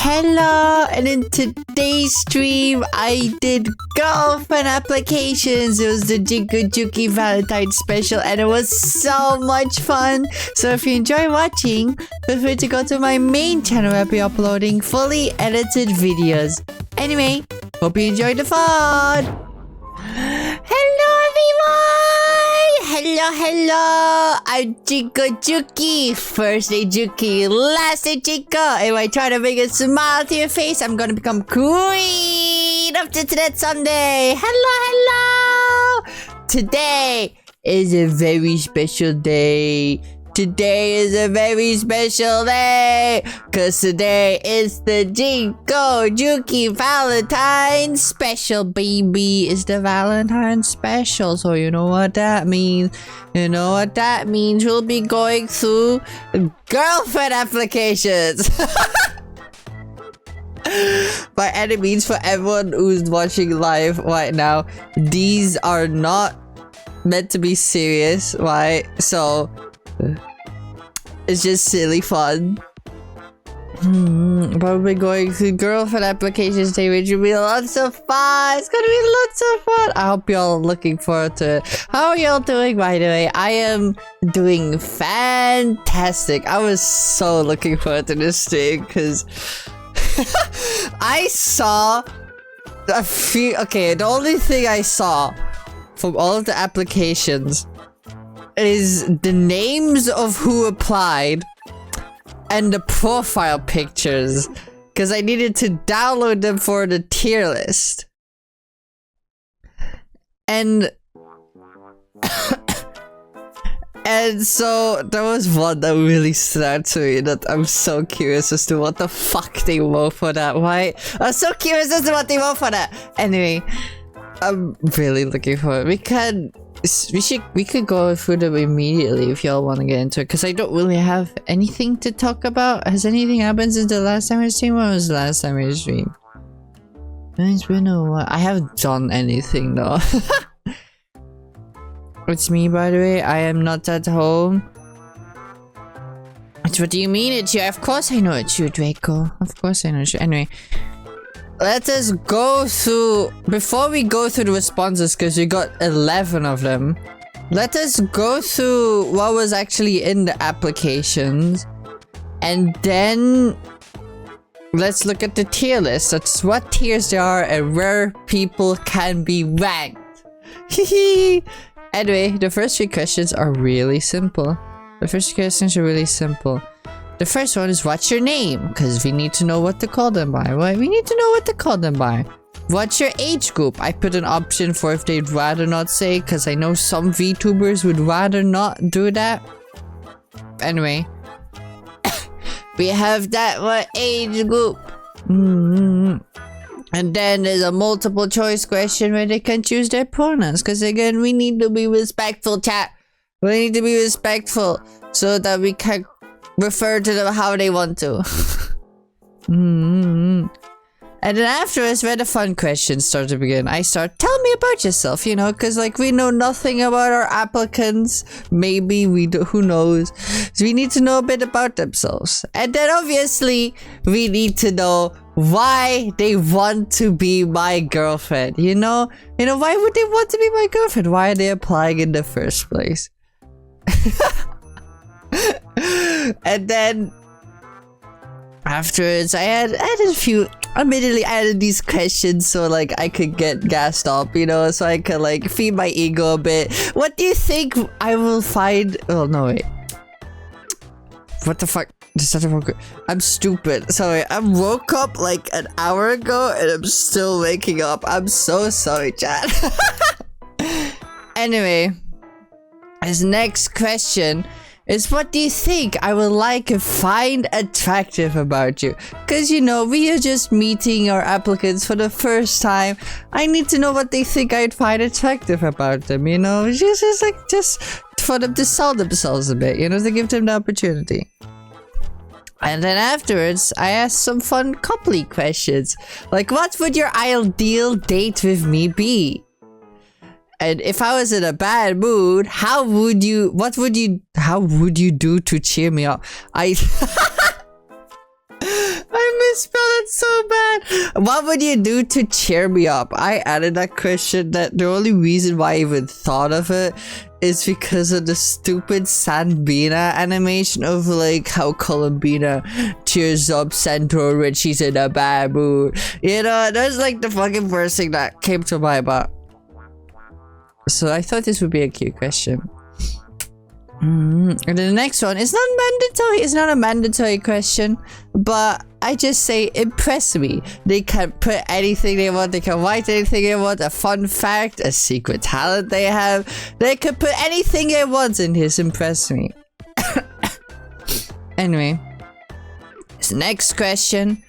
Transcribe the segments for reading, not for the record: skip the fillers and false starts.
Hello, and in today's stream, I did girlfriend applications. It was the JinkoJuki's Valentines special, and it was so much fun. So if you enjoy watching, feel free to go to my main channel where I'll be uploading fully edited videos. Anyway, hope you enjoyed the VOD. Hello, everyone! Hello! I'm JinkoJuki. First day Juki, last day Jinko. If I try to make a smile to your face, I'm gonna become queen of the internet someday. Hello! Today is a very special day. Today is a very special day, cause today is the JinkoJuki's Valentine's special, baby. It's the Valentine's special, so you know what that means. You know what that means. We'll be going through girlfriend applications. By any means, for everyone who's watching live right now, these are not meant to be serious, right? So it's just silly fun. Probably going through girlfriend applications today, which will be lots of fun. It's gonna be lots of fun. I hope y'all are looking forward to it. How are y'all doing, by the way? I am doing fantastic. I was so looking forward to this thing because I saw a few. Okay, the only thing I saw from all of the applications is the names of who applied and the profile pictures, because I needed to download them for the tier list. And and so there was one that really stood out to me that I'm so curious as to what the fuck they wrote for that. Why? I'm so curious as to what they wrote for that. Anyway, I'm really looking for it. We could go through them immediately if y'all want to get into it, because I don't really have anything to talk about. Has anything happened since the last time I streamed? When was the last time I streamed? It's been a while. I haven't done anything though. It's me, by the way. I am not at home. What do you mean it's you? Of course I know it's you, Draco. Of course I know it's you. Anyway, let us go through, before we go through the responses, because we got 11 of them, let us go through what was actually in the applications, and then let's look at the tier list. That's what tiers there are and where people can be ranked. Anyway, the first 3 questions are really simple. The first one is, what's your name? Because we need to know what to call them by. Well, we need to know what to call them by. What's your age group? I put an option for if they'd rather not say, because I know some VTubers would rather not do that. Anyway, we have that, what age group? And then there's a multiple choice question where they can choose their pronouns, because again, we need to be respectful, chat. We need to be respectful so that we can refer to them how they want to. And then afterwards, where the fun questions start to begin. I start, tell me about yourself, you know, because like we know nothing about our applicants. Maybe we do, who knows. So we need to know a bit about themselves. And then obviously, we need to know why they want to be my girlfriend. You know, why would they want to be my girlfriend? Why are they applying in the first place? And then afterwards, I added a few. Admittedly, I added these questions so like I could get gassed up, you know, so I could like feed my ego a bit. What do you think I will find? Oh no, wait. What the fuck? I'm stupid. Sorry, I woke up like an hour ago and I'm still waking up. I'm so sorry, chat. Anyway, his next question is, what do you think I would like and find attractive about you? Because, you know, we are just meeting our applicants for the first time. I need to know what they think I'd find attractive about them, you know? Just for them to sell themselves a bit, you know, to give them the opportunity. And then afterwards, I asked some fun coupley questions. Like, what would your ideal date with me be? And if I was in a bad mood, how would you do to cheer me up? I misspelled That's so bad. What would you do to cheer me up? I added that question. That the only reason why I even thought of it is because of the stupid Sanbina animation of like how Columbina cheers up Centaur when she's in a bad mood. You know, that's like the fucking first thing that came to my mind. So I thought this would be a cute question. And then the next one is not mandatory. It's not a mandatory question, but I just say impress me. They can put anything they want. They can write anything they want. A fun fact, a secret talent they have. They could put anything they want in his impress me. Anyway, this next question.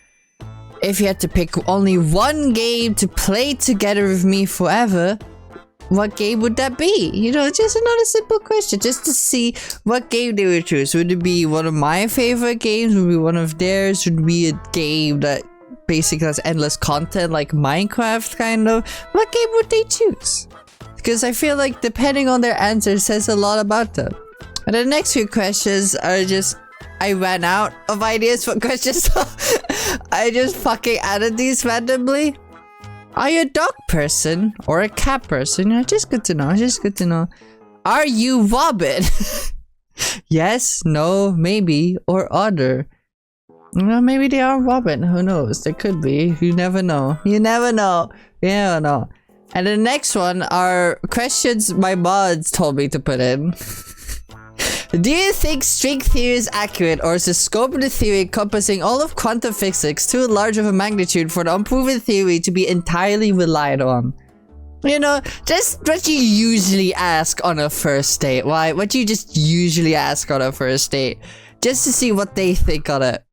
If you had to pick only one game to play together with me forever, what game would that be? You know, just another simple question, just to see what game they would choose. Would it be one of my favorite games? Would it be one of theirs? Would it be a game that basically has endless content, like Minecraft, kind of? What game would they choose? Because I feel like depending on their answer says a lot about them. And the next few questions are just, I ran out of ideas for questions, so I just fucking added these randomly. Are you a dog person or a cat person? You know, just good to know. Just good to know. Are you Robin? Yes, no, maybe, or other. Well, maybe they are Robin. Who knows? There could be. You never know. You never know. You never know. And the next one are questions my mods told me to put in. Do you think string theory is accurate, or is the scope of the theory encompassing all of quantum physics too large of a magnitude for the unproven theory to be entirely relied on? You know, just what you usually ask on a first date, right? What you just usually ask on a first date. Just to see what they think on it.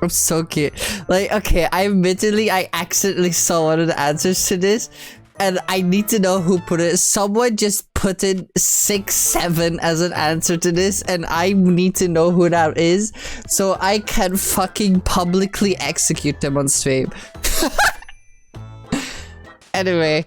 I'm so cute. Like, okay, I accidentally saw one of the answers to this. And I need to know who put it. Someone just put in 6-7 as an answer to this, and I need to know who that is, so I can fucking publicly execute them on stream. Anyway,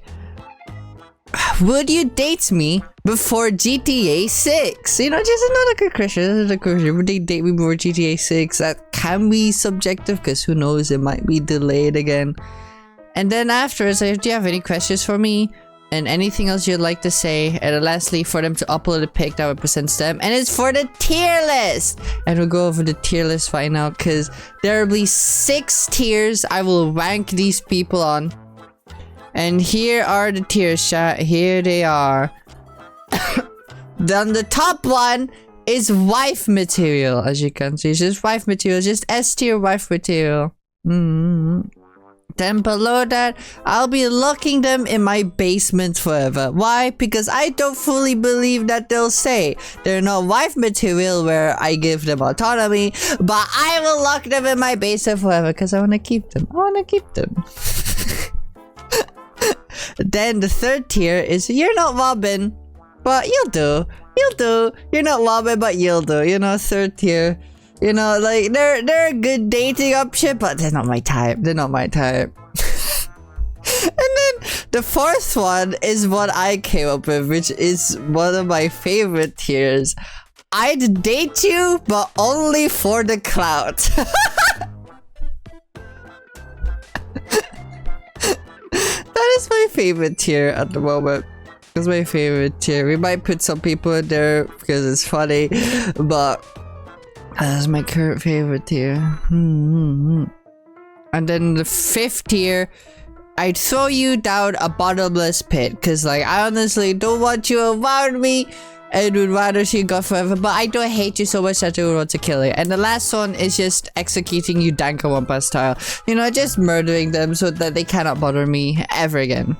would you date me before GTA 6? You know, just another good question. Would they date me before GTA 6? That can be subjective, because who knows, it might be delayed again. And then afterwards, do you have any questions for me? And anything else you'd like to say? And then lastly, for them to upload a pic that represents them. And it's for the tier list! And we'll go over the tier list right now, because there will be 6 tiers I will rank these people on. And here are the tiers, chat. Here they are. Then the top one is wife material, as you can see. It's just wife material, just S tier wife material. Then below that, I'll be locking them in my basement forever. Why? Because I don't fully believe that they'll say they're not wife material where I give them autonomy, but I will lock them in my basement forever because I want to keep them. I want to keep them. Then the third tier is, you're not Robin, but you'll do. You'll do. You're not Robin, but you'll do. You know, third tier. You know, like, they're a good dating option, but they're not my type. They're not my type. And then the fourth one is what I came up with, which is one of my favorite tiers. I'd date you, but only for the clout. That is my favorite tier at the moment. That's my favorite tier. We might put some people in there because it's funny, but that's my current favorite tier. And then the fifth tier, I'd throw you down a bottomless pit, because like, I honestly don't want you around me and would rather see you go forever, but I don't hate you so much that I would want to kill you. And the last one is just executing you Danganronpa style. You know, just murdering them so that they cannot bother me ever again.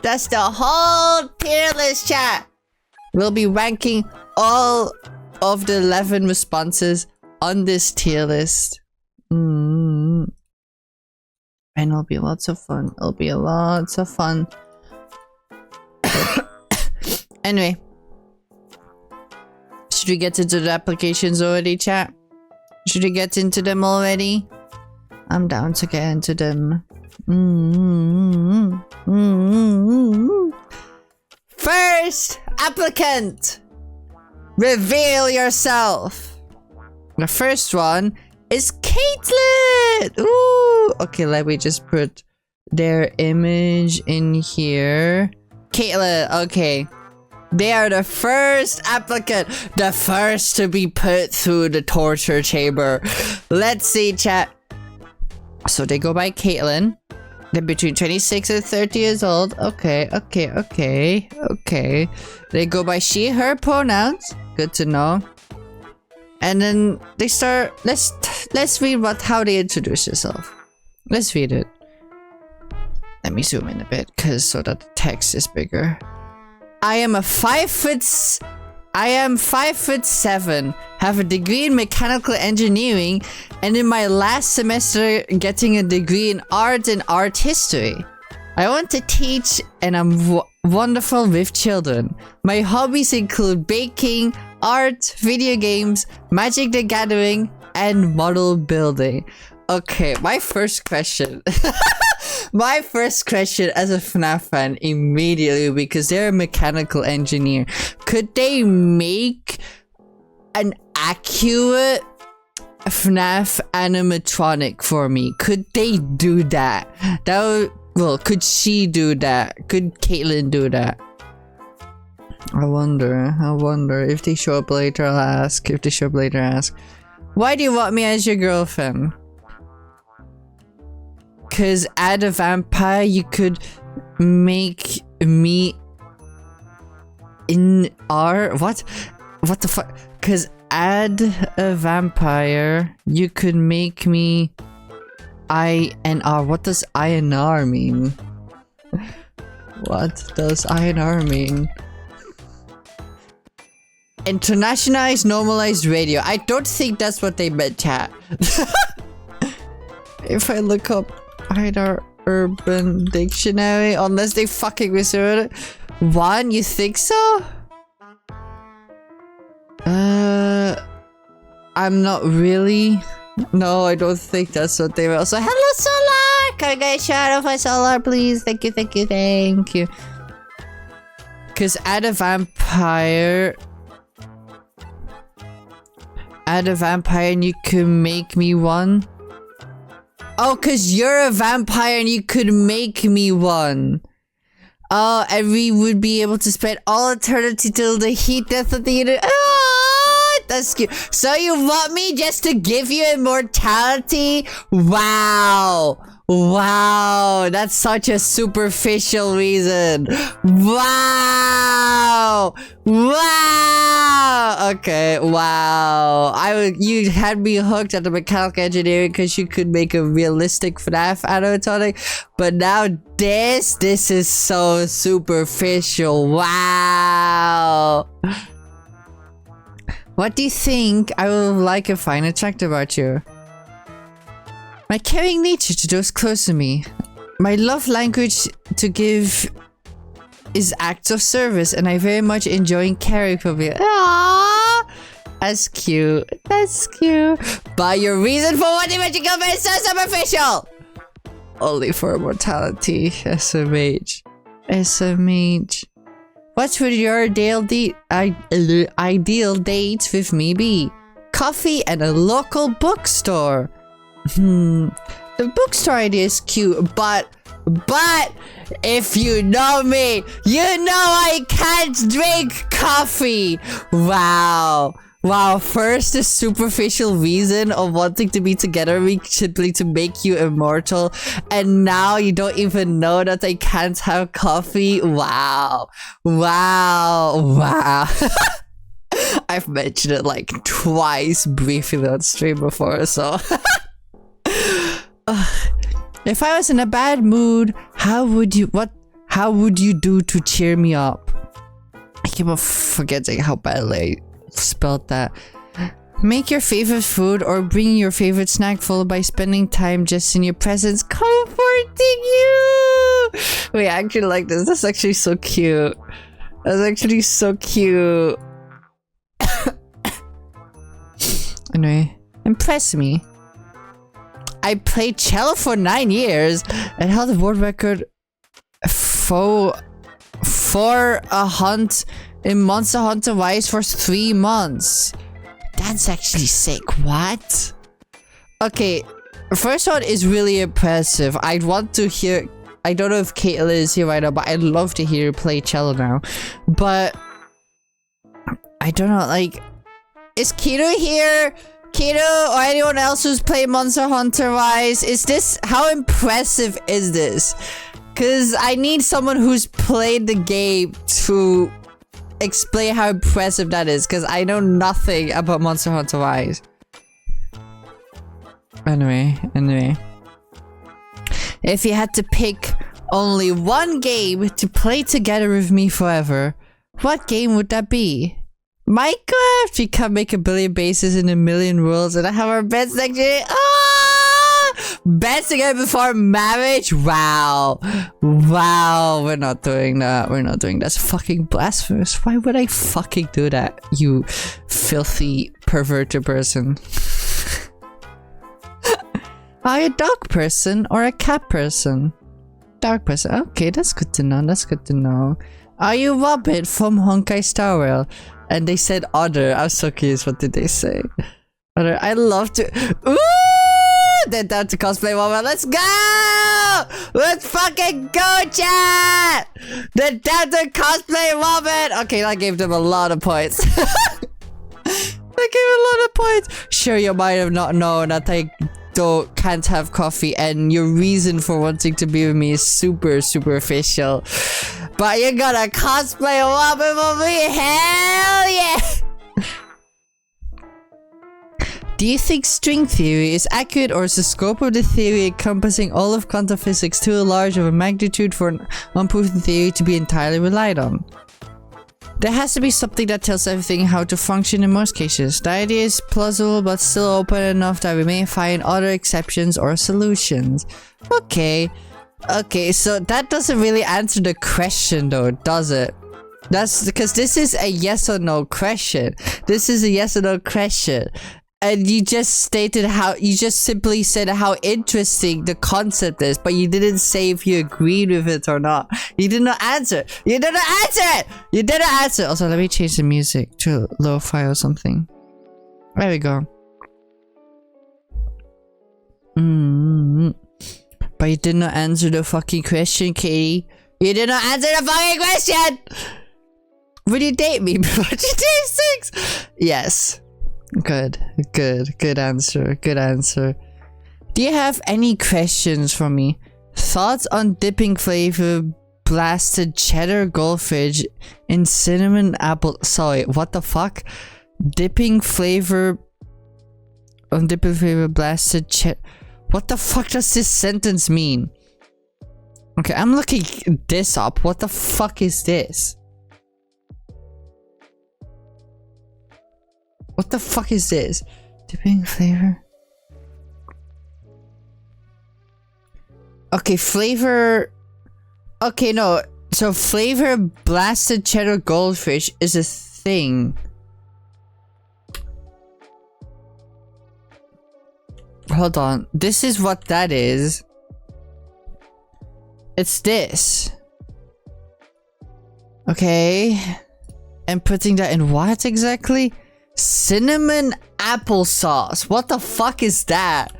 That's the whole tier list, chat. We'll be ranking all of the 11 responses on this tier list. And it'll be lots of fun. It'll be lots of fun. Anyway, should we get into the applications already, chat? Should we get into them already? I'm down to get into them. First applicant, reveal yourself. The first one is Caitlyn! Ooh! Okay, let me just put their image in here. Caitlyn, okay. They are the first applicant, the first to be put through the torture chamber. Let's see, chat. So they go by Caitlyn. They're between 26 and 30 years old. Okay. They go by she, her pronouns. Good to know. And then they start. Let's read how they introduce themselves. Let's read it. Let me zoom in a bit, so that the text is bigger. I am 5'7", have a degree in mechanical engineering, and in my last semester getting a degree in art and art history. I want to teach, and I'm wonderful with children. My hobbies include baking, art, video games, Magic the Gathering, and model building. Okay, my first question. My first question as a FNAF fan immediately, because they're a mechanical engineer. Could they make an accurate FNAF animatronic for me? Could they do that? Well, could she do that? Could Caitlyn do that? I wonder if they show up later. I'll ask. If they show up later, I'll ask. Why do you want me as your girlfriend? Cause add a vampire, you could make me in R. What the fuck? Cause add a vampire, you could make me INR. What does INR mean? What does INR mean? Internationalized normalized radio. I don't think that's what they meant, chat. If I look up INR Urban Dictionary, unless they fucking misheard it. One, you think so? I'm not really. No, I don't think that's what they were. So, hello, Solar! Can I get a shout out for Solar, please? Thank you. Because add a vampire and you can make me one. Oh, because you're a vampire and you could make me one. Oh, and we would be able to spend all eternity till the heat death of the universe. Oh, that's cute. So you want me just to give you immortality? Wow. Wow, that's such a superficial reason. Wow. Okay, wow. You had me hooked at the mechanical engineering because you could make a realistic FNAF animatronic, but now this is so superficial. Wow. What do you think I will like and find attractive about you? My caring nature to those close to me. My love language to give is acts of service, and I very much enjoy caring for me. Aww, that's cute. But your reason for wanting my chicken is so superficial. Only for immortality, SMH. What would your ideal date with me be? Coffee and a local bookstore. The bookstore idea is cute, but if you know me, you know I can't drink coffee. Wow, first the superficial reason of wanting to be together with me simply to make you immortal, and now you don't even know that I can't have coffee. Wow. I've mentioned it like twice briefly on stream before, so if I was in a bad mood, how would you do to cheer me up? I keep on forgetting how badly I spelled that. Make your favorite food or bring your favorite snack followed by spending time just in your presence, comforting you. Wait, I actually like this. That's actually so cute. Anyway, impress me. I played cello for 9 years and held the world record for a hunt in Monster Hunter Rise for 3 months. That's actually sick. What? Okay, first one is really impressive. I'd want to hear... I don't know if Caitlyn is here right now, but I'd love to hear her play cello now. But... I don't know, like... Is Kiru here? Kiru or anyone else who's played Monster Hunter Rise? Is this... How impressive is this? Because I need someone who's played the game to explain how impressive that is. Because I know nothing about Monster Hunter Rise. Anyway. If you had to pick only one game to play together with me forever, what game would that be? Minecraft! We can make 1 billion bases in 1 million worlds and I have our beds next year. Ah! Beds together before marriage? Wow. Wow. We're not doing that. That's fucking blasphemous. Why would I fucking do that, you filthy perverted person? Are you a dog person or a cat person? Dog person. Okay, that's good to know. Are you Robin from Honkai Star Rail? And they said other. I'm so curious, what did they say? Other. I love to... Ooh! They're down to cosplay moment. Let's go! Let's fucking go, chat! They're down to cosplay moment. Okay, that gave them a lot of points. Sure, you might have not known that I can't have coffee and your reason for wanting to be with me is super superficial, but you're gonna cosplay a woman for me. Hell yeah! Do you think string theory is accurate, or is the scope of the theory encompassing all of quantum physics too large of a magnitude for an unproven theory to be entirely relied on? There has to be something that tells everything how to function in most cases. The idea is plausible but still open enough that we may find other exceptions or solutions. Okay, so that doesn't really answer the question though, does it? That's because this is a yes or no question. And you just simply said how interesting the concept is, but you didn't say if you agreed with it or not. You did not answer. Also, let me change the music to lo-fi or something. There we go. But you did not answer the fucking question, Katie. You did not answer the fucking question! Would you date me before GTA 6? Yes. Good answer. Do you have any questions for me? Thoughts on dipping flavor blasted cheddar goldfish in cinnamon apple... Sorry, what the fuck? Dipping flavor blasted cheddar... What the fuck does this sentence mean? Okay, I'm looking this up. What the fuck is this? What the fuck is this? Dipping flavor? Okay, flavor... Okay, no. So flavor blasted cheddar goldfish is a thing. Hold on. This is what that is. It's this. Okay. And putting that in what exactly? Cinnamon applesauce. What the fuck is that?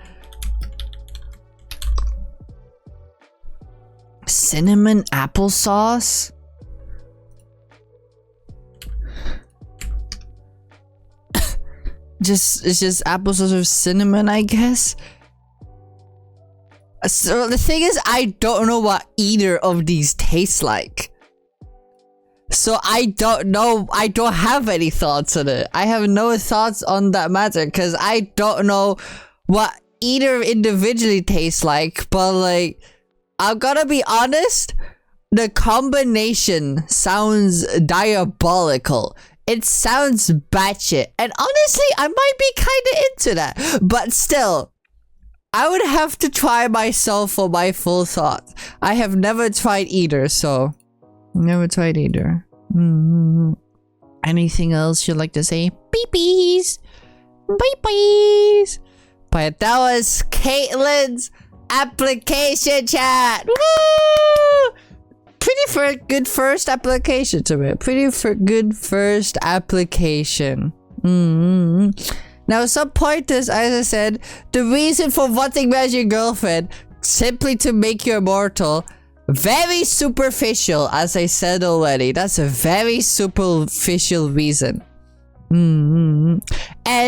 Cinnamon applesauce? It's just applesauce with cinnamon, I guess. So the thing is, I don't know what either of these taste like. So I don't know. I don't have any thoughts on it. I have no thoughts on that matter because I don't know what either individually tastes like. But like, I'm gonna be honest, the combination sounds diabolical. It sounds batshit. And honestly, I might be kind of into that. But still, I would have to try myself for my full thoughts. I have never tried either, so... Never tried either. Anything else you'd like to say? Beepies! Beepies! But that was Caitlyn's application chat! Woo! Pretty good first application to it. Pretty good first application. Now, some pointers, as I said, the reason for wanting magic girlfriend, simply to make you immortal. Very superficial, as I said already. That's a very superficial reason. And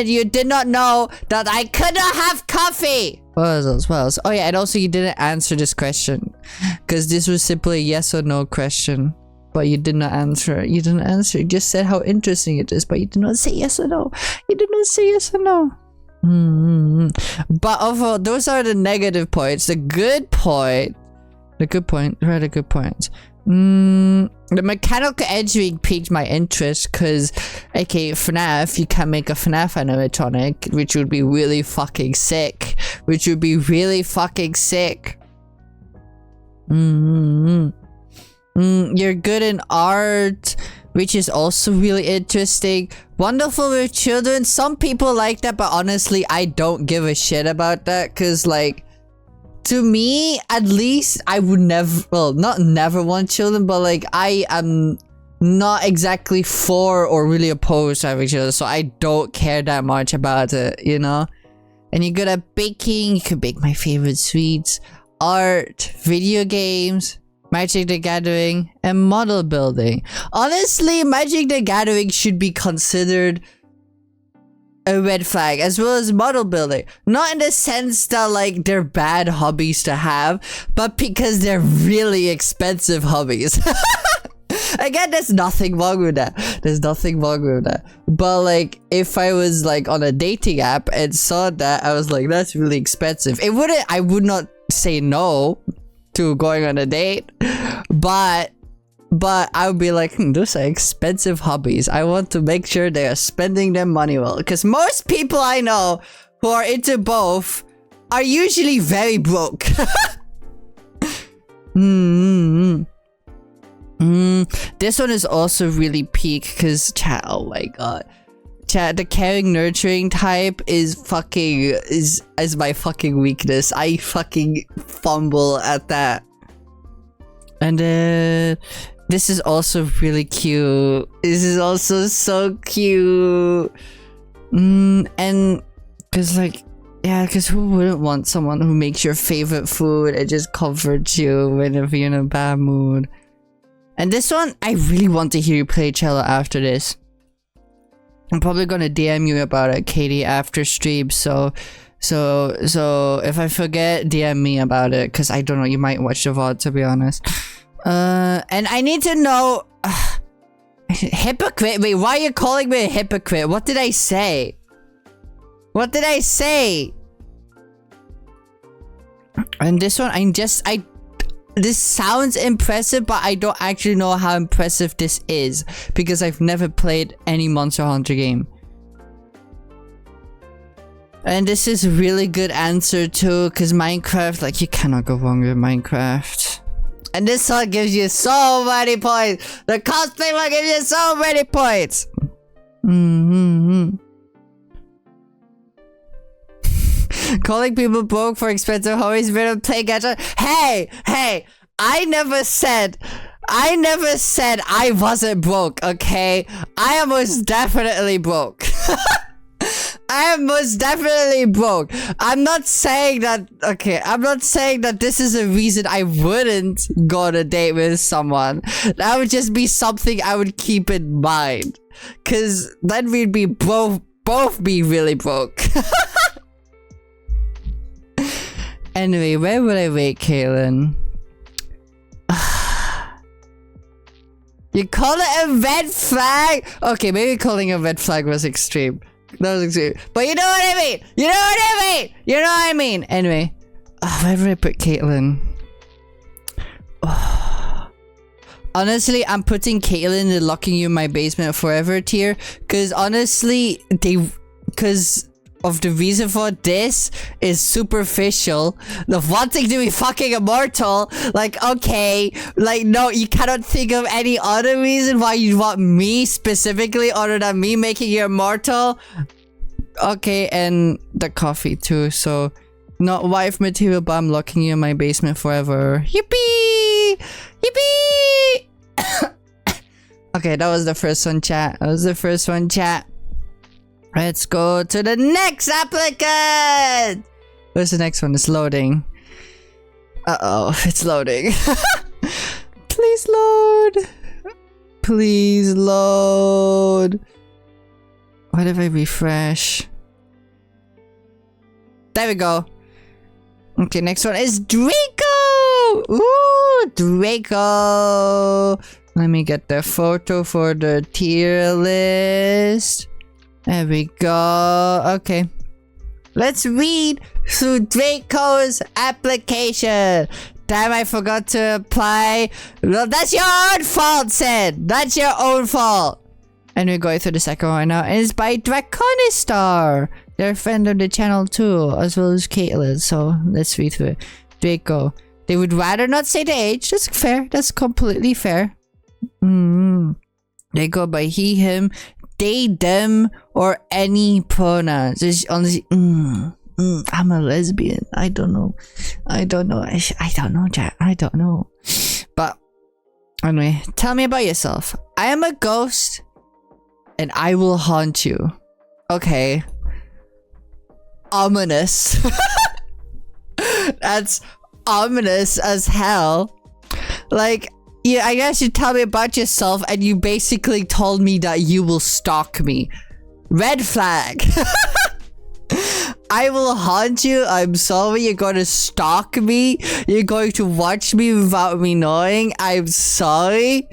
you did not know that I could not have coffee. What else? Oh yeah, and also you didn't answer this question, because this was simply a yes or no question. But you did not answer. You didn't answer. You just said how interesting it is, but you did not say yes or no. You did not say yes or no. But overall, those are the negative points. The good point. Rather good points. The mechanical engineering piqued my interest because, okay, FNAF, you can make a FNAF animatronic, which would be really fucking sick. You're good in art, which is also really interesting. Wonderful with children. Some people like that, but honestly, I don't give a shit about that because, like, to me, at least, I would never, well, not never want children, but like, I am not exactly for or really opposed to having children, so I don't care that much about it, you know? And you're good at baking, you can bake my favorite sweets, art, video games, Magic the Gathering, and model building. Honestly, Magic the Gathering should be considered a red flag, as well as model building. Not in the sense that like they're bad hobbies to have, but because they're really expensive hobbies. Again, there's nothing wrong with that. But like, if I was like on a dating app and saw that, I was like, that's really expensive. I would not say no to going on a date, but I would be like, those are expensive hobbies. I want to make sure they are spending their money well. Because most people I know who are into both are usually very broke. This one is also really peak because, chat, oh my god. Chat, the caring, nurturing type is my fucking weakness. I fucking fumble at that. And this is also really cute. This is also so cute. And because like, yeah, because who wouldn't want someone who makes your favorite food and just comforts you whenever you're in a bad mood? And this one, I really want to hear you play cello after this. I'm probably gonna DM you about it, Katie, after stream. So if I forget, DM me about it, because I don't know, you might watch the VOD, to be honest. And I need to know... hypocrite? Wait, why are you calling me a hypocrite? What did I say? And this one, this sounds impressive, but I don't actually know how impressive this is, because I've never played any Monster Hunter game. And this is a really good answer too, because Minecraft, like, you cannot go wrong with Minecraft. And this one gives you so many points. The cosplay one gives you so many points. Calling people broke for expensive hobbies, better play gacha. Hey, I never said I wasn't broke, okay? I am most definitely broke. I am most definitely broke. I'm not saying that, okay, I'm not saying that this is a reason I wouldn't go on a date with someone. That would just be something I would keep in mind. Cause then we'd be both be really broke. Anyway, where would I rate Kaylin? You call it a red flag? Okay, maybe calling a red flag was extreme. That was extreme. But you know what I mean! You know what I mean! Anyway. Where would I put Caitlyn? Honestly, I'm putting Caitlyn in the locking you in my basement forever tier. Cause honestly, cause of the reason for this is superficial. The wanting to be fucking immortal, like, okay, like, no, you cannot think of any other reason why you want me specifically other than me making you immortal. Okay, and the coffee too. So not wife material, but I'm locking you in my basement forever. Yippee! Okay, that was the first one, chat. Let's go to the next applicant. Where's the next one? It's loading. Uh-oh, it's loading. Please load. Please load. What if I refresh? There we go. Okay, next one is Draco. Ooh, Draco. Let me get the photo for the tier list. There we go. Okay. Let's read through Draco's application. Damn, I forgot to apply. Well, that's your own fault, Sid. That's your own fault. And we're going through the second one now. And it's by Draconistar. They're a friend of the channel too, as well as Caitlin. So let's read through it. Draco. They would rather not say the age. That's fair. That's completely fair. They go by he, him, they, them, or any pronouns. It's honestly, I'm a lesbian. I don't know. I don't know, Jack. I don't know. But anyway, tell me about yourself. I am a ghost, and I will haunt you. Okay. Ominous. That's ominous as hell. Like, yeah, I guess you tell me about yourself and you basically told me that you will stalk me. Red flag. I will haunt you. I'm sorry. You're going to stalk me. You're going to watch me without me knowing. I'm sorry.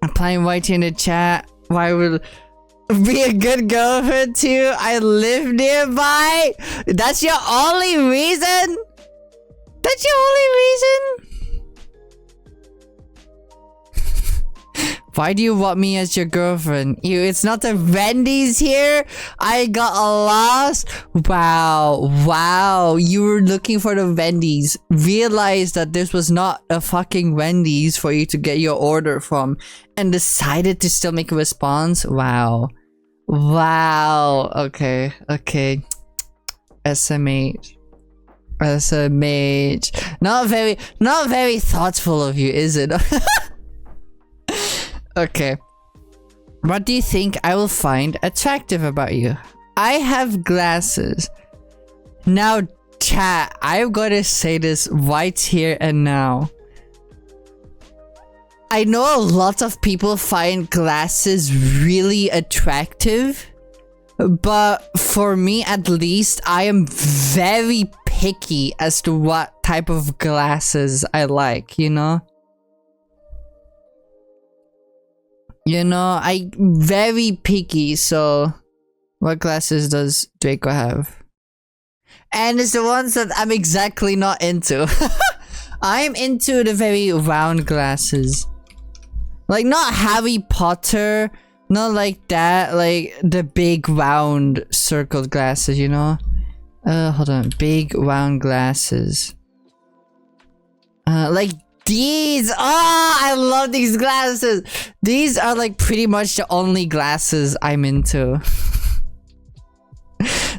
I'm playing white in the chat. Why would be a good girlfriend too? I live nearby. That's your only reason? That's your only reason? Why do you want me as your girlfriend? It's not the Wendy's here. I got lost. Wow. You were looking for the Wendy's. Realized that this was not a fucking Wendy's for you to get your order from. And decided to still make a response. Wow. Okay. SMH. Not very thoughtful of you, is it? Okay. What do you think I will find attractive about you? I have glasses. Now, chat, I'm gonna say this right here and now. I know a lot of people find glasses really attractive, but for me at least, I am very picky as to what type of glasses I like, you know? I'm very picky, so what glasses does Draco have? And it's the ones that I'm exactly not into. I'm into the very round glasses. Like, not Harry Potter, not like that, like the big round circled glasses, you know? Hold on, big round glasses. Like these. Oh, I love these glasses. These are like pretty much the only glasses I'm into.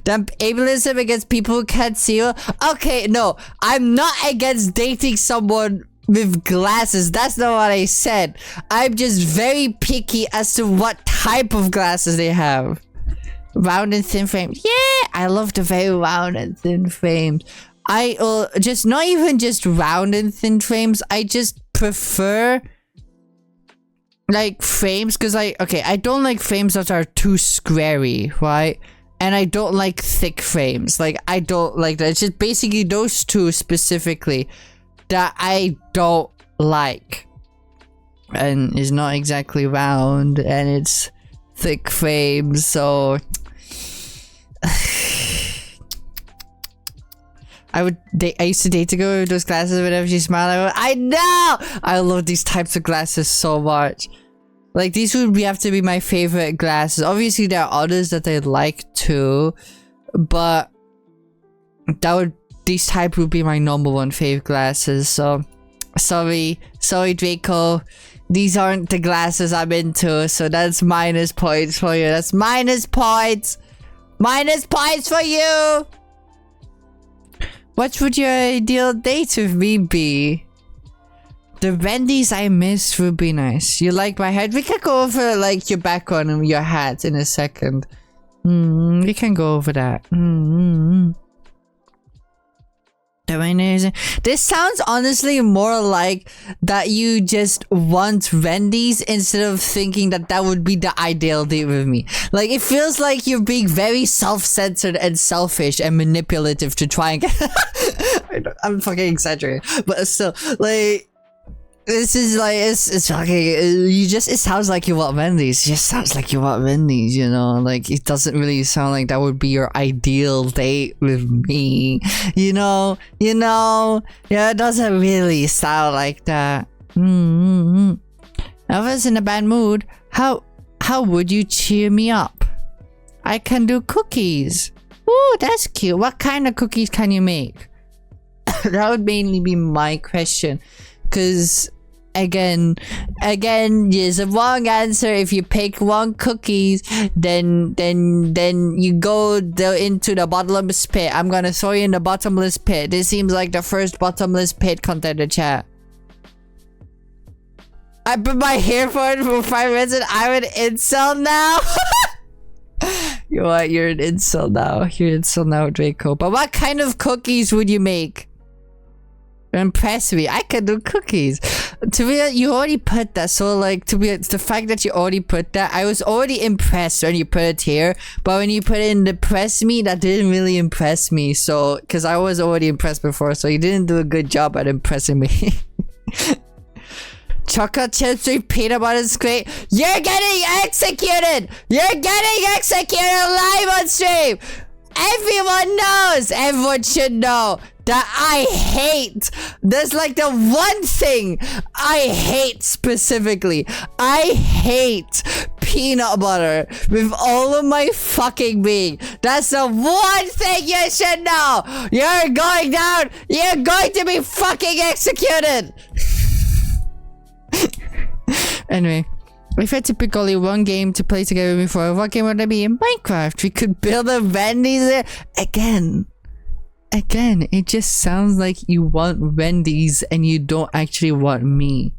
Then ableism against people who can't see you. Okay, no, I'm not against dating someone with glasses. That's not what I said. I'm just very picky as to what type of glasses they have. Round and thin frames. Yeah, I love the very round and thin frames. I just not even just round and thin frames. I just prefer like frames because I don't like frames that are too squarey, right? And I don't like thick frames. Like, I don't like that. It's just basically those two specifically that I don't like. And it's not exactly round, and it's thick frames, so I used to date a girl with those glasses. Whenever she smiled, I know! I love these types of glasses so much. Like, these would have to be my favorite glasses. Obviously, there are others that I like too, but these type would be my number one favorite glasses. So, sorry Draco. These aren't the glasses I'm into, so that's minus points for you. That's minus points! Minus points for you! What would your ideal date with me be? The Wendy's I missed would be nice. You like my hat? We can go over like your background and your hat in a second. We can go over that. This sounds honestly more like that you just want Wendy's instead of thinking that that would be the ideal date with me. Like, it feels like you're being very self-centered and selfish and manipulative to try and get I'm fucking exaggerating, but still, like, this is like, it's fucking, it sounds like you want Wendy's. It just sounds like you want Wendy's, you know? Like, it doesn't really sound like that would be your ideal date with me. You know? Yeah, it doesn't really sound like that. I was in a bad mood. How would you cheer me up? I can do cookies. Ooh, that's cute. What kind of cookies can you make? That would mainly be my question. Because again, there's a wrong answer. If you pick wrong cookies, then you go into the bottomless pit. I'm gonna throw you in the bottomless pit. This seems like the first bottomless pit content to chat. I put my earphone for 5 minutes and I'm an incel now. You know what? You're an incel now. You're an incel now, Draco. But what kind of cookies would you make? Impress me. I can do cookies. To be honest, you already put that, so like, to be honest, the fact that you already put that, I was already impressed when you put it here, but when you put it in the press me, that didn't really impress me. So because I was already impressed before, so you didn't do a good job at impressing me. Chocolate chips with peanut butter is great. You're getting executed. You're getting executed live on stream. Everyone knows. Everyone should know that I hate. There's like the one thing I hate specifically. I hate peanut butter with all of my fucking being. That's the one thing you should know. You're going down. You're going to be fucking executed. Anyway, if I had to pick only one game to play together before, what game would that be? Minecraft. We could build a Wendy's there. Again, it just sounds like you want Wendy's and you don't actually want me.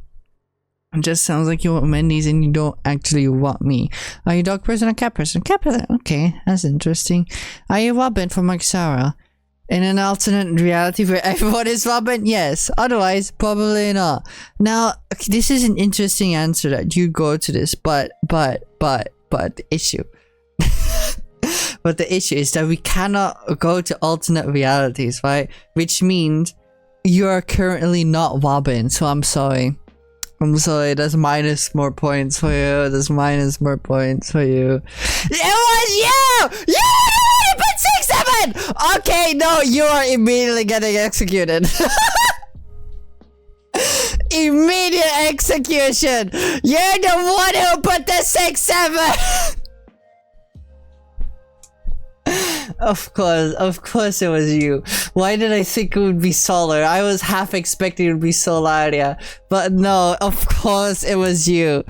It just sounds like you want Wendy's and you don't actually want me. Are you a dog person or cat person? Cat person. Okay, that's interesting. Are you Robin from Sarah? In an alternate reality where everyone is Robin? Yes. Otherwise, probably not. Now, okay, this is an interesting answer that you go to this, but the issue. But the issue is that we cannot go to alternate realities, right? Which means you are currently not Robin, so I'm sorry. I'm sorry, that's minus more points for you. That's minus more points for you. It was you! Yeah! Put 6-7! Okay, no, you are immediately getting executed. Immediate execution! You're the one who put the 6-7! Of course it was you. Why did I think it would be Solar? I was half expecting it would be Solaria. But no, of course it was you.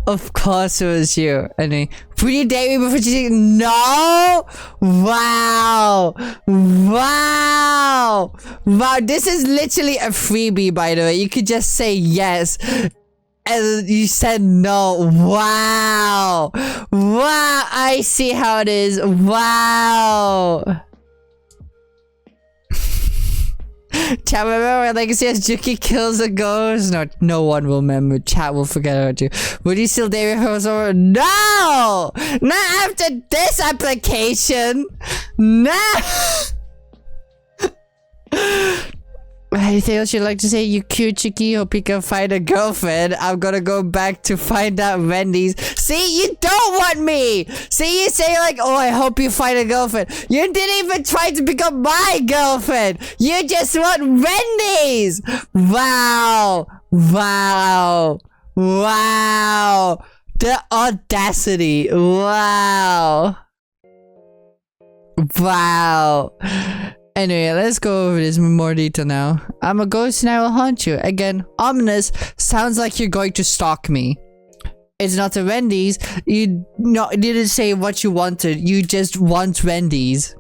Of course it was you. Anyway, would you date me before you No! Wow! Wow! Wow, this is literally a freebie, by the way. You could just say yes. And you said no. Wow. Wow. I see how it is. Wow. Chat, remember when Legacy has Juki kills a ghost? No one will remember. Chat will forget about you. Would you still date with her? No! Not after this application. No! Anything else you'd like to say? You cute Juki, hope you can find a girlfriend. I'm gonna go back to find out Wendy's. See, you don't want me. See, you say like, oh, I hope you find a girlfriend. You didn't even try to become my girlfriend. You just want Wendy's. Wow. Wow. Wow. The audacity. Wow. Wow. Anyway, let's go over this in more detail now. I'm a ghost and I will haunt you. Again, ominous. Sounds like you're going to stalk me. It's not a Wendy's. You didn't say what you wanted. You just want Wendy's.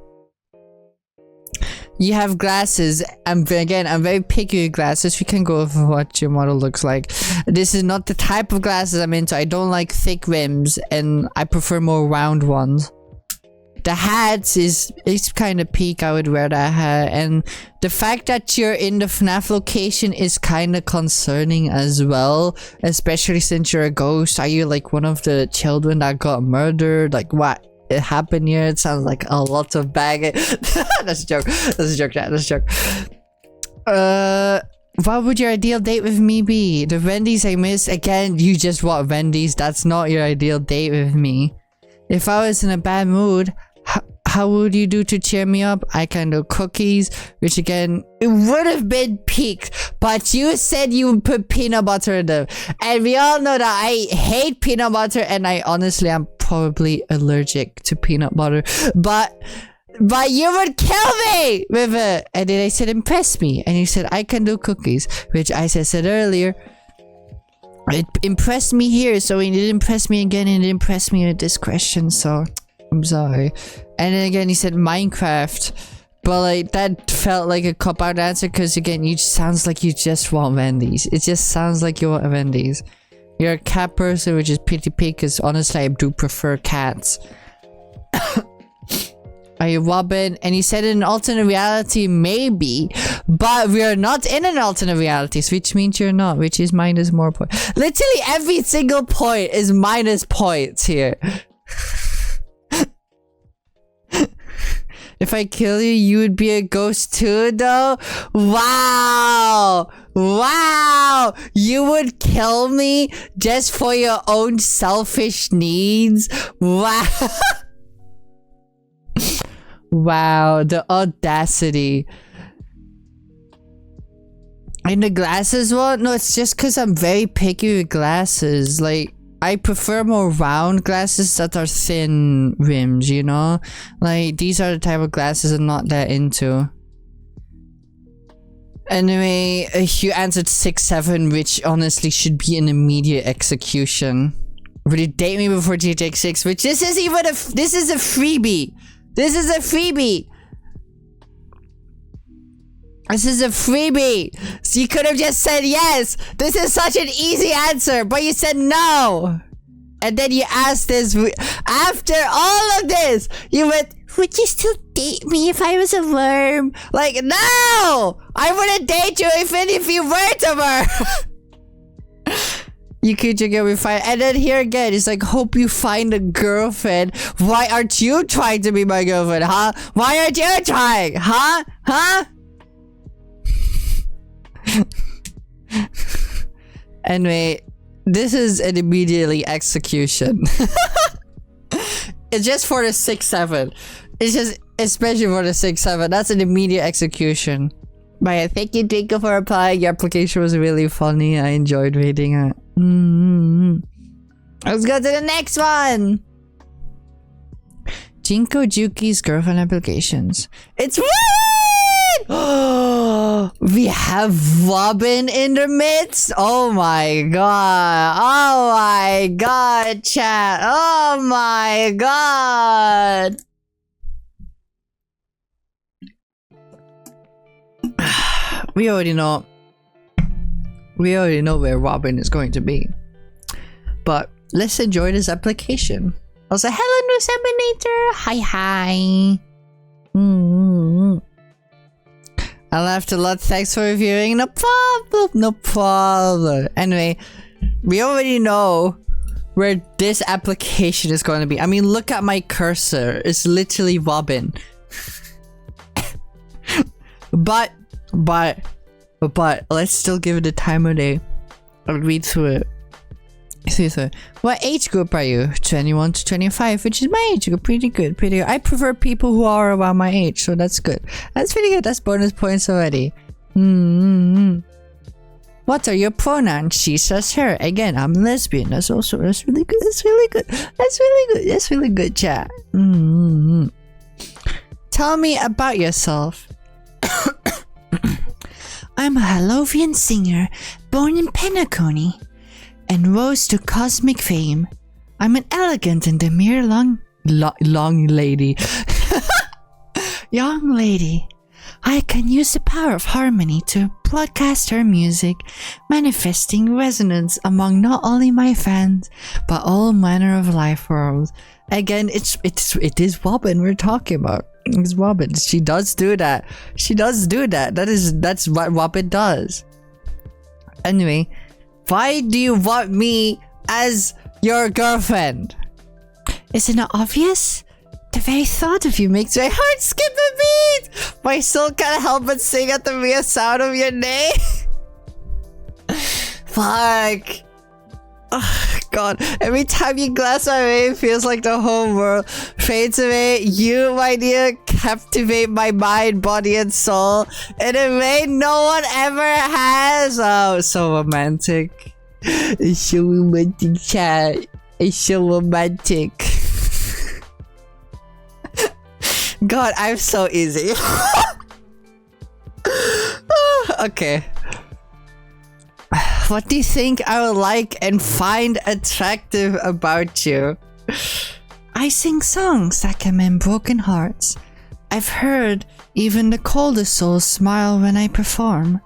you have glasses. I'm very picky with glasses. We can go over what your model looks like. This is not the type of glasses I'm into. I don't like thick rims, and I prefer more round ones. The hats it's kind of peak. I would wear that hat, and the fact that you're in the FNAF location is kind of concerning as well, especially since you're a ghost. Are you like one of the children that got murdered? Like what happened here? It sounds like a lot of baggage. That's a joke. That's a joke, chat. That's a joke. What would your ideal date with me be? The Wendy's I miss. Again, you just want Wendy's. That's not your ideal date with me. If I was in a bad mood, how would you do to cheer me up? I can do cookies, which again, it would have been peak, but you said you would put peanut butter in them. And we all know that I hate peanut butter, and I honestly am probably allergic to peanut butter. But you would kill me with it. And then I said, impress me. And you said, I can do cookies, which I said earlier. It impressed me here, so it didn't impress me again, and it impressed me with this question, so I'm sorry. And then again, he said Minecraft, but like that felt like a cop-out answer, because again, you sounds like you just want Wendy's. It just sounds like you want Wendy's. You're a cat person, which is pretty peak, because honestly, I do prefer cats. Are you Robin? And he said in an alternate reality, maybe, but we are not in an alternate reality, which means you're not, which is minus more points. Literally every single point is minus points here. If I kill you, you would be a ghost too, though? Wow! Wow! You would kill me just for your own selfish needs? Wow! Wow, the audacity. And the glasses one? No, it's just because I'm very picky with glasses. Like, I prefer more round glasses that are thin rims, you know? Like, these are the type of glasses I'm not that into. Anyway, you answered 6-7, which honestly should be an immediate execution. Would you date me before GTA 6? Which this is even this is a freebie. This is a freebie. This is a freebie. So you could have just said yes. This is such an easy answer, but you said no. And then you asked this after all of this. You went, would you still date me if I was a worm? Like, no! I wouldn't date you even if you weren't a worm. You could get me fine. And then here again, it's like, hope you find a girlfriend. Why aren't you trying to be my girlfriend, huh? Why aren't you trying, huh? Huh? Anyway, this is an immediately execution. It's just for the 6-7. It's just, especially for the 6-7. That's an immediate execution. But yeah, thank you, Jinko, for applying. Your application was really funny. I enjoyed reading it. Let's go to the next one. JinkoJuki's girlfriend applications. It's Robin! We have Robin in the midst. Oh my god. Oh my god, chat. Oh my god. We already know where Robin is going to be. But let's enjoy this application. Also, hello, Nuseminator. Hi. I laughed a lot. Thanks for reviewing. No problem. No problem. Anyway, we already know where this application is going to be. I mean, look at my cursor. It's literally Robin. But let's still give it a time of day. I'll read through it. What age group are you? 21 to 25, which is my age group. Pretty good, pretty good. I prefer people who are around my age, so that's good. That's pretty good. That's bonus points already. What are your pronouns? She says her. Again, I'm lesbian. That's really good. That's really good. That's really good. That's really good, chat. Tell me about yourself. I'm a Halloween singer, born in Penacony, and rose to cosmic fame. I'm an elegant and demure long lady. Young lady. I can use the power of harmony to broadcast her music, manifesting resonance among not only my fans, but all manner of life forms. Again, it is Robin we're talking about. It's Robin. She does do that. She does do that. That's what Robin does. Anyway, why do you want me as your girlfriend? Isn't it obvious? The very thought of you makes my heart skip a beat. My soul can't help but sing at the mere sound of your name. Fuck. Oh, God. Every time you glance my way, it feels like the whole world fades away. You, my dear, captivate my mind, body, and soul in a way no one ever has. Oh, so romantic. It's so romantic, chat. It's so romantic. God, I'm so easy. Okay. What do you think I will like and find attractive about you? I sing songs that can mend broken hearts. I've heard even the coldest souls smile when I perform.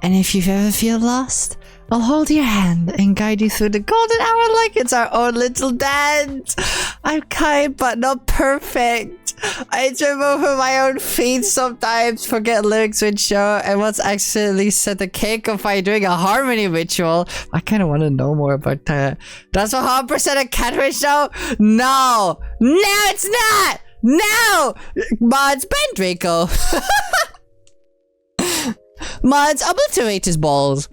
And if you ever feel lost, I'll hold your hand and guide you through the golden hour like it's our own little dance. I'm kind but not perfect. I trip over my own feet sometimes, forget lyrics would show, and once accidentally set the cake off by doing a harmony ritual. I kind of want to know more about that. That's 100% a catfish show? No! No, it's not! No! Mods, ban Draco. Mods, obliterate his balls.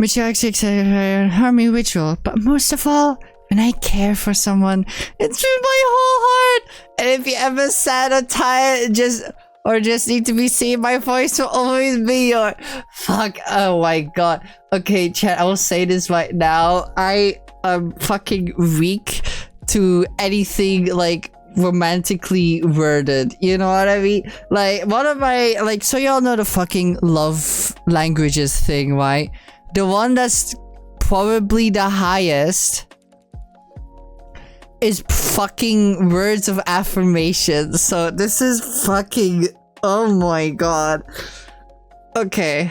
Harmony ritual, but most of all, when I care for someone, it's through my whole heart. And if you ever sad or tired, just need to be seen, my voice will always be your fuck. Oh my god. Okay, chat, I will say this right now. I am fucking weak to anything like romantically worded, you know what I mean? Like, one of my, like, so y'all know the fucking love languages thing, right? The one that's probably the highest is fucking words of affirmation. So this is fucking, oh my god. Okay.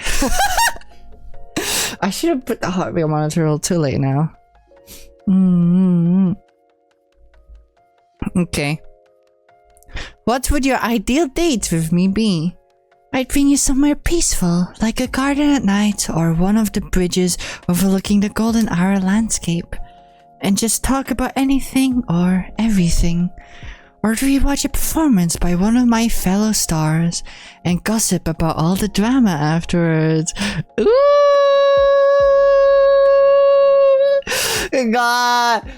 I should have put the heart rate monitor a little too late now. Okay. What would your ideal date with me be? I'd bring you somewhere peaceful, like a garden at night or one of the bridges overlooking the golden hour landscape, and just talk about anything or everything. Or do we watch a performance by one of my fellow stars and gossip about all the drama afterwards? Ooh! God!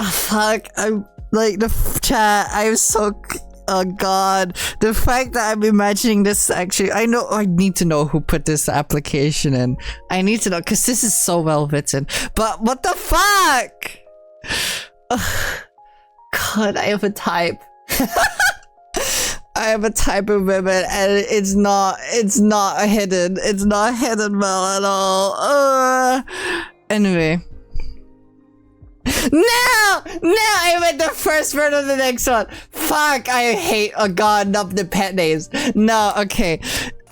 Fuck, I'm like the chat, I'm so... Oh god, the fact that I'm imagining this actually, I know I need to know who put this application in. I need to know, because this is so well written. But what the fuck? Ugh. God, I have a type. I have a type of women and it's not hidden. It's not hidden well at all. Anyway. No! I read the first word of the next one. Fuck, I hate, oh god, not the pet names. No, okay.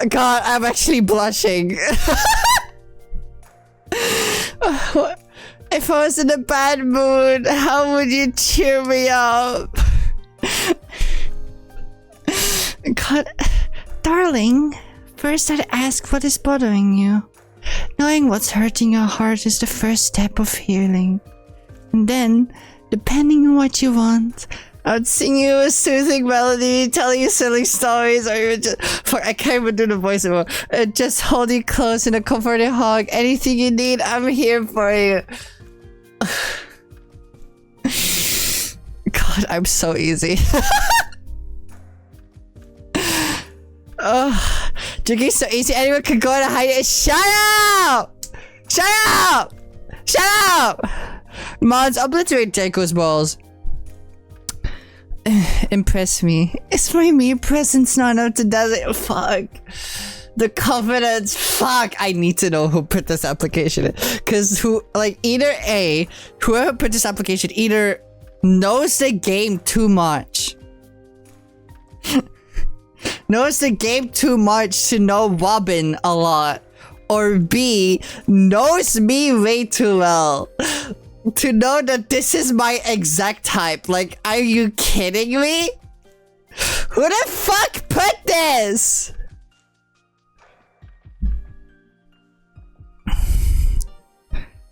God, I'm actually blushing. If I was in a bad mood, how would you cheer me up? God, darling, first I'd ask what is bothering you. Knowing what's hurting your heart is the first step of healing. And then, depending on what you want, I would sing you a soothing melody, tell you silly stories, or even just... Fuck, I can't even do the voice anymore. Just hold you close in a comforting hug. Anything you need, I'm here for you. God, I'm so easy. Oh, Juki's so easy. Anyone can go and hide it. Shut up! Shut up! Shut up! Mods, obliterate Janko's balls. Impress me. Is my mere presence not enough to does it? Fuck. The confidence. Fuck. I need to know who put this application in. Because either A, whoever put this application either knows the game too much. knows the game too much to know Robin a lot. Or B, knows me way too well to know that this is my exact type. Like, are you kidding me? Who the fuck put this?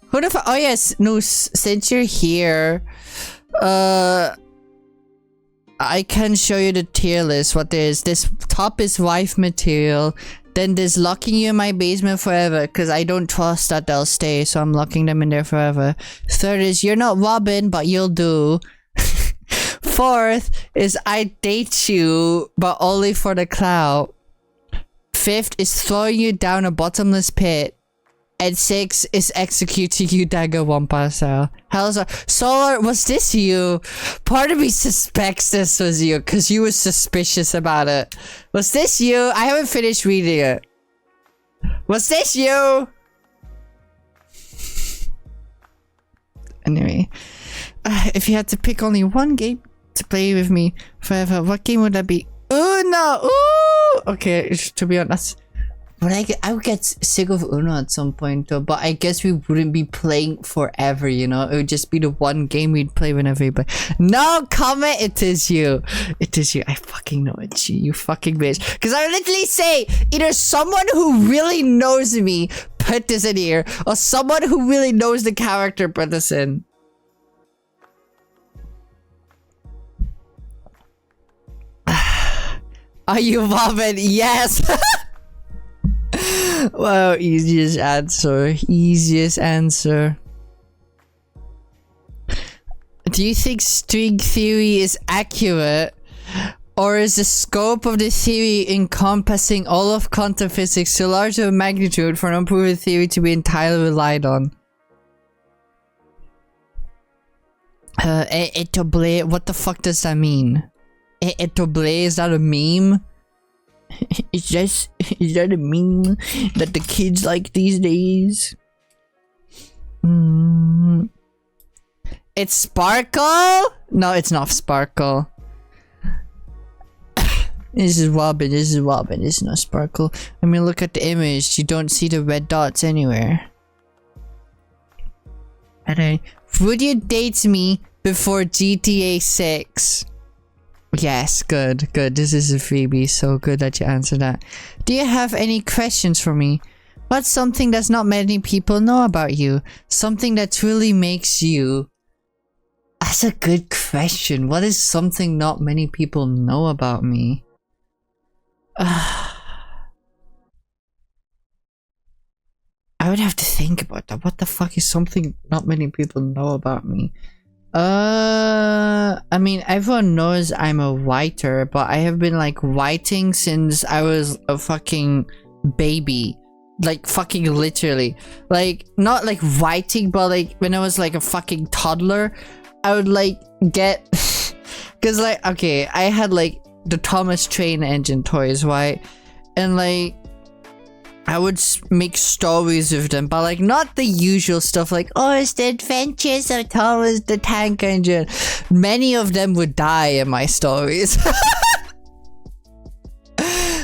Who the fuck? Oh yes, Noose, since you're here, I can show you the tier list. What there is. This top is wife material. Then there's locking you in my basement forever, because I don't trust that they'll stay, so I'm locking them in there forever. Third is you're not Robin, but you'll do. Fourth is I date you, but only for the clout. Fifth is throwing you down a bottomless pit. And 6 is executing you dagger wampa style. How's Solar, was this you? Part of me suspects this was you because you were suspicious about it. Was this you? I haven't finished reading it. Was this you? Anyway, if you had to pick only one game to play with me forever, what game would that be? Uno! Ooh! Okay, to be honest. But I would get sick of Uno at some point though, but I guess we wouldn't be playing forever, you know? It would just be the one game we'd play whenever we play. No comment, it is you. It is you. I fucking know it's you, you fucking bitch. Because I would literally say, either someone who really knows me put this in here, or someone who really knows the character put this in. Are you Robin? Yes! Wow, easiest answer. Easiest answer. Do you think string theory is accurate? Or is the scope of the theory encompassing all of quantum physics too large of a magnitude for an unproven theory to be entirely relied on? Etoble, what the fuck does that mean? Etoble, is that a meme? Is that a meme that the kids like these days? It's Sparkle? No, it's not Sparkle. This is Robin, this is Robin, this is not Sparkle. I mean, look at the image, you don't see the red dots anywhere. Alright. Would you date me before GTA 6? Yes, good, good. This is a freebie, so good that you answered that. Do you have any questions for me? What's something that's not many people know about you? Something that truly makes you... That's a good question. What is something not many people know about me? I would have to think about that. What the fuck is something not many people know about me? I mean, everyone knows I'm a writer, but I have been like writing since I was a fucking baby. Like fucking literally. Like, not like writing, but like when I was like a fucking toddler, I would like get... Cause like, okay, I had like the Thomas Train Engine toys, right? And like, I would make stories with them, but like not the usual stuff like, oh, it's the adventures of Thomas the Tank Engine. Many of them would die in my stories.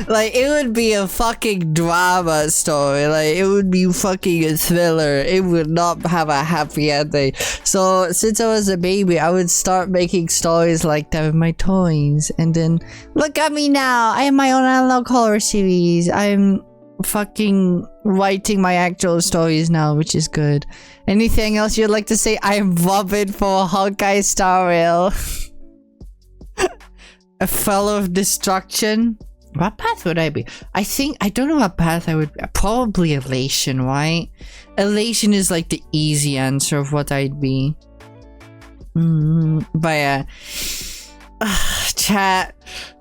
Like, it would be a fucking drama story. Like, it would be fucking a thriller. It would not have a happy ending. So, since I was a baby, I would start making stories like that with my toys. And then, look at me now. I have my own analog horror series. I'm fucking writing my actual stories now, which is good. Anything else you'd like to say? I'm Robin for Honkai Star Rail. A fellow of destruction. What path would I be? I don't know what path I would be. Probably Elation, right? Elation is like the easy answer of what I'd be. But yeah. Chat.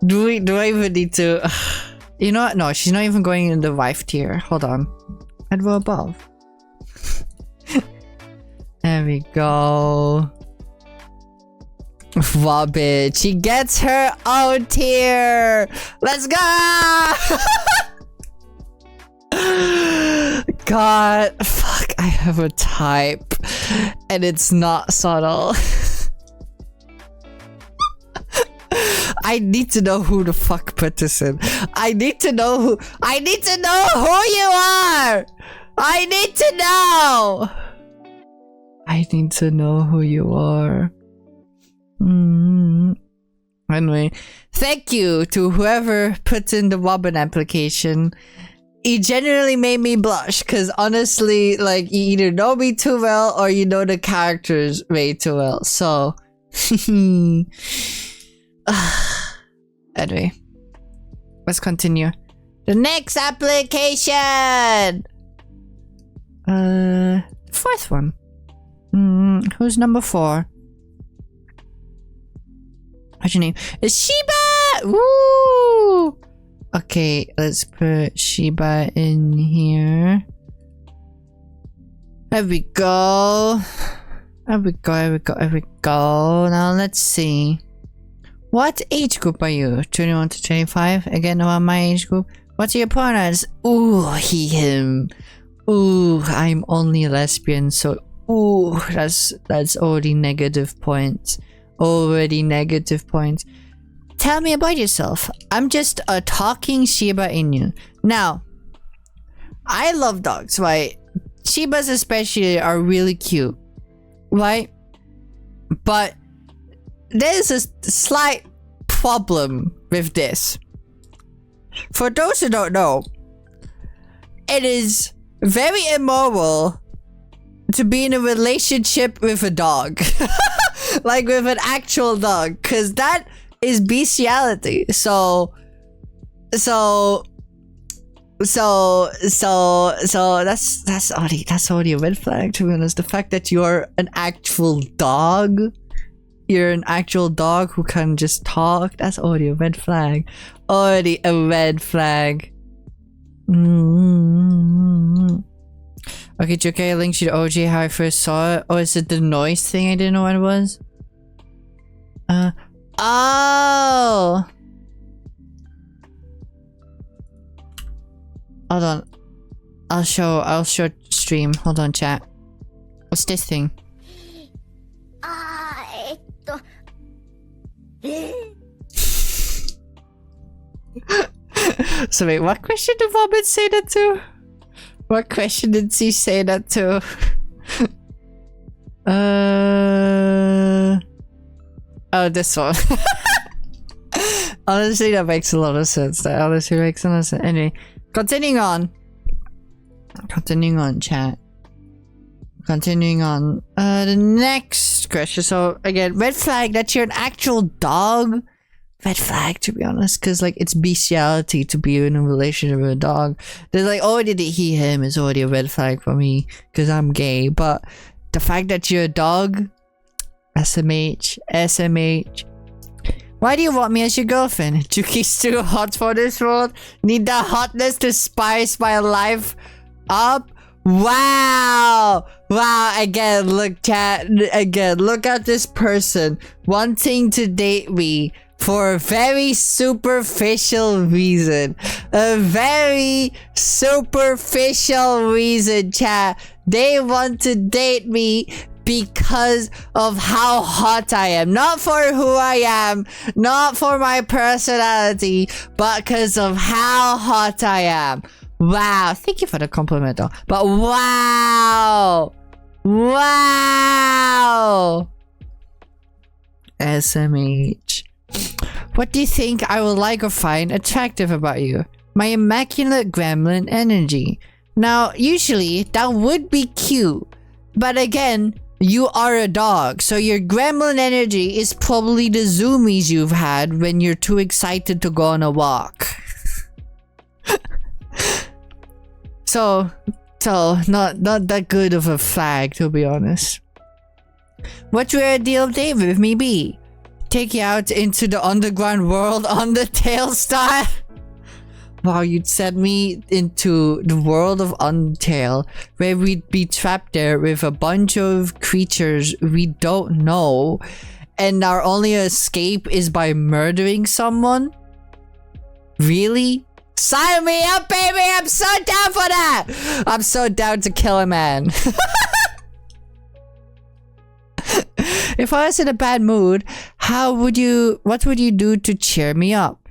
Do I even need to... You know what? No, she's not even going in the wife tier. Hold on. I'd go above. There we go. Robin, she gets her own tier. Let's go. God, fuck, I have a type and it's not subtle. I need to know who the fuck put this in. I need to know who you are. I need to know. I need to know who you are. Anyway, thank you to whoever put in the Wobbin application. It generally made me blush because honestly, like, you either know me too well or you know the characters way too well. So, anyway, let's continue. The next application. Fourth one. Who's number 4? What's your name? It's Shiba! Woo! Okay, let's put Shiba in here. There we go. There we go. Now let's see. What age group are you? 21 to 25? Again, about my age group. What's your pronouns? Ooh, he, him. Ooh, I'm only lesbian, so ooh, that's already negative points. Already negative points. Tell me about yourself. I'm just a talking Shiba Inu. Now, I love dogs, right? Shibas especially are really cute, right? But there's a slight problem with this. For those who don't know, it is very immoral to be in a relationship with a dog. Like with an actual dog, because that is bestiality. So that's already a red flag, to be honest. The fact that you're an actual dog, you're an actual dog who can just talk, that's already a red flag. Already a red flag. Okay, Juki, I linked you to OJ how I first saw it. Oh, is it the noise thing? I didn't know what it was. Oh! Hold on. I'll show stream. Hold on, chat. What's this thing? So wait, what question did Vomit say that to? What question did she say that to? Oh, this one. Honestly, that makes a lot of sense. That honestly makes a lot of sense. Anyway, continuing on. Continuing on, chat. Continuing on. The next question. So, again, red flag that you're an actual dog. Red flag, to be honest, because like it's bestiality to be in a relationship with a dog. There's like already the he him is already a red flag for me because I'm gay, but the fact that you're a dog, SMH. Why do you want me as your girlfriend? Juki's too hot for this world. Need the hotness to spice my life up. Wow. Again, look, chat. Again, look at this person wanting to date me for a very superficial reason. A very superficial reason, chat. They want to date me because of how hot I am. Not for who I am, not for my personality, but because of how hot I am. Wow. Thank you for the compliment though. But wow. SMH. What do you think I would like or find attractive about you? My immaculate gremlin energy. Now, usually, that would be cute. But again, you are a dog, so your gremlin energy is probably the zoomies you've had when you're too excited to go on a walk. So not that good of a flag, to be honest. What would your ideal date with me be? Take you out into the underground world on the tail style? Wow, you'd send me into the world of Undertale, where we'd be trapped there with a bunch of creatures we don't know, and our only escape is by murdering someone? Really? Sign me up, baby! I'm so down for that! I'm so down to kill a man. If I was in a bad mood, what would you do to cheer me up?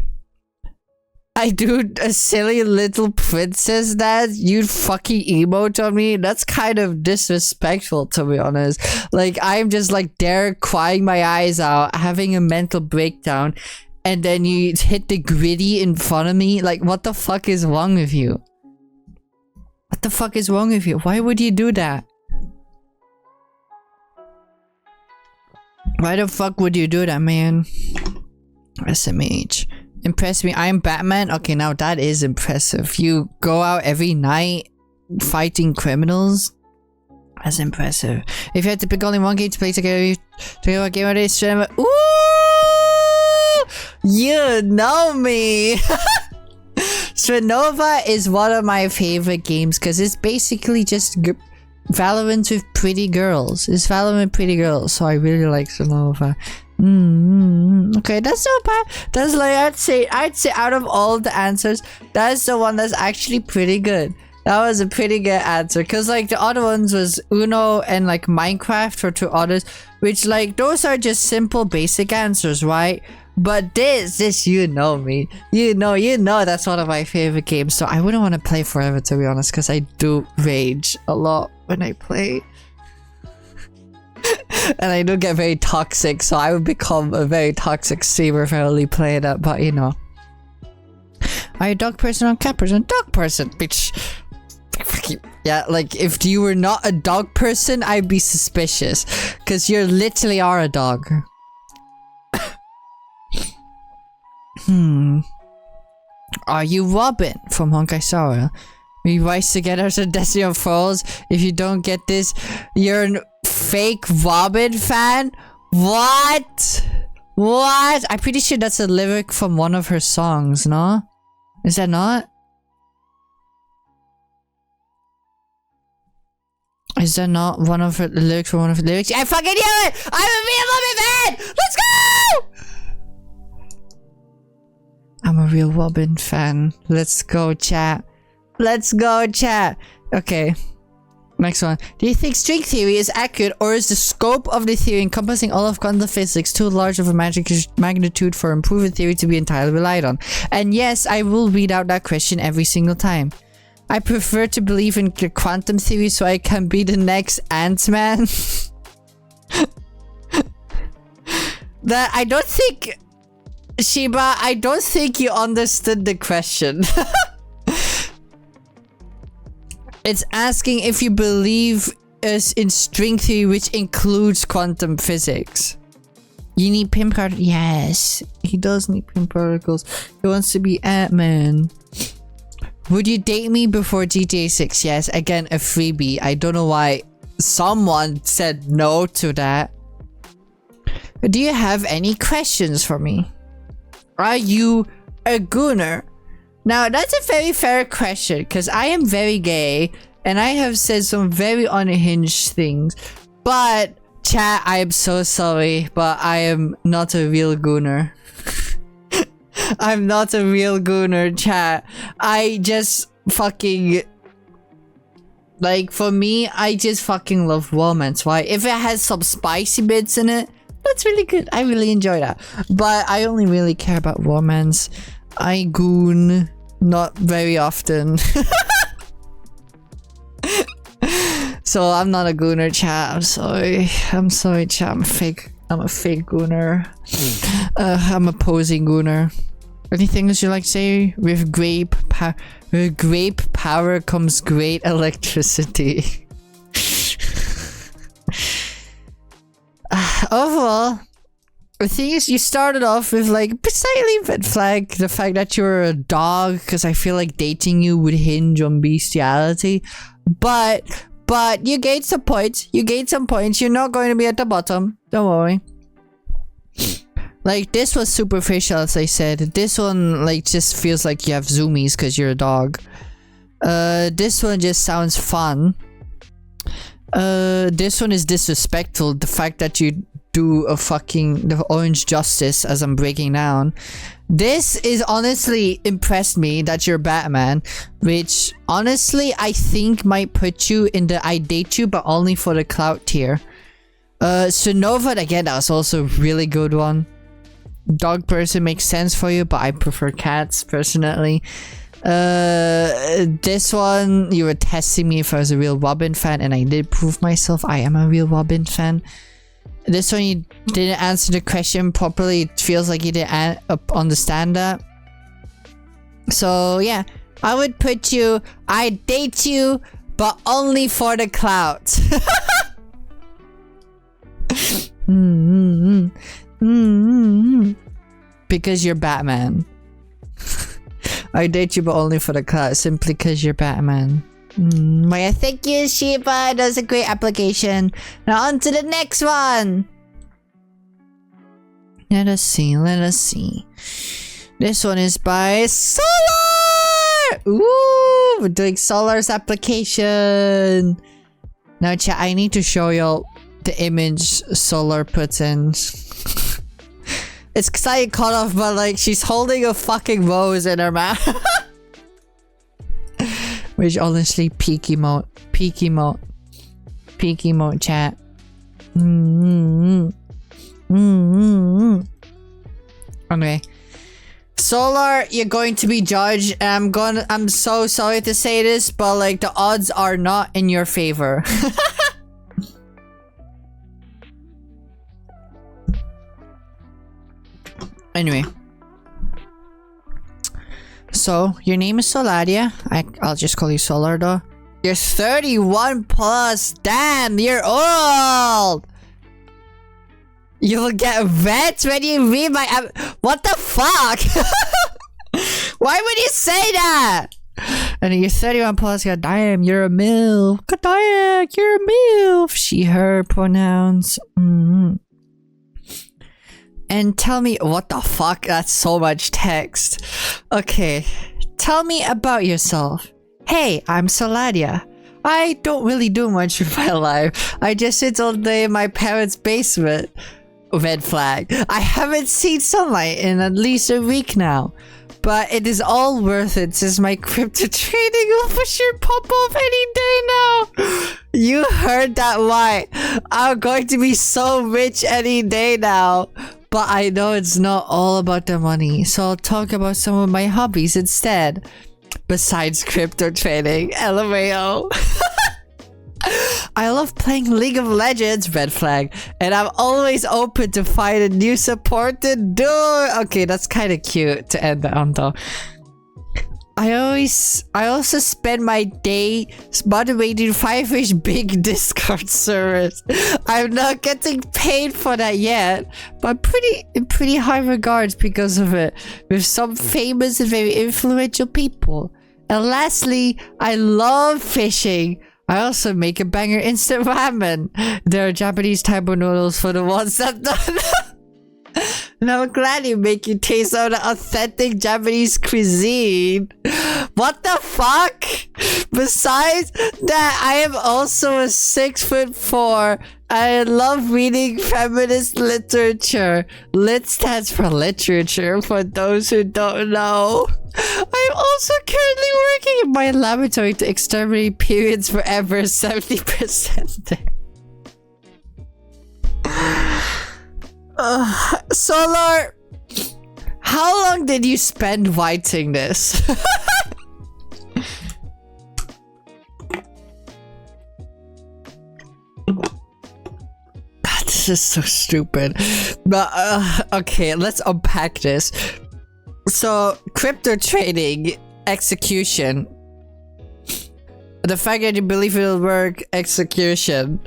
I do a silly little princess dance, you'd fucking emote on me. That's kind of disrespectful, to be honest. Like, I'm just like there crying my eyes out, having a mental breakdown, and then you hit the gritty in front of me. Like, what the fuck is wrong with you? What the fuck is wrong with you? Why would you do that? Why the fuck would you do that, man? SMH. Impress me. I'm Batman. Okay, now that is impressive. You go out every night fighting criminals. That's impressive. If you had to pick only one game to play together, what game are they? Ooh! You know me! ᴊᴜᴅ is one of my favorite games because it's basically just Valorant with pretty girls. It's Valorant with pretty girls, so I really like ᴊᴜᴅ. Okay, that's not bad. That's like I'd say out of all the answers, that's the one that's actually pretty good. That was a pretty good answer, because like the other ones was Uno and like Minecraft or two others, which like those are just simple basic answers, right? But this you know me, you know that's one of my favorite games, so I wouldn't want to play forever, to be honest, because I do rage a lot when I play. And I do get very toxic, so I would become a very toxic streamer if I only play that, but you know. Are you a dog person or a cat person? Dog person, bitch. Yeah, like if you were not a dog person, I'd be suspicious. Because you literally are a dog. Are you Robin from ᴡᴇɪʅ? We rise together to Destiny of Falls. If you don't get this, you're a fake Robin fan? What? What? I'm pretty sure that's a lyric from one of her songs, no? Is that not? Is that not one of her lyrics from one of her lyrics? I fucking knew it! I'm a real Robin fan! Let's go! I'm a real Robin fan. Let's go, chat. Let's go, chat. Okay. Next one. Do you think string theory is accurate, or is the scope of the theory encompassing all of quantum physics too large of a magnitude for improved theory to be entirely relied on? And yes, I will read out that question every single time. I prefer to believe in quantum theory so I can be the next Ant-Man. That I don't think... Shiba, I don't think you understood the question. It's asking if you believe in string theory, which includes quantum physics. You need pin particles. Yes, he does need pin particles. He wants to be Ant-Man. Would you date me before GTA 6? Yes, again, a freebie. I don't know why someone said no to that. Do you have any questions for me? Are you a gooner? Now, that's a very fair question, because I am very gay, and I have said some very unhinged things. But, chat, I am so sorry, but I am not a real gooner. I'm not a real gooner, chat. I just fucking... Like, for me, I just fucking love romance, right? If it has some spicy bits in it, that's really good. I really enjoy that. But I only really care about romance. I goon not very often. So I'm not a gooner, chat. I'm sorry. I'm sorry, chat. I'm a fake gooner. I'm a posing gooner. Anything else you like to say? With grape power comes great electricity. Overall, the thing is, you started off with like slightly red flag the fact that you're a dog, because I feel like dating you would hinge on bestiality. But you gained some points. You gained some points. You're not going to be at the bottom. Don't worry. Like, this was superficial, as I said. This one, like, just feels like you have zoomies because you're a dog. This one just sounds fun. This one is disrespectful. The fact that you do a fucking... the orange justice as I'm breaking down. This is honestly impressed me that you're Batman. Which, honestly, I think might put you in the I date you, but only for the clout tier. ᴊᴏᴜ, again, that was also a really good one. Dog person makes sense for you, but I prefer cats personally. This one, you were testing me if I was a real Robin fan, and I did prove myself I am a real Robin fan. This one, you didn't answer the question properly. It feels like you didn't understand that. So yeah, I would put you, I date you, but only for the clout. Because you're Batman. I date you, but only for the clout, simply because you're Batman. Maya, thank you, Shiba. That was a great application. Now on to the next one. Let us see. This one is by Solar! Ooh, we're doing Solar's application. Now, chat, I need to show y'all the image Solar puts in. It's slightly cut off, but like she's holding a fucking rose in her mouth. Which honestly, peak emote, chat. Okay. Solar, you're going to be judged. I'm so sorry to say this, but like the odds are not in your favor. Anyway. So, your name is Solaria. I'll just call you Solar though. You're 31 plus. Damn, you're old. You will get wet when you read my what the fuck? Why would you say that? And you're 31 plus. God damn, you're a MILF. God damn, you're a MILF. She, her pronouns. And tell me, what the fuck? That's so much text. Okay, tell me about yourself. Hey, I'm Solaria. I don't really do much with my life. I just sit all day in my parents' basement. Red flag. I haven't seen sunlight in at least a week now. But it is all worth it since my crypto trading will for sure pop off any day now. You heard that right. I'm going to be so rich any day now. But I know it's not all about the money, so I'll talk about some of my hobbies instead. Besides crypto trading, LMAO. I love playing League of Legends, red flag, and I'm always open to find a new support to do. Okay, that's kind of cute to end on though. I also spend my day moderating 5-ish big Discord servers. I'm not getting paid for that yet, but pretty high regards because of it, with some famous and very influential people. And lastly, I love fishing. I also make a banger instant ramen. There are Japanese type of noodles for the ones that don't. And I'm glad you make you taste of the authentic Japanese cuisine. What the fuck? Besides that, I am also a 6'4". I love reading feminist literature. Lit stands for literature, for those who don't know. I'm also currently working in my laboratory to exterminate periods forever. 70% there. Solar, how long did you spend writing this? This is so stupid. But okay, let's unpack this. So, crypto trading, execution. The fact that you believe it'll work, execution.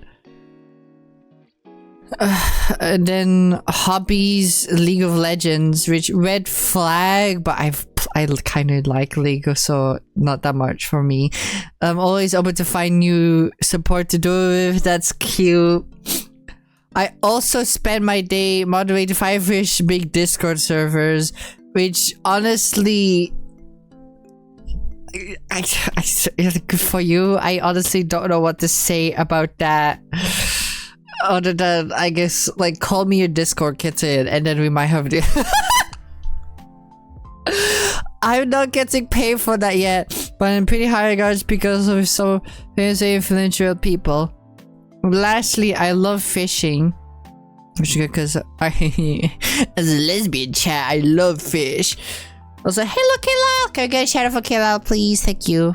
And then hobbies, League of Legends, which red flag, but I kind of like League, so not that much for me. I'm always open to find new support to do with. That's cute. I also spend my day moderating 5-ish big Discord servers, which honestly, good for you. I honestly don't know what to say about that. Other than, I guess, like, call me your Discord kitten, and then we might have to. I'm not getting paid for that yet, but in pretty high regards because of some very influential people. Lastly, I love fishing. Which is good because as a lesbian chat, I love fish. Also, hello Kayla! Can I get a shout out for Kayla, please? Thank you.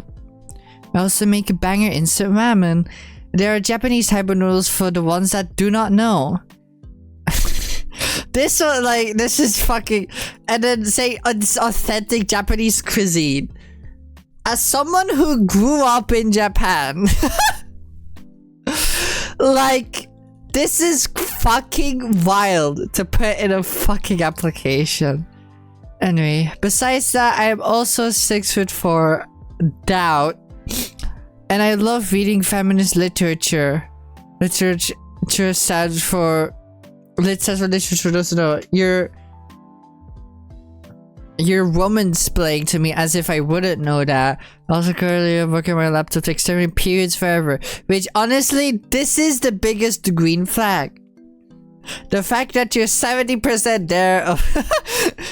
I also make a banger instant ramen. There are Japanese type of noodles for the ones that do not know. This one, like, this is fucking... And then say it's authentic Japanese cuisine. As someone who grew up in Japan... like... This is fucking wild to put in a fucking application. Anyway, besides that, I am also 6'4", doubt. And I love reading feminist literature. Literature stands for... Lit stands for literature, doesn't know. You're woman-splaying to me as if I wouldn't know that. Also currently I'm working on my laptop to exterminate periods forever. Which honestly, this is the biggest green flag. The fact that you're 70% there of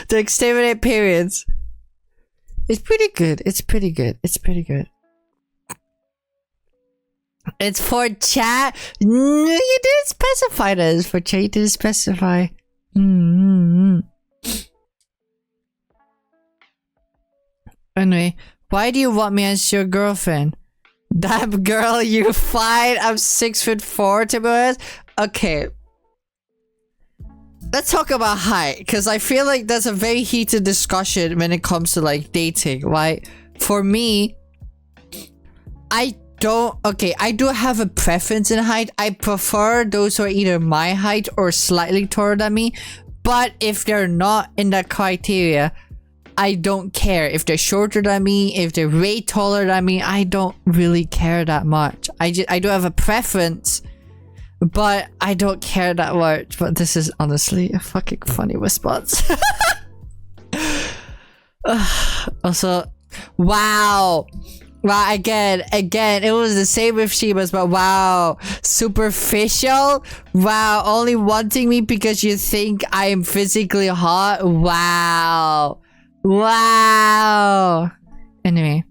to exterminate periods. It's pretty good. It's pretty good. It's pretty good. It's for chat. No, you didn't specify that it's for chat. You didn't specify. Anyway, why do you want me as your girlfriend? Damn girl, you fine. I'm 6'4", to be honest. Okay. Let's talk about height, because I feel like there's a very heated discussion when it comes to like dating, right? For me, I do have a preference in height. I prefer those who are either my height or slightly taller than me. But if they're not in that criteria, I don't care. If they're shorter than me, if they're way taller than me, I don't really care that much. I do have a preference, but I don't care that much. But this is honestly a fucking funny response. Also, wow. Wow, again, it was the same with Shiba's, but wow, superficial? Wow, only wanting me because you think I am physically hot? Wow. Wow. Anyway.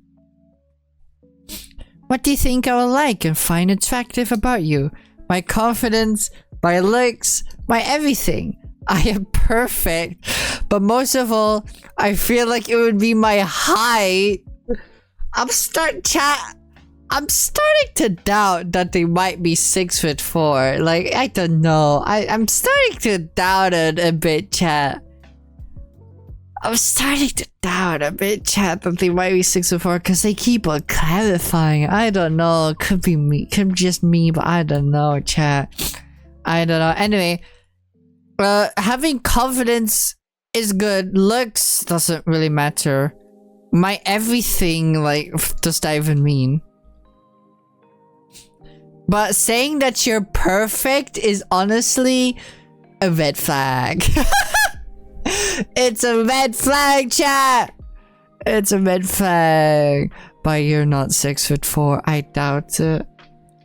What do you think I will like and find attractive about you? My confidence, my looks, my everything. I am perfect. But most of all, I feel like it would be my height. I'm starting to doubt that they might be 6'4". Like, I don't know. I'm starting to doubt it a bit, chat. I'm starting to doubt a bit, chat, that they might be 6'4" because they keep on clarifying. I don't know. It could be me. Could be just me, but I don't know, chat. I don't know. Anyway, having confidence is good. Looks doesn't really matter. My everything, like, does that even mean? But saying that you're perfect is honestly a red flag. It's a red flag, chat! It's a red flag. But you're not 6'4". I doubt it.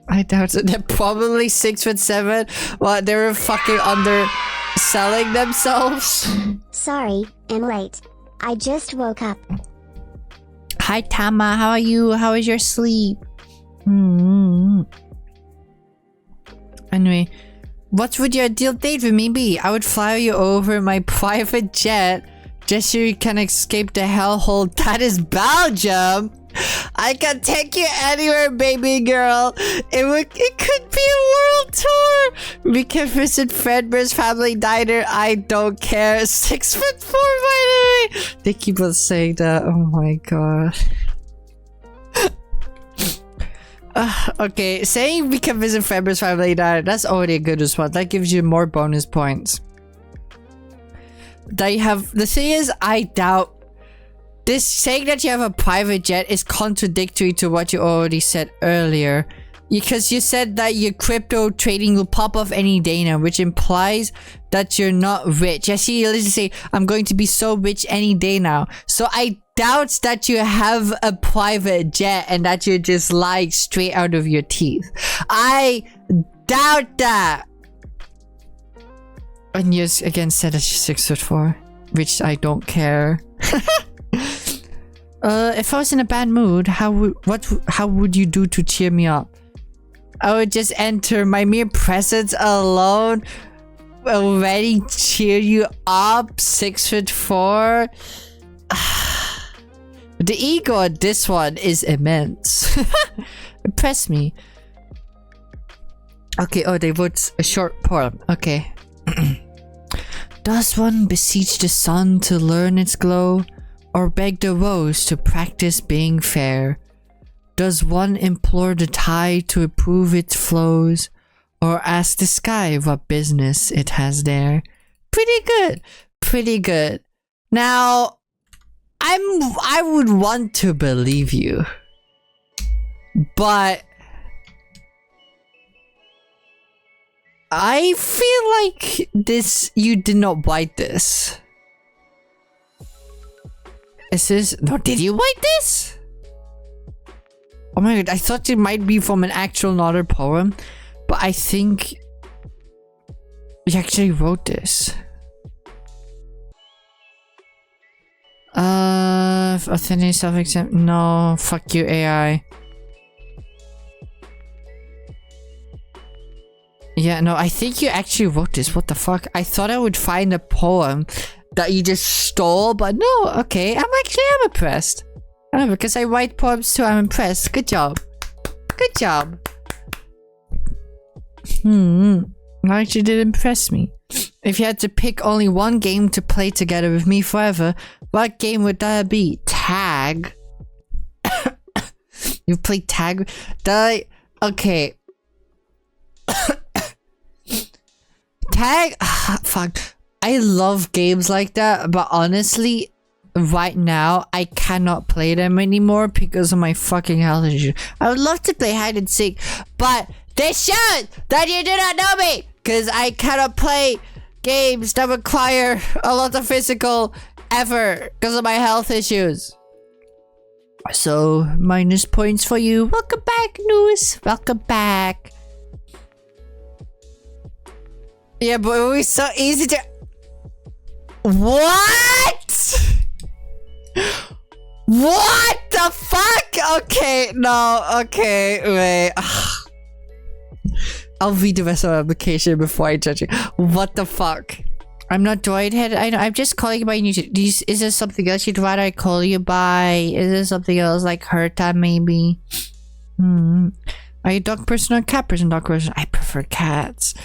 I doubt it. They're probably 6'7". What? They were fucking underselling themselves? Sorry, I'm late. I just woke up. Hi Tama, how are you? How is your sleep? Anyway, what would your ideal date with me be? I would fly you over in my private jet just so you can escape the hellhole that is Belgium. I can take you anywhere, baby girl. It could be a world tour. We can visit Fredbear's family diner. I don't care. 6'4", by the way. They keep on saying that. Oh my god. Okay, saying we can visit Fredbear's family diner, that's already a good response. That gives you more bonus points. The thing is, I doubt this saying that you have a private jet is contradictory to what you already said earlier. Because you said that your crypto trading will pop off any day now, which implies that you're not rich. I see you literally say, I'm going to be so rich any day now. So I doubt that you have a private jet and that you're just lying straight out of your teeth. I doubt that. And you again said that you're 6'4", which I don't care. If I was in a bad mood, how would you do to cheer me up? I would just enter. My mere presence alone already cheer you up. 6'4". The ego on this one is immense. Impress me. Okay, oh, they wrote a short poem. Okay. Does one beseech the sun to learn its glow, or beg the rose to practice being fair? Does one implore the tide to approve its flows, or ask the sky what business it has there? Pretty good. Pretty good. Now, I would want to believe you, but I feel like you did not write this. Is this, no, did you write this? Oh my god, I thought it might be from an actual another poem, but I think you actually wrote this. Authentic self-exam. No, fuck you, AI. Yeah, no, I think you actually wrote this. What the fuck? I thought I would find a poem that you just stole, but no, okay. I'm impressed. Because I write poems too, I'm impressed. Good job. Good job. Actually did impress me. If you had to pick only one game to play together with me forever, what game would that be? Tag? You play tag? Okay. Tag? Fuck. I love games like that, but honestly, right now, I cannot play them anymore because of my fucking health issue. I would love to play hide and seek, but this shows that you do not know me, because I cannot play games that require a lot of physical effort because of my health issues. So, minus points for you. Welcome back, News. Welcome back. Yeah, but it was so easy to... What? What the fuck? Okay, no, okay, wait. I'll read the rest of the application before I judge you. What the fuck? I'm not droid head. I know. I'm just calling you by new. Is there something else you'd rather I call you by? Is there something else like Herta maybe? Are you dog person or cat person? Dog person. I prefer cats.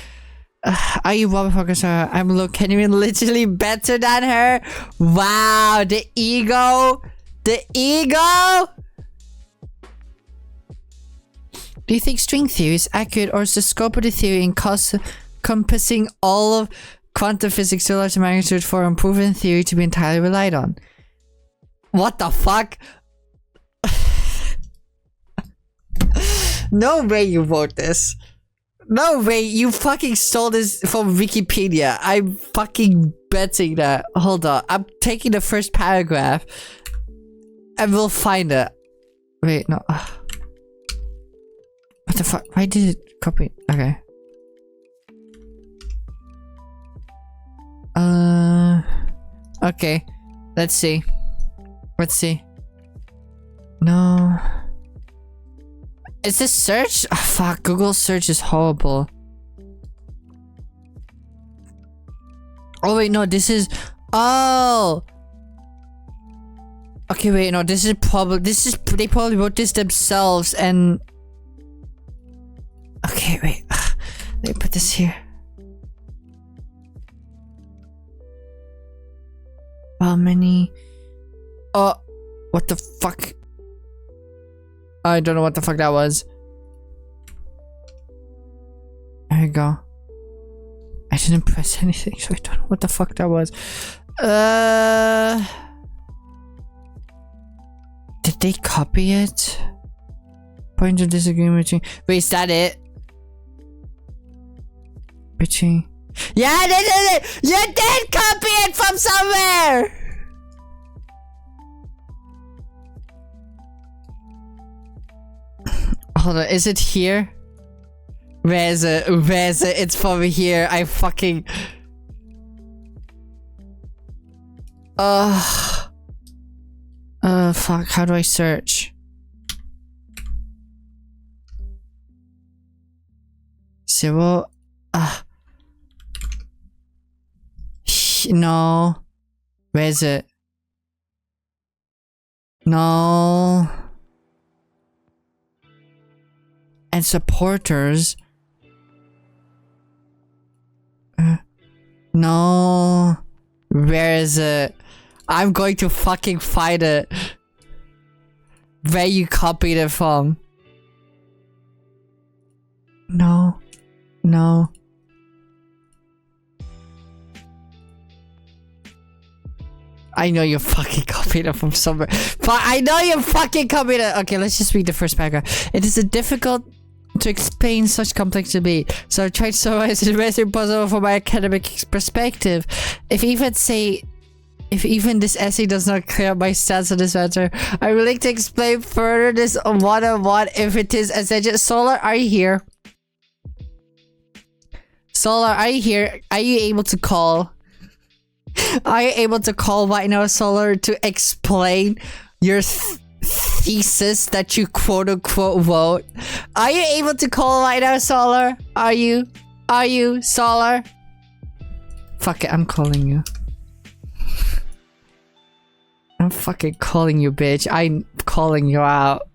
Are you motherfuckers? I'm literally better than her. Wow, the ego. The ego. Do you think string theory is accurate, or is the scope of the theory encompassing all of quantum physics so large magnitude for unproven theory to be entirely relied on? What the fuck? No way you wrote this. No way you fucking stole this from Wikipedia. I'm fucking betting that. Hold on. I'm taking the first paragraph and we'll find it. Wait, no. What the fuck? Why did it copy? Okay. Okay. Let's see. Let's see. No. Is this search? Oh, fuck. Google search is horrible. Oh, wait. No, this is... Oh! Okay, wait. No, this is probably... They probably wrote this themselves and... Okay, wait. Let me put this here. How many? Oh, what the fuck? I don't know what the fuck that was. There you go. I didn't press anything, so I don't know what the fuck that was. Did they copy it? Point of disagreement between... Wait, is that it? Between... Yeah, you did copy it from somewhere! Hold on, is it here? Where is it? Where is it? It's probably here. I fucking... fuck, how do I search? zero. No. Where is it? No. And supporters. No. Where is it? I'm going to fucking find it. Where you copied it from. No. No. I know you fucking copied it from somewhere. But I know you fucking copied it. Okay, let's just read the first paragraph. It is difficult to explain such complexity, so I tried to summarize it as best possible from my academic perspective. If even this essay does not clear up my stance on this matter, I would like to explain further this one-on-one if it is essential. Solar, are you here? Solar, are you here? Are you able to call? Are you able to call right now, Solar, to explain your thesis that you quote-unquote wrote? Are you able to call right now, Solar? Are you? Are you, Solar? Fuck it, I'm calling you. I'm fucking calling you, bitch. I'm calling you out.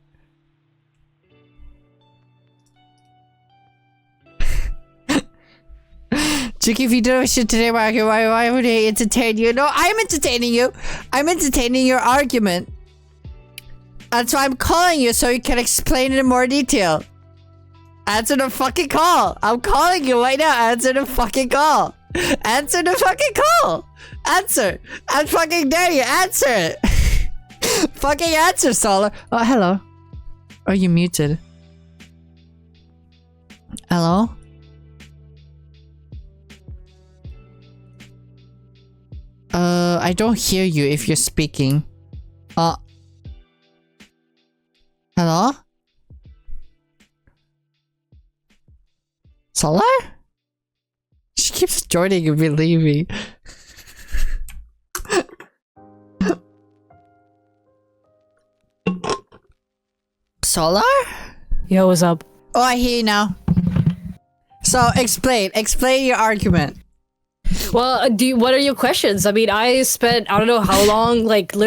Juki, if you don't have shit today, why would I entertain you? No, I'm entertaining you. I'm entertaining your argument. That's why I'm calling you, so you can explain it in more detail. Answer the fucking call. I'm calling you right now. Answer the fucking call. Answer the fucking call. Answer. I fucking dare you. Answer it. Fucking answer, Solar. Oh, hello. Oh, you muted. Hello? I don't hear you if you're speaking. Hello? Solar? She keeps joining and leaving. Solar? Yo, what's up? Oh, I hear you now. So, explain your argument. Well, what are your questions? I mean, I spent, I don't know how long, like, I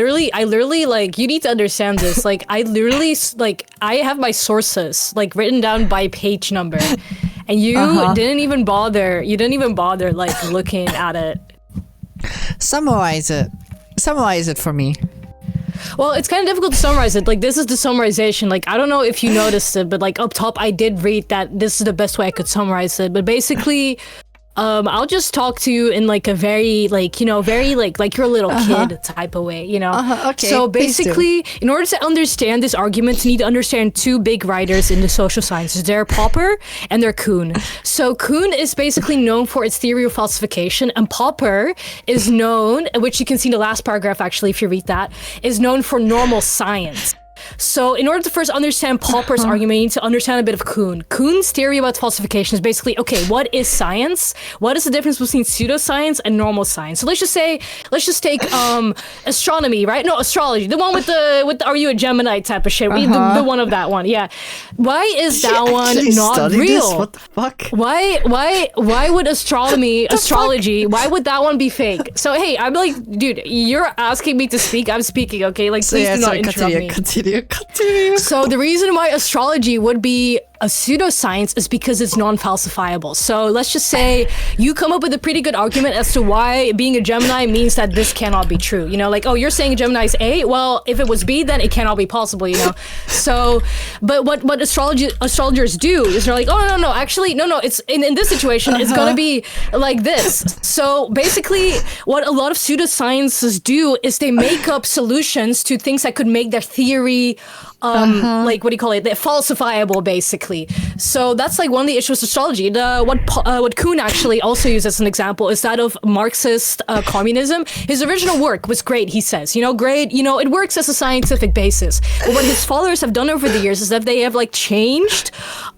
literally, like, you need to understand this. Like, I literally, like, I have my sources, like, written down by page number. And you didn't even bother, like, looking at it. Summarize it. Summarize it for me. Well, it's kind of difficult to summarize it. Like, this is the summarization. Like, I don't know if you noticed it, but, like, up top, I did read that this is the best way I could summarize it. But basically... I'll just talk to you in like a very like, you know, very like you're a little kid type of way, you know? Okay. So basically, in order to understand this argument, you need to understand two big writers in the social sciences. They're Popper and they're Kuhn. So Kuhn is basically known for its theory of falsification, and Popper is known, which you can see in the last paragraph actually if you read that, is known for normal science. So in order to first understand Popper's argument, you need to understand a bit of Kuhn. Kuhn's theory about falsification is basically, okay, what is science? What is the difference between pseudoscience and normal science? So let's just take astronomy, right? No, astrology. The one with the are you a Gemini type of shit. The one of that one, yeah. Why is that one not real? This? What the fuck? Why would astrology, why would that one be fake? So hey, I'm like, dude, you're asking me to speak, I'm speaking, okay? Like, please do not interrupt me. Continue. So the reason why astrology would be a pseudoscience is because it's non-falsifiable. So let's just say you come up with a pretty good argument as to why being a Gemini means that this cannot be true. You know, like, oh, you're saying Gemini is A? Well, if it was B, then it cannot be possible, you know? So, but what astrologers do is they're like, oh, no, actually, no, it's in this situation, it's gonna be like this. So basically, what a lot of pseudosciences do is they make up solutions to things that could make their theory like, what do you call it? They're falsifiable, basically. So that's like one of the issues with astrology. What Kuhn actually also used as an example is that of Marxist communism. His original work was great, he says. You know, great, you know, it works as a scientific basis. But what his followers have done over the years is that they have like changed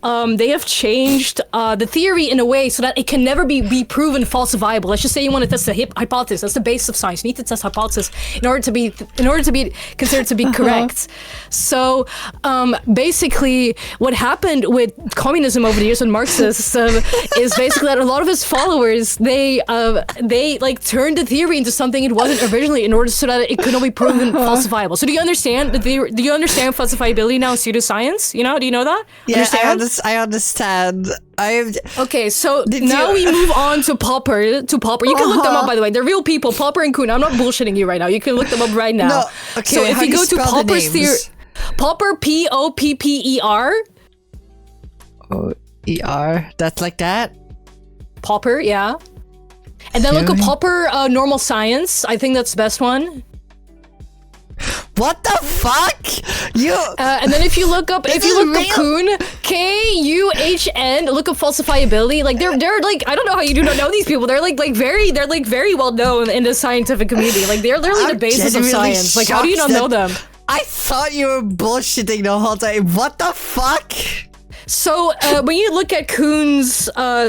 the theory in a way so that it can never be proven falsifiable. Let's just say you want to test a hypothesis. That's the base of science. You need to test hypothesis in order to be considered to be correct. So So basically what happened with communism over the years and Marxism is basically that a lot of his followers, they like turned the theory into something it wasn't originally in order so that it could not be proven falsifiable. So do you understand do you understand falsifiability now in pseudoscience? You know, do you know that? Yeah, I understand. Okay, so now we move on to Popper. You can look them up, by the way. They're real people. Popper and Kuhn. I'm not bullshitting you right now. You can look them up right now. No, okay, so if you go to Popper's theory, Popper, Popper. O-E-R. That's like that? Popper, yeah. And then look at Popper normal science. I think that's the best one. What the fuck? And then if you look up Kuhn, K-U-H-N, look up falsifiability. Like they're like, I don't know how you do not know these people. They're very well known in the scientific community. Like they're literally the basis of science. Like how do you not know them? I thought you were bullshitting the whole time. What the fuck? So when you look at Kuhn's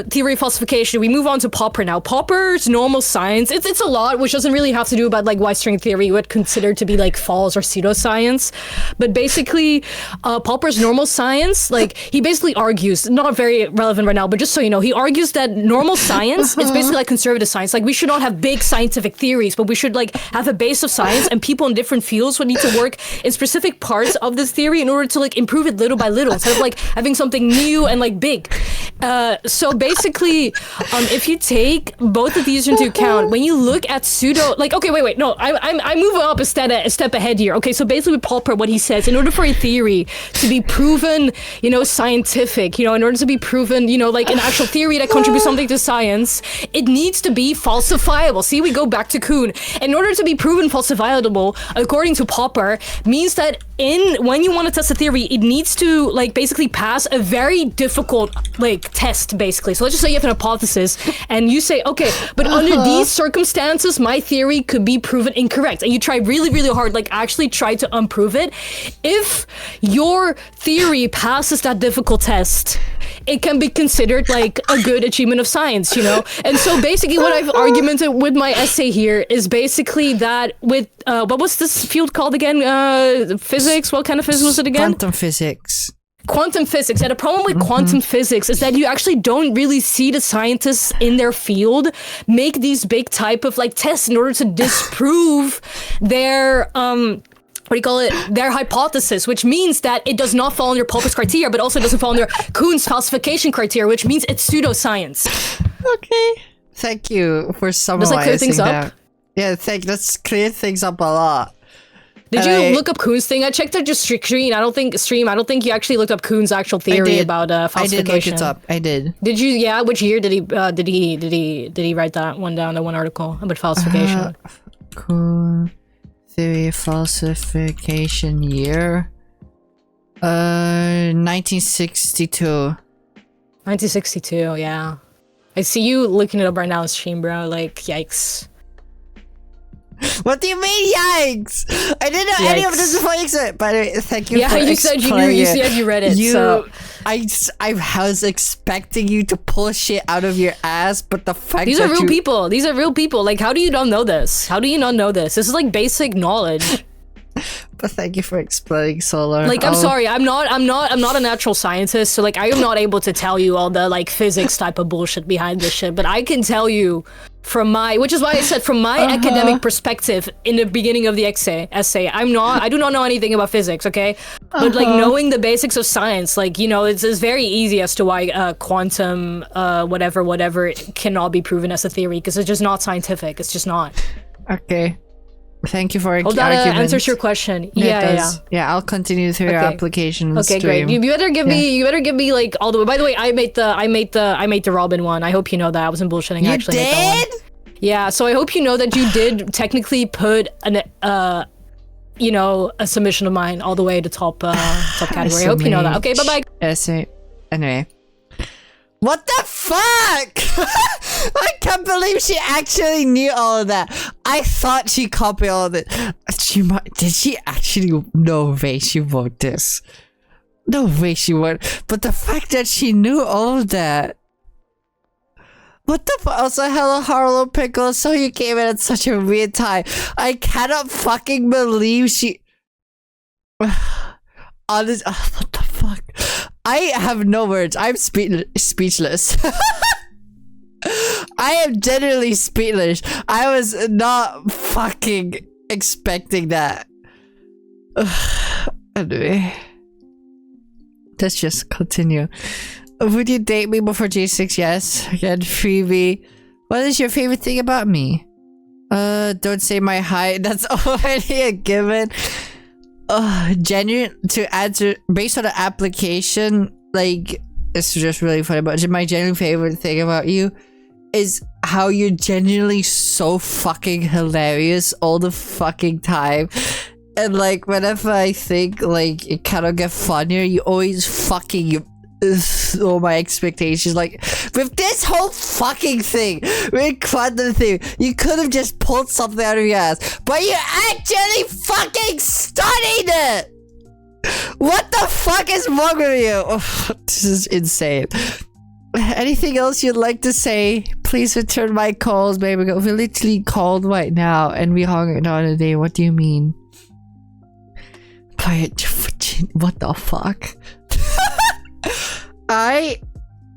theory of falsification, we move on to Popper now. Popper's normal science, it's a lot, which doesn't really have to do about like why string theory would consider to be like false or pseudoscience. But basically, Popper's normal science, like he basically argues, not very relevant right now, but just so you know, he argues that normal science is basically like conservative science. Like we should not have big scientific theories, but we should like have a base of science, and people in different fields would need to work in specific parts of this theory in order to like improve it little by little, instead of like having something new and like big. So basically, if you take both of these into account, when you look at pseudo, like, okay, wait, no, I'm moving up a step ahead here. Okay, so basically with Popper, what he says, in order for a theory to be proven, you know, scientific, you know, in order to be proven, you know, like an actual theory that contributes something to science, it needs to be falsifiable. See, we go back to Kuhn. In order to be proven falsifiable, according to Popper, means that when you want to test a theory, it needs to like basically pass a very difficult like test, basically. So let's just say you have an hypothesis and you say, okay, but under these circumstances, my theory could be proven incorrect. And you try really, really hard, like actually try to unprove it. If your theory passes that difficult test, it can be considered like a good achievement of science, you know? And so basically what I've argumented with my essay here is basically that with, what was this field called again? Physics? What kind of physics was it again? Quantum physics. Quantum physics. And the problem with quantum physics is that you actually don't really see the scientists in their field make these big type of like tests in order to disprove their their hypothesis, which means that it does not fall under Popper's criteria, but also doesn't fall under Kuhn's falsification criteria, which means it's pseudoscience. Okay. Thank you for summarizing. Does that clear things up? Yeah, let's clear things up a lot. Did you look up Kuhn's thing? I checked out your stream. I don't think you actually looked up Kuhn's actual theory about falsification. I did look it up. I did. Did you? Yeah. Which year did he write that one down? That one article about falsification. Kuhn theory of falsification year. 1962. 1962. Yeah. I see you looking it up right now on stream, bro. Like, yikes. What do you mean, yikes? I didn't know any of this before you said it. But thank you for you said you knew. You said you read it. I was expecting you to pull shit out of your ass, but the fact these are real people. These are real people. Like, how do you not know this? How do you not know this? This is like basic knowledge. But thank you for explaining, Solar. Like, I'm sorry, I'm not a natural scientist, so like I am not able to tell you all the like physics type of bullshit behind this shit. But I can tell you from which is why I said from my academic perspective in the beginning of the essay, I do not know anything about physics, okay? But like knowing the basics of science, like, you know, it's very easy as to why quantum whatever cannot be proven as a theory, because it's just not scientific. It's just not. Okay. Thank you for hope that answers your question. Yeah. I'll continue through your application. Okay, stream. Great. You better give me like all the way. By the way, I made the Robin one. I hope you know that. I wasn't bullshitting. You I actually did? Made that one. Yeah. So I hope you know that you did technically put a submission of mine all the way to top category. I hope you know that. Okay. Bye bye. Essay. Anyway. What the fuck? I can't believe she actually knew all of that. I thought she copied all of it. Did she actually? No way she wrote this. No way she wrote. But the fact that she knew all of that. What the fuck? Also, hello, Harlow Pickle. So you came in at such a weird time. I cannot fucking believe she... honest. What the fuck? I have no words. I'm speechless. I am genuinely speechless. I was not fucking expecting that. Anyway, let's just continue. Would you date me before J6? Yes. Again, freebie. What is your favorite thing about me? Don't say my height. That's already a given. Genuine to answer based on the application. Like, it's just really funny. But my genuine favorite thing about you is how you're genuinely so fucking hilarious all the fucking time. And like, whenever I think like it cannot get funnier, you always fucking all my expectations. Like, with this whole fucking thing, with quantum thing, you could have just pulled something out of your ass, but you actually fucking studied it! What the fuck is wrong with you? Oh, this is insane. Anything else you'd like to say? Please return my calls, baby. We're literally called right now and we hung out on a day. What do you mean? What the fuck? I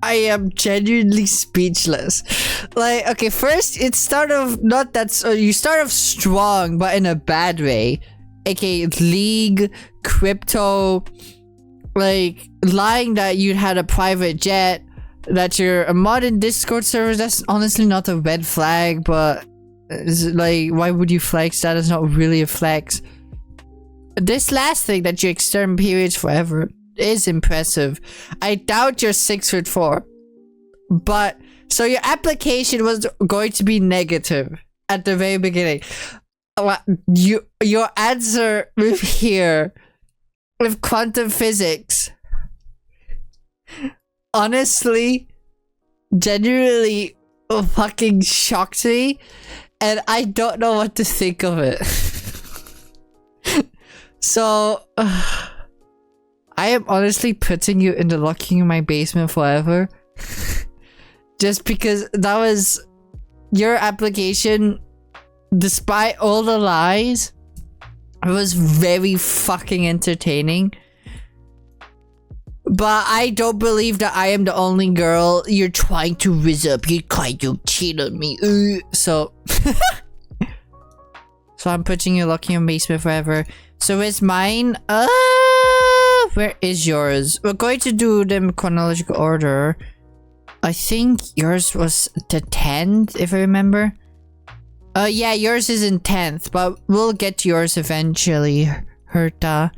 am genuinely speechless. Like, okay, first it start off not that you start off strong, but in a bad way. Okay, league, crypto, like lying that you had a private jet, that you're a modern Discord server. That's honestly not a red flag, but it's like, why would you flex that? It's not really a flex. This last thing, that you extend periods forever, is impressive. I doubt you're 6'4", but so your application was going to be negative at the very beginning. Your answer with here with quantum physics, honestly, genuinely fucking shocked me, and I don't know what to think of it. So I am honestly putting you in the locking in my basement forever. Just because that was your application, despite all the lies, it was very fucking entertaining. But I don't believe that I am the only girl you're trying to rizz up. You cheat on me. So so I'm putting you locking in basement forever. So is mine? Where is yours? We're going to do them chronological order. I think yours was the 10th, if I remember. Yeah, yours is in 10th, but we'll get to yours eventually, Herta.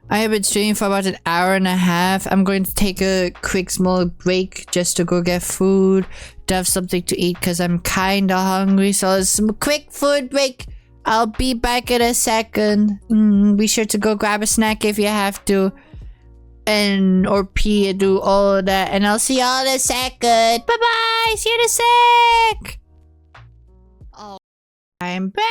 I have been streaming for about an hour and a half. I'm going to take a quick small break just to go get food, to have something to eat, because I'm kinda hungry. So it's a quick food break. I'll be back in a second. Be sure to go grab a snack if you have to. Or pee and do all of that. And I'll see y'all in a second. Bye-bye. See you in a sec. Oh, I'm back.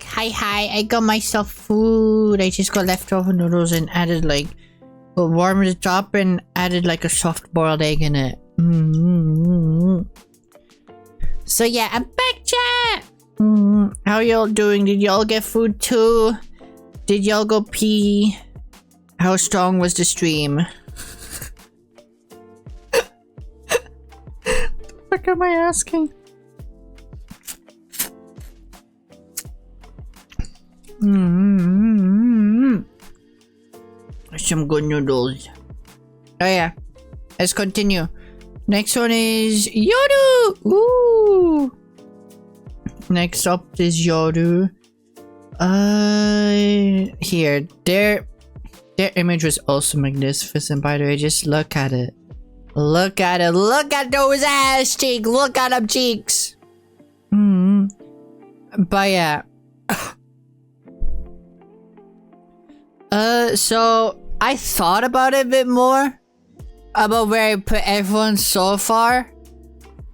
Hi. I got myself food. I just got leftover noodles and added like, well, warmed it up and added like a soft boiled egg in it. So yeah, I'm back, chat. How y'all doing? Did y'all get food too? Did y'all go pee? How strong was the stream? What am I asking? Some good noodles. Oh yeah, let's continue. Next one is Yoru. Ooh. Next up is Yoru. Here, their image was also magnificent, by the way. Just look at it. Look at it. Look at those ass cheeks. Look at them cheeks. But yeah. So I thought about it a bit more. About where I put everyone so far.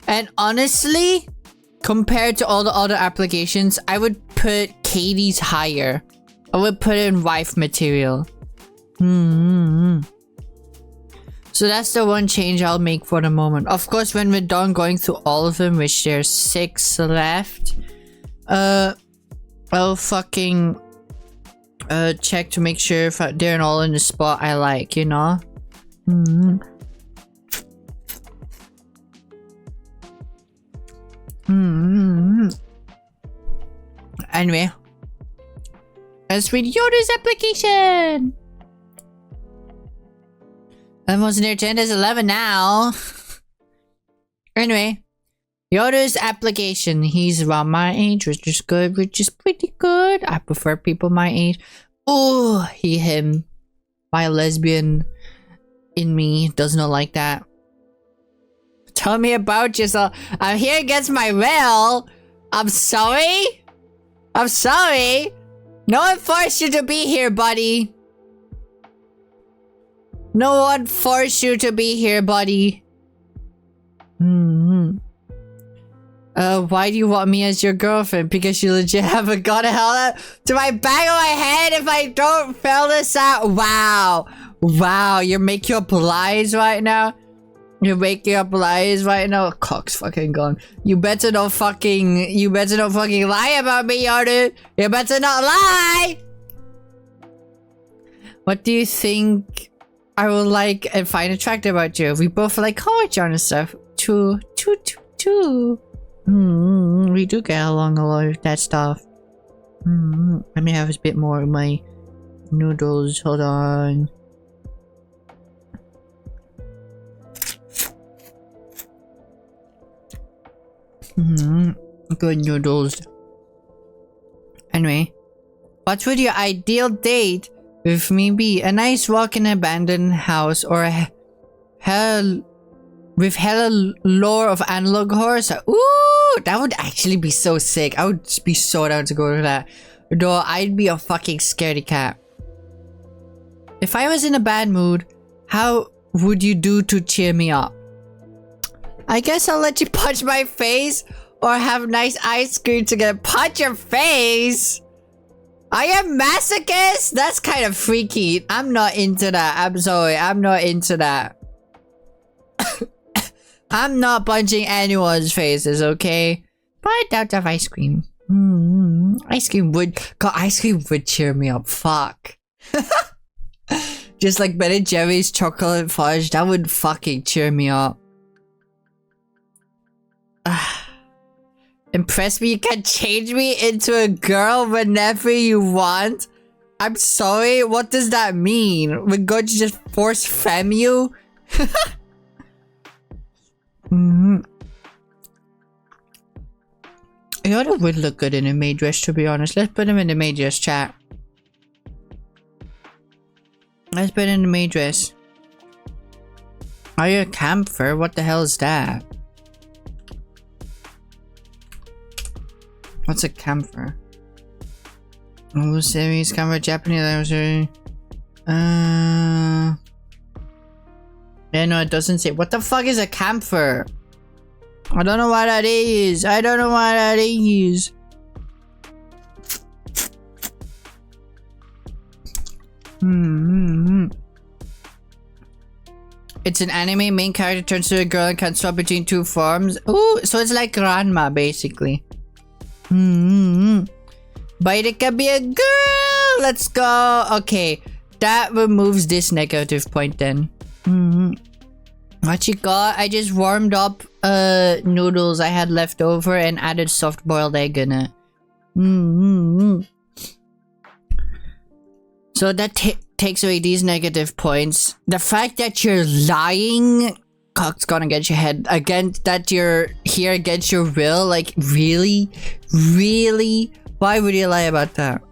And honestly, compared to all the other applications, I would put Katie's higher. I would put it in wife material. So that's the one change I'll make for the moment. Of course, when we're done going through all of them, which there's 6 left, I'll fucking check to make sure if they're all in the spot I like, you know? Anyway, let's read Yoda's application. I wasn't there 10, there's 11 now. Anyway, Yoda's application. He's around my age, which is good, which is pretty good. I prefer people my age. Oh, he, him. My lesbian in me does not like that. Tell me about yourself. I'm here against my will. I'm sorry. I'm sorry. No one forced you to be here, buddy. No one forced you to be here, buddy. Why do you want me as your girlfriend? Because you legit haven't got a hell to my back of my head if I don't fill this out. Wow. Wow, you're making up lies right now? You're making up lies right now? Cock's fucking gone. You better not fucking lie about me, Yoda. You better not lie! What do you think I will like and find attractive about you? We both like college and stuff. Two. We do get along a lot with that stuff. Let me have a bit more of my noodles. Hold on. Good noodles. Anyway, what would your ideal date with me be? A nice walk in an abandoned house, or a with hella lore of analog horror? So, ooh, that would actually be so sick. I would be so down to go to that. Though I'd be a fucking scaredy cat. If I was in a bad mood, how would you do to cheer me up? I guess I'll let you punch my face, or have nice ice cream to get punch your face. I am masochist? That's kind of freaky. I'm not into that. I'm sorry. I'm not into that. I'm not punching anyone's faces, okay? But I doubt to have ice cream. Ice cream would cheer me up. Fuck. Just like Ben & Jerry's chocolate fudge, that would fucking cheer me up. Impress me, you can change me into a girl whenever you want. I'm sorry, what does that mean? We're going to just force femme you? Yoda would look good in a maid dress, to be honest. Let's put him in the maid dress, chat. Let's put him in the maid dress. Are you a camphor? What the hell is that? What's a camphor? Oh, series camphor, Japanese language. Yeah, no, it doesn't say. What the fuck is a camphor? I don't know what that is. I don't know what that is. It's an anime main character turns to a girl and can swap between two forms. Ooh, so it's like Ranma, basically. But it can be a girl. Let's go. Okay, that removes this negative point then. What you got? I just warmed up noodles I had left over and added soft boiled egg in it. So that takes away these negative points. The fact that you're lying, cock's gonna get your head again. That you're here against your will, like really, why would you lie about that?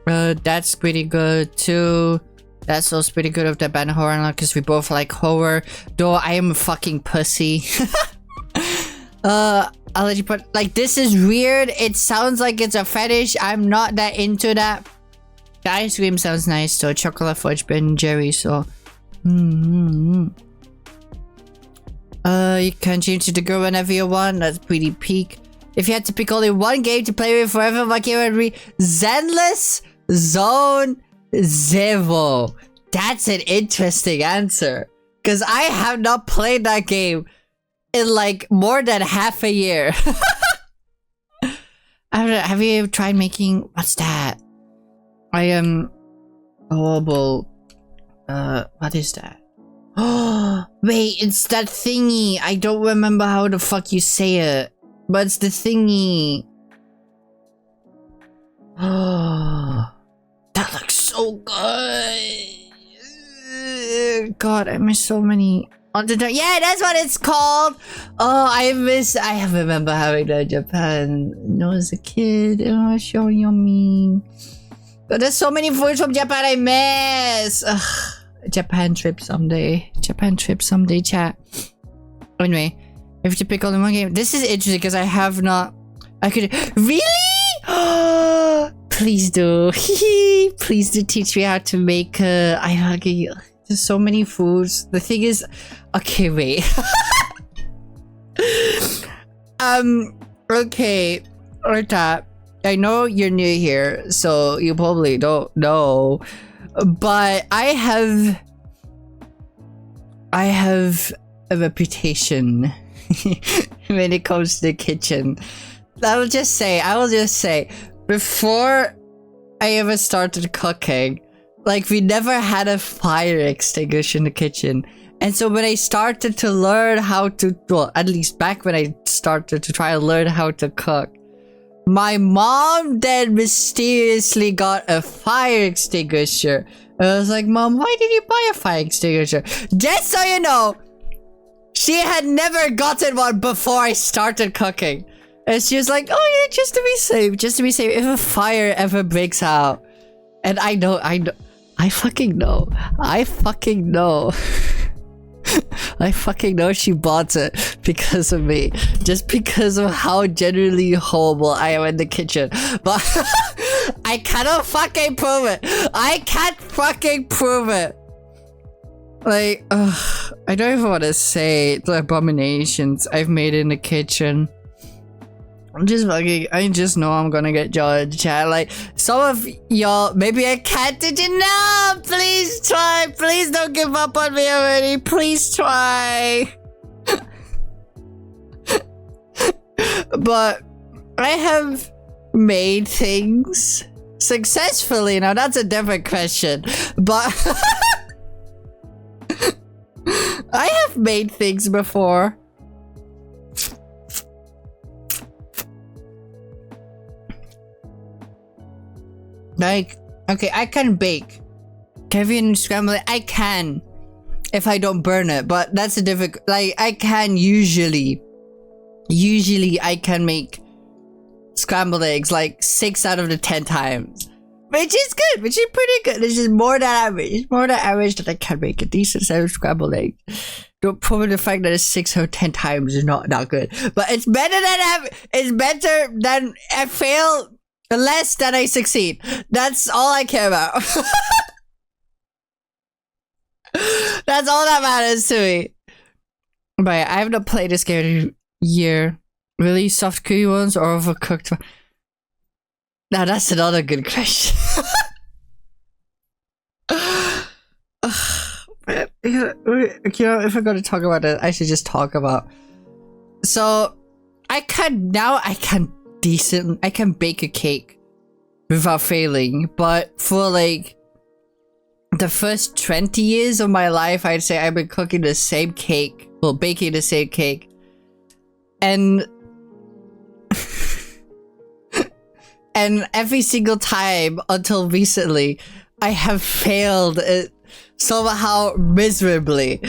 That's pretty good too. That's also pretty good of the band horror, because we both like horror. Though I am a fucking pussy. I'll let you put, like, this is weird. It sounds like it's a fetish. I'm not that into that. The ice cream sounds nice, so chocolate fudge, Ben & Jerry, so. You can change to the girl whenever you want. That's pretty peak. If you had to pick only one game to play with forever, what game would be? Zenless Zone Zero. That's an interesting answer, because I have not played that game in like more than half a year. Have you tried making, what's that? I am horrible. What is that? Oh, wait, it's that thingy. I don't remember how the fuck you say it, but it's the thingy. Oh, that looks so good. God, I miss so many. Yeah, that's what it's called. Oh, I remember having that in Japan. You know, as a kid. Oh, so yummy. But there's so many foods from Japan I miss. Ugh. Japan trip someday. Japan trip someday, chat. Anyway, I have to pick only one game. This is interesting because I have not. I could really. Please do. Please do teach me how to make. There's so many foods. The thing is, okay, wait. Okay, Orta, I know you're new here, so you probably don't know, but I have a reputation when it comes to the kitchen. I will just say, before I ever started cooking, like, we never had a fire extinguisher in the kitchen. And so when I started to learn how to, well, at least back when I started to try to learn how to cook, my mom then mysteriously got a fire extinguisher. And I was like, Mom, why did you buy a fire extinguisher? Just so you know, she had never gotten one before I started cooking. And she was like, oh yeah, just to be safe, if a fire ever breaks out. And I fucking know. I fucking know she bought it because of me. Just because of how generally horrible I am in the kitchen. But I cannot fucking prove it. I can't fucking prove it. Like, I don't even want to say the abominations I've made in the kitchen. I just know I'm gonna get judged, chat. Like, some of y'all, maybe I can't did you know? Please try. Please don't give up on me already. Please try. But I have made things successfully. Now, that's a different question. But I have made things before. Like, okay, I can bake. Kevin scramble, I can. If I don't burn it, but that's a difficult, like, I can usually I can make scrambled eggs like 6 out of the 10 times. Which is good, which is pretty good. It's just more than average. It's more than average that I can make a decent set of scrambled eggs. Don't probably the fact that it's 6 or 10 times is not good. But it's better than I fail. Less than I succeed. That's all I care about. That's all that matters to me. But I have not played this game in a year. Really soft cookie ones or overcooked ones? Now that's another good question. If I'm going to talk about it, I should just talk about. So I can bake a cake without failing, but for like the first 20 years of my life, I'd say I've been cooking the same cake, well, baking the same cake, and and every single time until recently, I have failed somehow miserably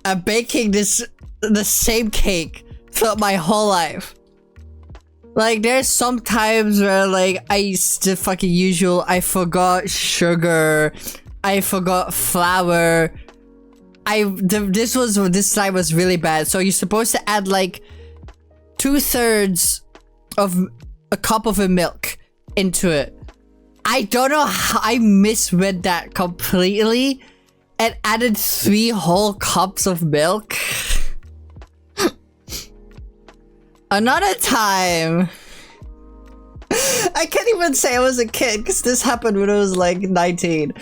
at baking the same cake throughout my whole life. Like, there's some times where, like, I forgot sugar, I forgot flour. This time was really bad. So you're supposed to add, like, 2/3 of a cup of milk into it. I don't know how I misread that completely and added 3 whole cups of milk. Another time, I can't even say I was a kid because this happened when I was like 19.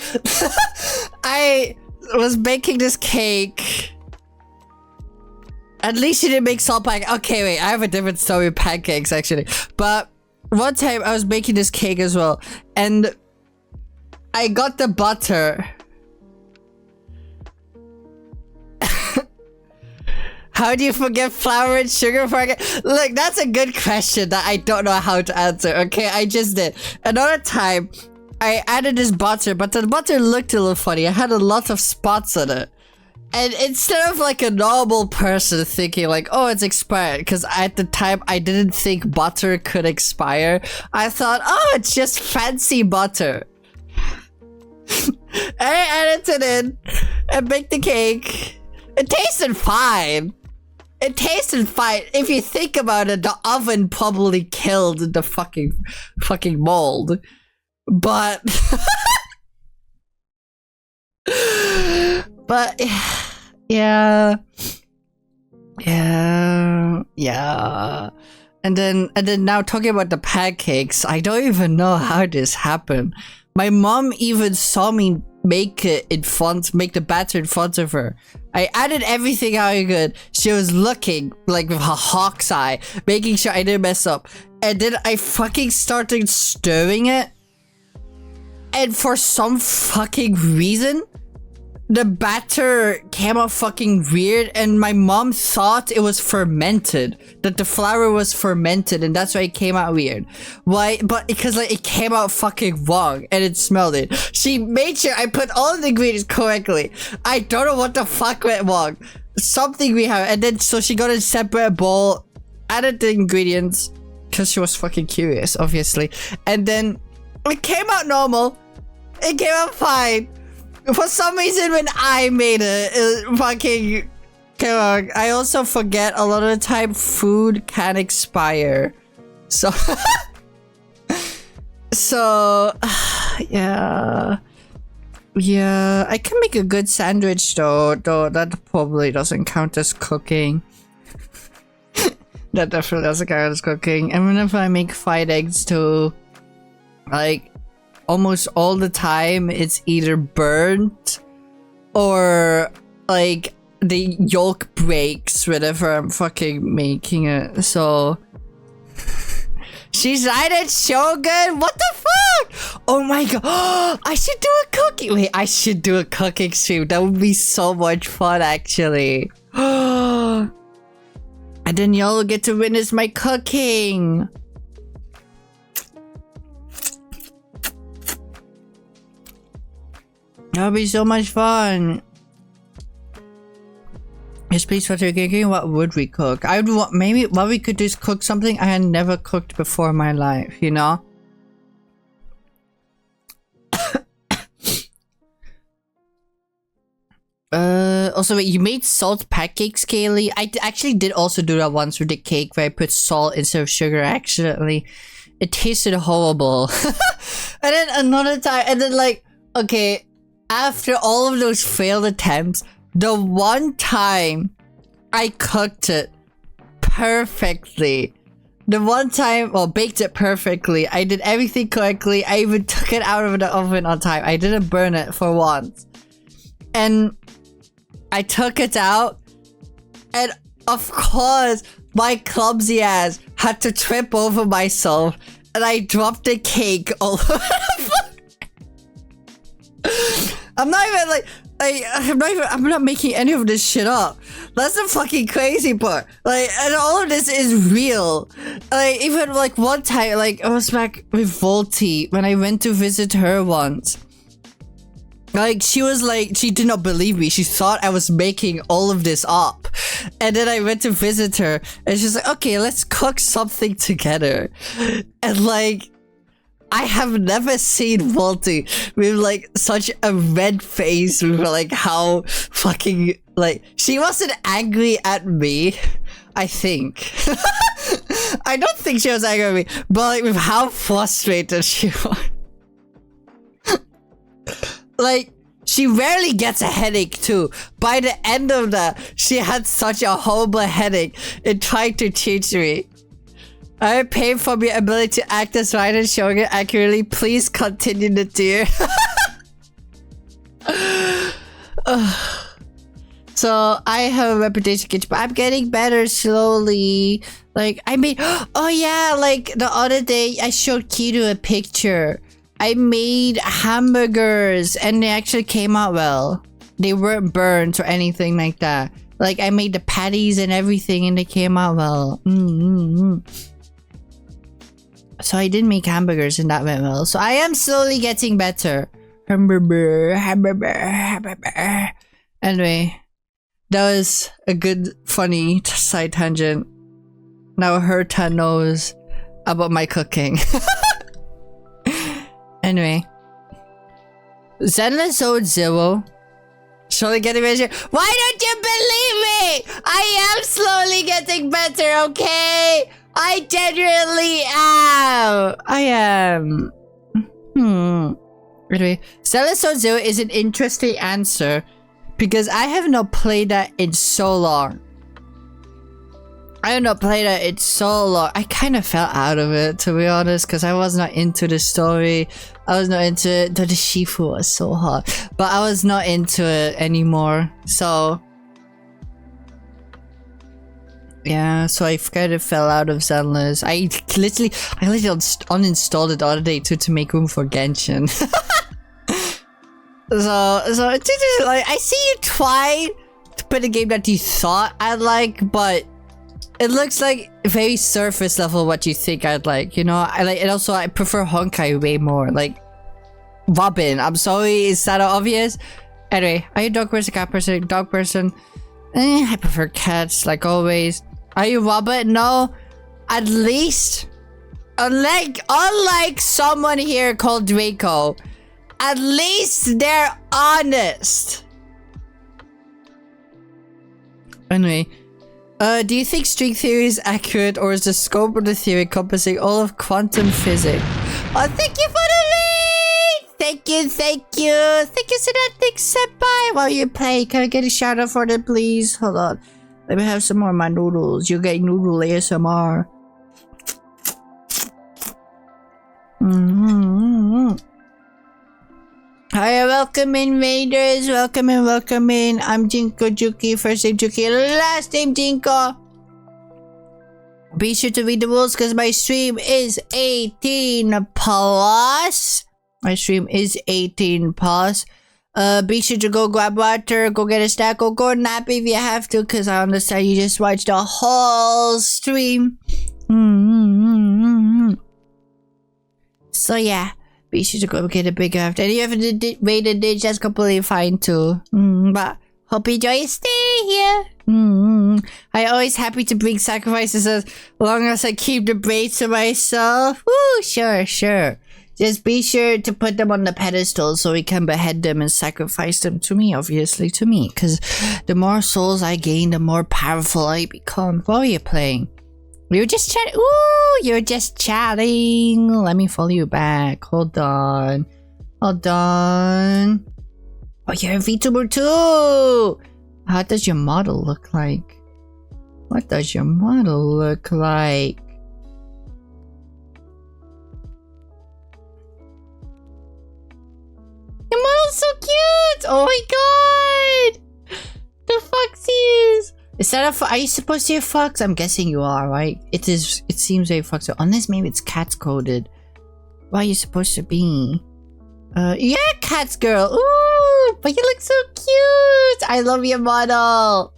I was baking this cake. At least she didn't make salt pancakes. Okay, wait, I have a different story with pancakes actually. But one time I was baking this cake as well, and I got the butter. How do you forget flour and sugar? Look, that's a good question that I don't know how to answer. Okay, I just did. Another time, I added this butter, but the butter looked a little funny. I had a lot of spots on it. And instead of like a normal person thinking like, oh, it's expired, because at the time I didn't think butter could expire, I thought, oh, it's just fancy butter. I added it in and baked the cake. It tasted fine. It tasted fine. If you think about it, the oven probably killed the fucking mold. But but yeah. And then now talking about the pancakes, I don't even know how this happened. My mom even saw me make the batter in front of her. I added everything I could. She was looking like with her hawk's eye, making sure I didn't mess up. And then I fucking started stirring it. And for some fucking reason, the batter came out fucking weird, and my mom thought it was fermented, that the flour was fermented, and that's why it came out weird. Why? But because like it came out fucking wrong, and it smelled it. She made sure I put all the ingredients correctly. I don't know what the fuck went wrong. Something we have, and then so she got a separate bowl, added the ingredients, because she was fucking curious, obviously, and then it came out normal. It came out fine. For some reason, when I made it fucking came out. I also forget a lot of the time food can expire. So, yeah. Yeah, I can make a good sandwich though that probably doesn't count as cooking. That definitely doesn't count as cooking. And whenever I make fried eggs too, like, almost all the time it's either burnt or like the yolk breaks whenever I'm fucking making it. So she's right, it's so good. What the fuck? Oh my god. I should do a cooking. Wait, I should do a cooking stream. That would be so much fun actually. And then y'all get to witness my cooking. That'll be so much fun. Yes, please, what are you thinking? What would we cook? I would want, maybe what we could do is cook something I had never cooked before in my life, you know? Also, wait, you made salt pancakes, Kaylee? I actually did also do that once with the cake where I put salt instead of sugar accidentally. It tasted horrible. And then another time, and then like, okay, after all of those failed attempts, the one time I cooked it perfectly, the one time, well, baked it perfectly, I did everything correctly, I even took it out of the oven on time, I didn't burn it for once. And I took it out, and of course, my clumsy ass had to trip over myself, and I dropped the cake all over the floor. I'm not even like, I'm not making any of this shit up. That's the fucking crazy part. Like, and all of this is real. Like, even like one time, like I was back with Volti when I went to visit her once. Like, she was like, she did not believe me. She thought I was making all of this up. And then I went to visit her, and she's like, okay, let's cook something together. And like, I have never seen Volti with like such a red face with like how fucking like she wasn't angry at me, I think. I don't think she was angry at me, but like with how frustrated she was. Like, she rarely gets a headache too. By the end of that, she had such a horrible headache and tried to teach me. I paid for your ability to act as right and showing it accurately. Please continue the tier. So I have a reputation, but I'm getting better slowly. Like, I made, oh yeah, like the other day I showed Kiru a picture I made hamburgers and they actually came out well. They weren't burnt or anything like that. Like, I made the patties and everything and they came out well. So I did make hamburgers and that went well. So I am slowly getting better. Hamburger. Anyway, that was a good, funny side tangent. Now Herta knows about my cooking. Anyway. ᴊɪᴏᴅᴜ. Slowly getting better. Why don't you believe me? I am slowly getting better, okay? I genuinely am. I am. Anyway, ᴊɪᴏᴅᴜ is an interesting answer because I have not played that in so long. I have not played that in so long. I kind of fell out of it, to be honest, because I was not into the story. I was not into it. The shifu was so hot, but I was not into it anymore. So yeah, so I kind of fell out of Zenless. I literally uninstalled it the other day to make room for Genshin. so like, I see you try to put a game that you thought I'd like, but it looks like very surface level what you think I'd like, you know? I like it. Also, I prefer Honkai way more. Like Robin. I'm sorry, is that obvious? Anyway, are you a dog person, cat person, dog person? I prefer cats, like always. Are you Robin? No. At least, unlike someone here called Draco, at least they're honest. Anyway. Do you think string theory is accurate, or is the scope of the theory encompassing all of quantum physics? Oh, thank you for the read! Thank you. Thank you for that thing, senpai. While you play, can I get a shout out for that, please? Hold on. Let me have some more of my noodles. You're getting noodle ASMR. Hi, welcome in, Raiders. Welcome in. I'm JinkoJuki. First name Juki, last name Jinko. Be sure to read the rules because my stream is 18 plus. My stream is 18 plus. Be sure to go grab water, go get a snack, or go nap if you have to, because I understand you just watched the whole stream. So yeah. Be sure to go get a bigger after. And you haven't rated it, that's completely fine too. But hope you enjoy your stay here. I'm always happy to bring sacrifices as long as I keep the braids to myself. Woo, sure. Just be sure to put them on the pedestal so we can behead them and sacrifice them to me, obviously to me. Because the more souls I gain, the more powerful I become. What are you playing? We were just chatting. Ooh, you're just chatting. Let me follow you back. Hold on. Oh, you're a VTuber too. How does your model look like? What does your model look like? Your model's so cute. Oh my god. The foxies. Is that are you supposed to be a fox? I'm guessing you are, right? It is. It seems very foxy. Unless maybe it's cats coded. What are you supposed to be? Yeah, cats girl. Ooh, but you look so cute. I love your model.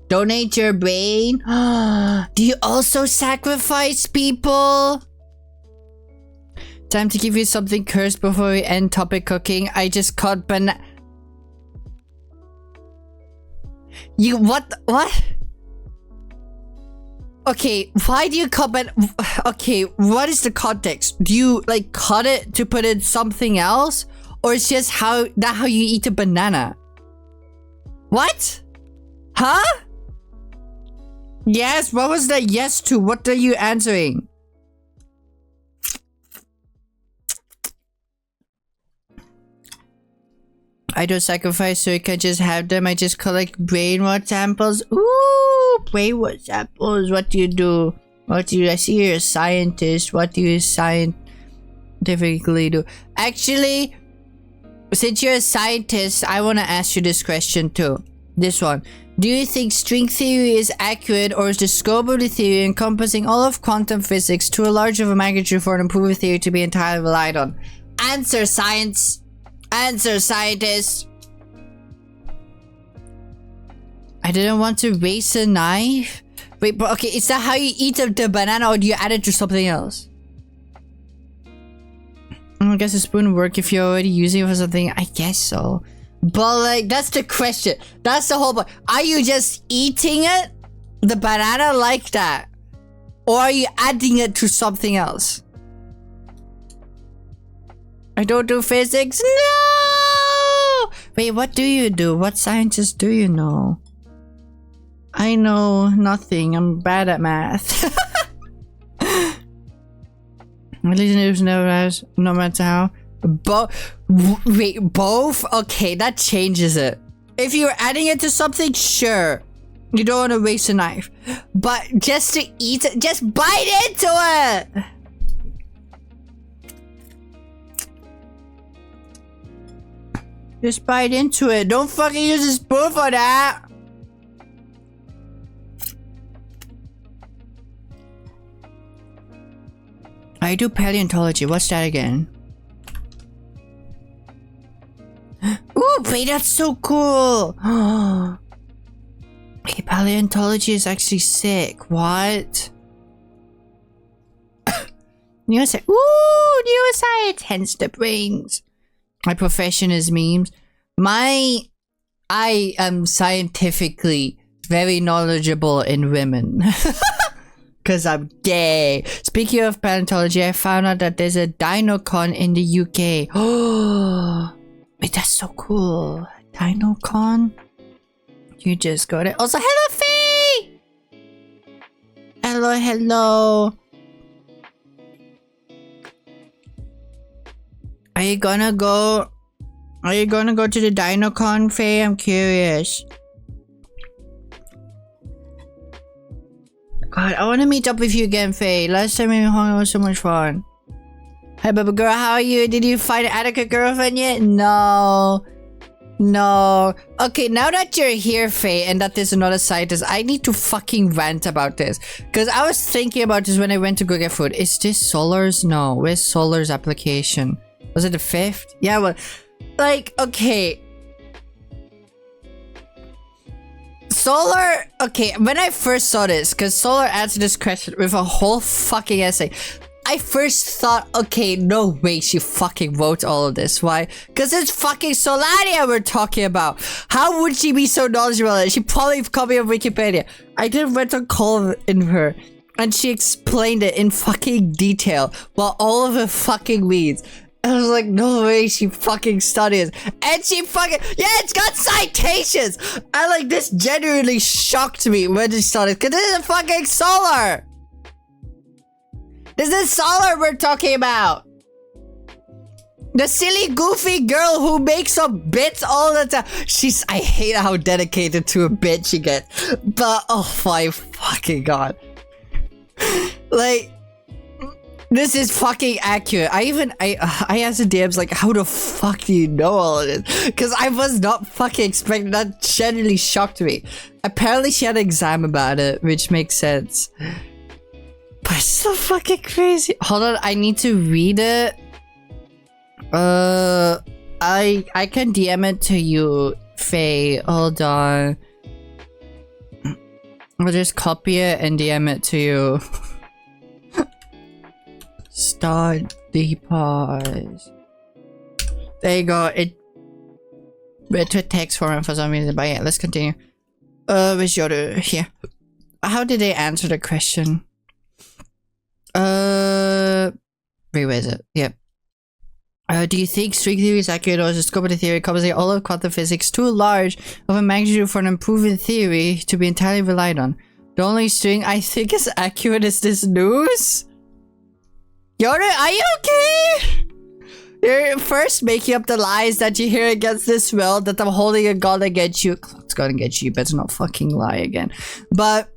Donate your brain. Do you also sacrifice people? Time to give you something cursed before we end topic cooking. I just caught banana. You what? Okay, why do you cut it? Okay, what is the context? Do you like cut it to put in something else, or it's just how you eat a banana? What? Huh? Yes. What was that yes to? What are you answering? I don't sacrifice so you can just have them. I just collect brainwash samples. Ooh, brainwash samples. What do you do? I see you're a scientist. What do you scientifically do? Actually, since you're a scientist, I want to ask you this question too. This one. Do you think string theory is accurate, or is the scope of the theory encompassing all of quantum physics too large of a magnitude for an improved theory to be entirely relied on? Answer, science. Answer, scientist. I didn't want to waste a knife. Wait, but okay, is that how you eat the banana, or do you add it to something else? I guess a spoon would work if you're already using it for something. I guess so. But like, that's the question. That's the whole point. Are you just eating it, the banana, like that? Or are you adding it to something else? I don't do physics. No! Wait, what do you do? What sciences do you know? I know nothing. I'm bad at math. At least it never has, no matter how. Wait, both? Okay, that changes it. If you're adding it to something, sure. You don't want to waste a knife. But just to eat it, just bite into it! Just bite into it. Don't fucking use a spoon for that. I do paleontology. What's that again? Ooh, wait, that's so cool. Okay, paleontology is actually sick. What? Neuroscience. Ooh, neuroscience. Hence the brains. My profession is memes. I am scientifically very knowledgeable in women. Because I'm gay. Speaking of paleontology, I found out that there's a DinoCon in the UK. Oh, wait, that's so cool. DinoCon? You just got it. Also, hello, Faye! Hello, hello. Are you gonna go to the DinoCon, Faye? I'm curious. God, I want to meet up with you again, Faye. Last time we hung out was so much fun. Hey, baby girl, how are you? Did you find an adequate girlfriend yet? No. No. Okay, now that you're here, Faye, and that there's another scientist, I need to fucking rant about this. Because I was thinking about this when I went to go get food. Is this Solar's? No. Where's Solar's application? Was it the 5th? Yeah, well, like, okay. Solar, okay, when I first saw this, because Solar answered this question with a whole fucking essay, I first thought, okay, no way she fucking wrote all of this. Why? Because it's fucking Solania we're talking about. How would she be so knowledgeable? She probably copied of Wikipedia. I did went on call in her, and she explained it in fucking detail while all of her fucking reads. I was like, no way she fucking studies. And she fucking, yeah, it's got citations. I like, this genuinely shocked me when she started. Cause this is fucking Solar. This is Solar we're talking about. The silly, goofy girl who makes up bits all the time. I hate how dedicated to a bit she gets. But, oh my fucking god. Like, this is fucking accurate. I asked the DMs like, how the fuck do you know all of this? Because I was not fucking expecting that. Genuinely shocked me. Apparently she had an exam about it, which makes sense. But it's so fucking crazy. Hold on, I need to read it. I can DM it to you, Faye. Hold on. I'll just copy it and DM it to you. Start the pause. There you go. It went to a text format for some reason, but yeah, let's continue. Where's your here? How did they answer the question? Wait, where is it? Yep. Do you think string theory is accurate, or is the scope of the theory covers all of quantum physics too large of a magnitude for an unproven theory to be entirely relied on? The only string I think is accurate is this news? Yoda, are you okay? You're first making up the lies that you hear against this world, that I'm holding a gun against you. It's gonna get you. You better not fucking lie again. But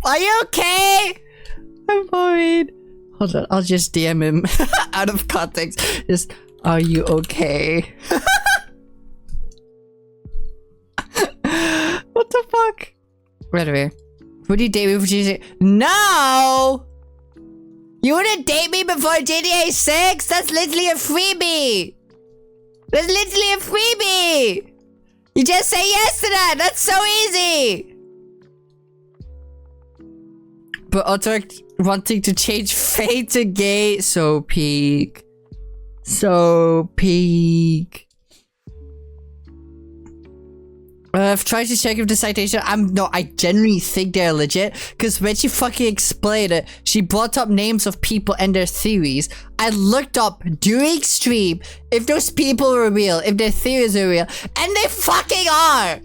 are you okay? I'm worried. Hold on, I'll just DM him out of context. Just, are you okay? What the fuck? Right away. Would you date me? Would you say no? You wouldn't date me before GTA 6? That's literally a freebie. That's literally a freebie. You just say yes to that. That's so easy. But also wanting to change fate to gay. So peak. So peak. I've tried to check if the citation. I genuinely think they're legit. Because when she fucking explained it, she brought up names of people and their theories. I looked up during stream if those people were real, if their theories are real, and they fucking are.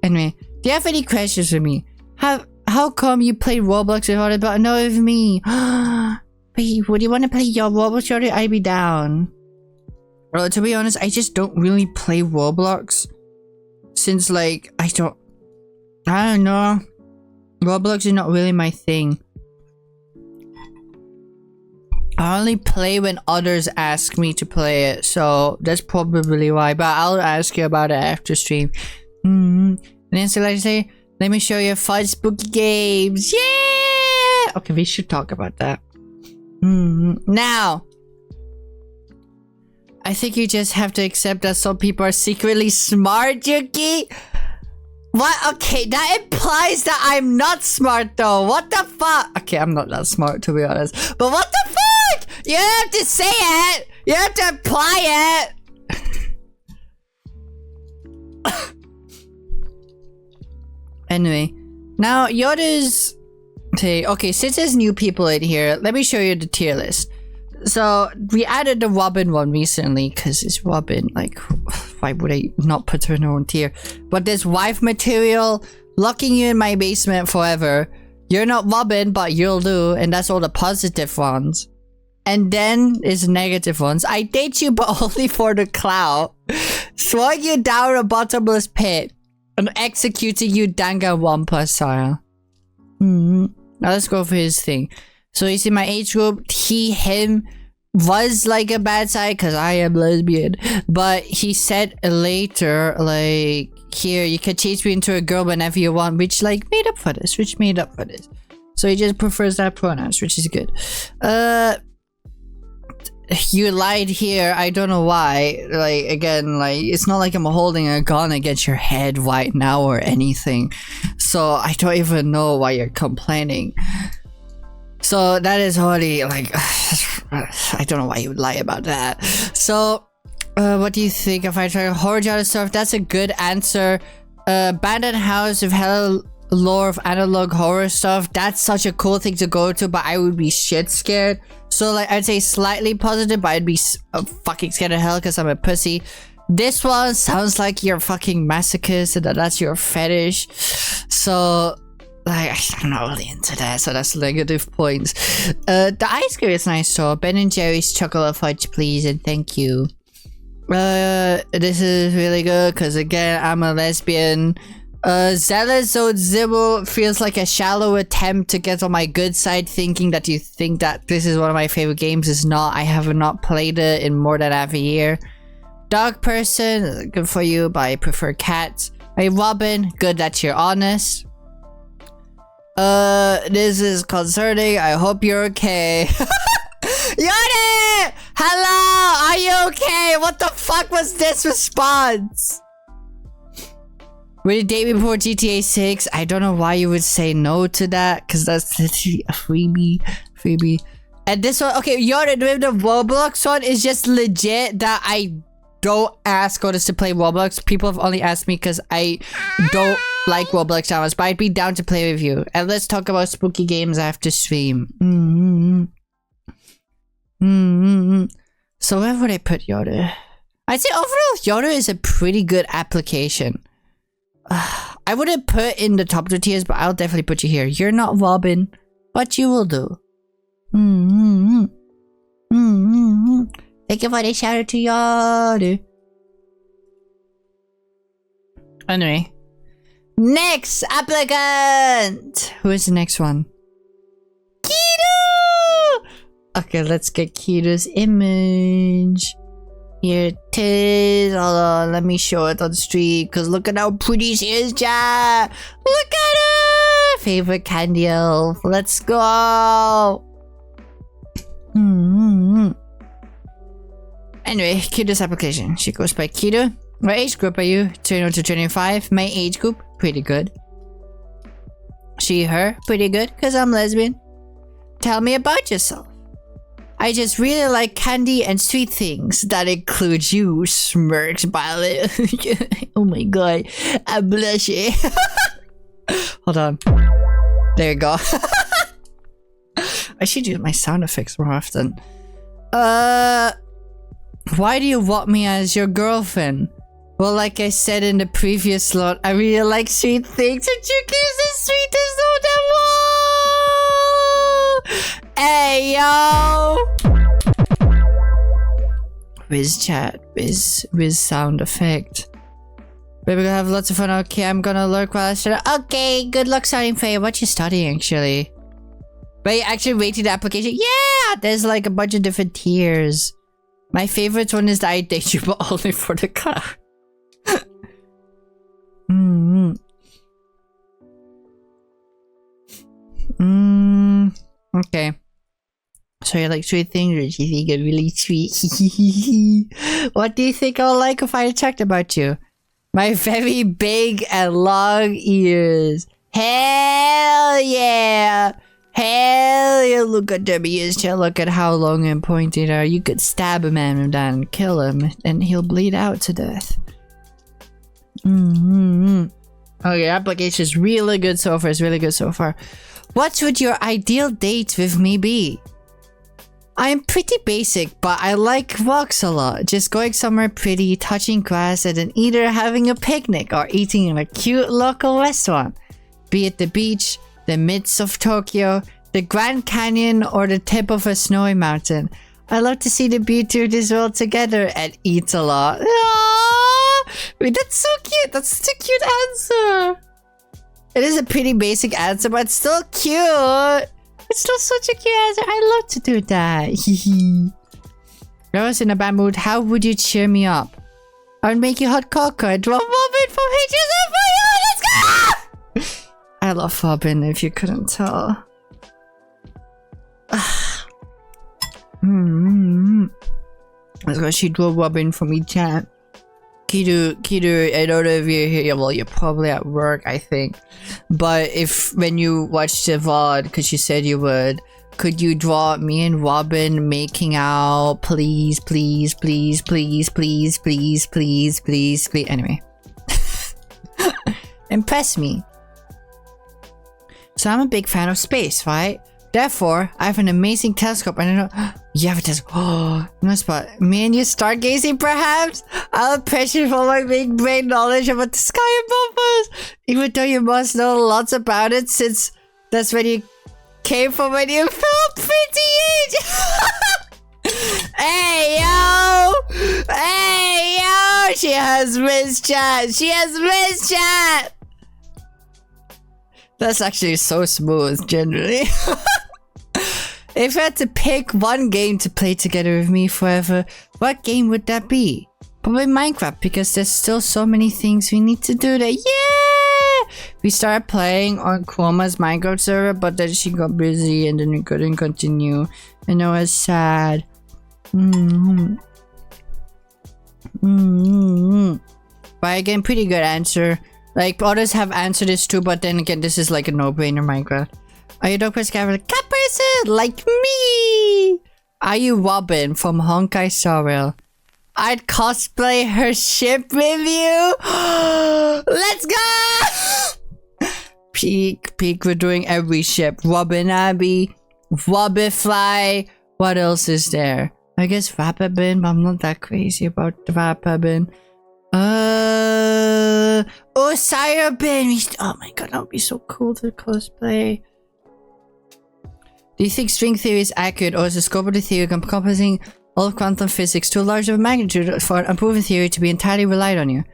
Anyway, do you have any questions for me? How come you played Roblox without it, but not with me? Wait, would you want to play your Roblox? I'd be down. Well, to be honest, I just don't really play Roblox. Since like I don't know, Roblox is not really my thing. I only play when others ask me to play it, so that's probably why. But I'll ask you about it after stream. And then so like say, let me show you 5 spooky games. Yeah. Okay, we should talk about that. Now. I think you just have to accept that some people are secretly smart, Juki. What? Okay, that implies that I'm not smart though. What the fuck? Okay, I'm not that smart to be honest. But what the fuck? You don't have to say it. You have to apply it. Anyway, now Yoda's... Okay, since there's new people in here, let me show you the tier list. So, we added the Robin one recently, because it's Robin, like, why would I not put her in her own tier? But there's wife material, locking you in my basement forever, you're not Robin, but you'll do, and that's all the positive ones. And then is negative ones. I date you, but only for the clout. Throwing you down a bottomless pit, and executing you Danganronpa style. Now let's go for his thing. So he's in my age group. Him was like a bad side because I am lesbian. But he said later, like, here, you can change me into a girl whenever you want, which like made up for this. So he just prefers that pronouns, which is good. You lied here. I don't know why. Like, again, like, it's not like I'm holding a gun against your head right now or anything. So I don't even know why you're complaining. So that is already like, I don't know why you would lie about that. So, what do you think if I try to horror genre stuff? That's a good answer. Abandoned house with hella lore of analog horror stuff. That's such a cool thing to go to, but I would be shit scared. So like, I'd say slightly positive, but I'd be fucking scared of hell because I'm a pussy. This one sounds like you're fucking masochist and that's your fetish. So... like, I'm not really into that, so that's negative points. The ice cream is nice, so Ben & Jerry's chocolate fudge, please, and thank you. This is really good, because again, I'm a lesbian. Zealous Zibble feels like a shallow attempt to get on my good side, thinking that you think that this is one of my favorite games. It's not. I have not played it in more than half a year. Dog person, good for you, but I prefer cats. Hey, Robin, good that you're honest. This is concerning. I hope you're okay. Yone! Hello! Are you okay? What the fuck was this response? Would you date me before GTA 6? I don't know why you would say no to that, because that's literally a freebie. And this one, okay, Yone, with the Roblox one is just legit that I don't ask others to play Roblox. People have only asked me because I don't like Roblox that much, but I'd be down to play with you. And let's talk about spooky games after stream. So where would I put Yoda? I'd say overall Yoda is a pretty good application. I wouldn't put in the top 2 tiers, but I'll definitely put you here. You're not Robin, but you will do. Thank you for the shout out to Yoda. Anyway. Next applicant! Who is the next one? Kido! Okay, let's get Kido's image. Here it is. Hold on, let me show it on the street. Cause look at how pretty she is, chat. Look at her! Favorite candy elf. Let's go! Anyway, Kido's application. She goes by Kido. What age group are you? 21 to 25. My age group, pretty good. She, her, pretty good, because I'm lesbian. Tell me about yourself. I just really like candy and sweet things. That includes you, smirks Violet. Oh my god, I'm blushing. Hold on. There you go. I should use my sound effects more often. Why do you want me as your girlfriend? Well, like I said in the previous slot, I really like sweet things, and Juki is the sweetest of them all! Hey, yo! With chat, with sound effect. We're gonna have lots of fun. Okay, I'm gonna lurk while I study. Okay, good luck studying, Faye. What you studying, actually? Wait, actually rated the application? Yeah! There's like a bunch of different tiers. My favorite one is the I date you, but only for the car. Okay. So you like sweet things, or do you think you're really sweet? What do you think I'll like if I checked about you? My very big and long ears. Hell yeah! Hell yeah! Look at them ears. Look at how long and pointy they are. You could stab a man with that and kill him, and he'll bleed out to death. Okay, application is really good so far. It's really good so far. What would your ideal date with me be? I'm pretty basic, but I like walks a lot. Just going somewhere pretty, touching grass, and then either having a picnic or eating in a cute local restaurant. Be it the beach, the midst of Tokyo, the Grand Canyon, or the tip of a snowy mountain. I love to see the beauty of this world together and eat a lot. Aww! Wait, that's so cute. That's such a cute answer. It is a pretty basic answer, but it's still cute. It's still such a cute answer. I love to do that. If I was in a bad mood, how would you cheer me up? I would make you hot cocoa and draw Robin from HSF for you. Let's go! I love Robin, if you couldn't tell. Let's go. She drew Robin for me, chat. Kido, I don't know if you're here. Well, you're probably at work, I think. But when you watch the VOD, because you said you would, could you draw me and Robin making out? Please, please, please, please, please, please, please, please, please. Anyway. Impress me. So I'm a big fan of space, right? Therefore, I have an amazing telescope, and I know you have a telescope. Oh, no spot. Me and you stargazing, perhaps? I'll appreciate for my big brain knowledge about the sky above us. Even though you must know lots about it, since that's when you came from when you felt pretty age. Hey yo! Hey yo! She has missed chat. She has missed chat. That's actually so smooth, generally. If you had to pick one game to play together with me forever, what game would that be? Probably Minecraft, because there's still so many things we need to do there. Yeah! We started playing on Chroma's Minecraft server, but then she got busy and then we couldn't continue. And it was sad. But again, pretty good answer. Like, others have answered this too, but then again, this is like a no-brainer Minecraft. Are you a dog person? Cat person? Like me! Are you Robin from Honkai Star Rail? I'd cosplay her ship with you! Let's go! Peak, we're doing every ship. Robin Abbey, Robifly. What else is there? I guess Vapabin, but I'm not that crazy about the Vapabin. Oh, Sirobin! Oh my god, that would be so cool to cosplay. Do you think string theory is accurate, or is the scope of the theory encompassing all of quantum physics too large of a magnitude for an unproven theory to be entirely relied on you?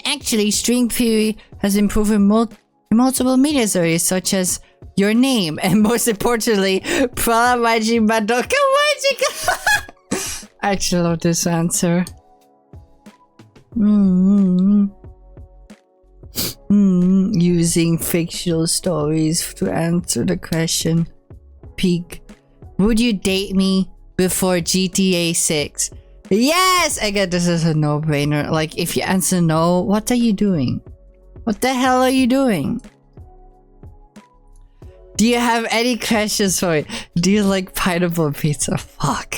Actually, string theory has been proven in multiple media theories, such as your name, and most importantly, Pralamaji Madoka Magica. I actually love this answer. Using fictional stories to answer the question. Peak. Would you date me before GTA 6? Yes! Again, this is a no-brainer. Like, if you answer no, what are you doing? What the hell are you doing? Do you have any questions for me? Do you like pineapple pizza? Fuck.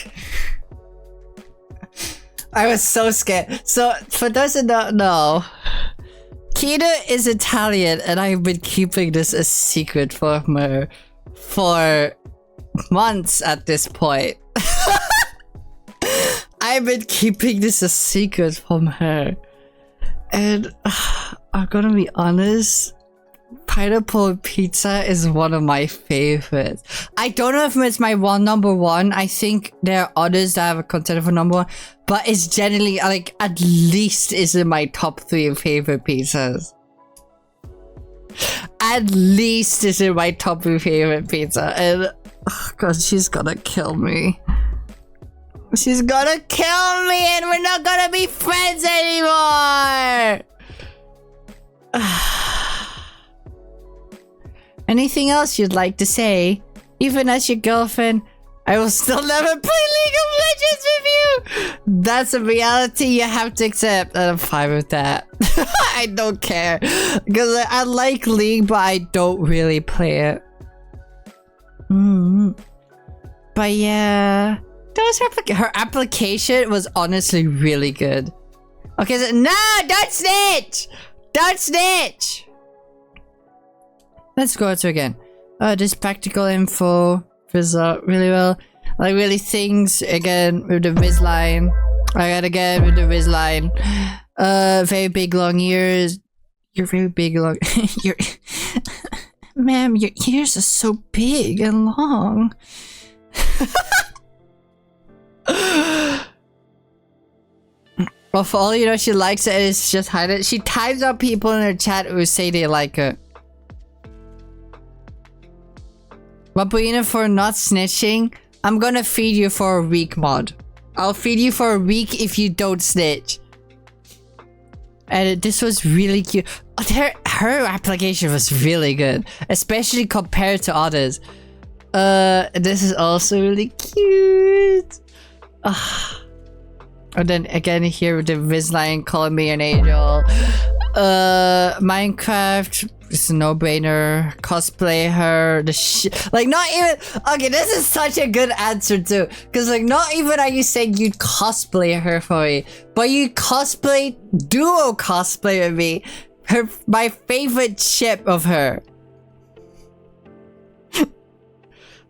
I was so scared. So, for those who don't know, Kina is Italian, and I've been keeping this a secret from her for months at this point. I've been keeping this a secret from her. And I'm gonna be honest, pineapple pizza is one of my favorites. I don't know if it's my number one. I think there are others that have a contender for number one, but it's generally like at least is in my top 3 favorite pizzas. At least is in my top 3 favorite pizza. And oh god, she's gonna kill me. She's gonna kill me, and we're not gonna be friends anymore. Anything else you'd like to say? Even as your girlfriend, I will still never play League of Legends with you. That's a reality you have to accept, and I'm fine with that. I don't care, because I like League, but I don't really play it. But yeah, that was her application was honestly really good. Okay, so no, don't snitch! Don't snitch! Let's go to again. This practical info is really well. Like really things again with the Viz line. I got again with the Viz line. Very big long ears. You're very big long. Your ma'am, your ears are so big and long. Well, for all you know, she likes it. It's just hide it. She types up people in her chat who say they like it. Wabuina, for not snitching, I'm gonna feed you for a week, mod. I'll feed you for a week if you don't snitch. And this was really cute. Her application was really good, especially compared to others. This is also really cute. And then again here with the Viz line calling me an angel. Minecraft is a no-brainer. Cosplay her. Like not even. Okay, this is such a good answer too. Cause like not even are you saying you'd cosplay her for me, but you duo cosplay with me. My favorite ship of her.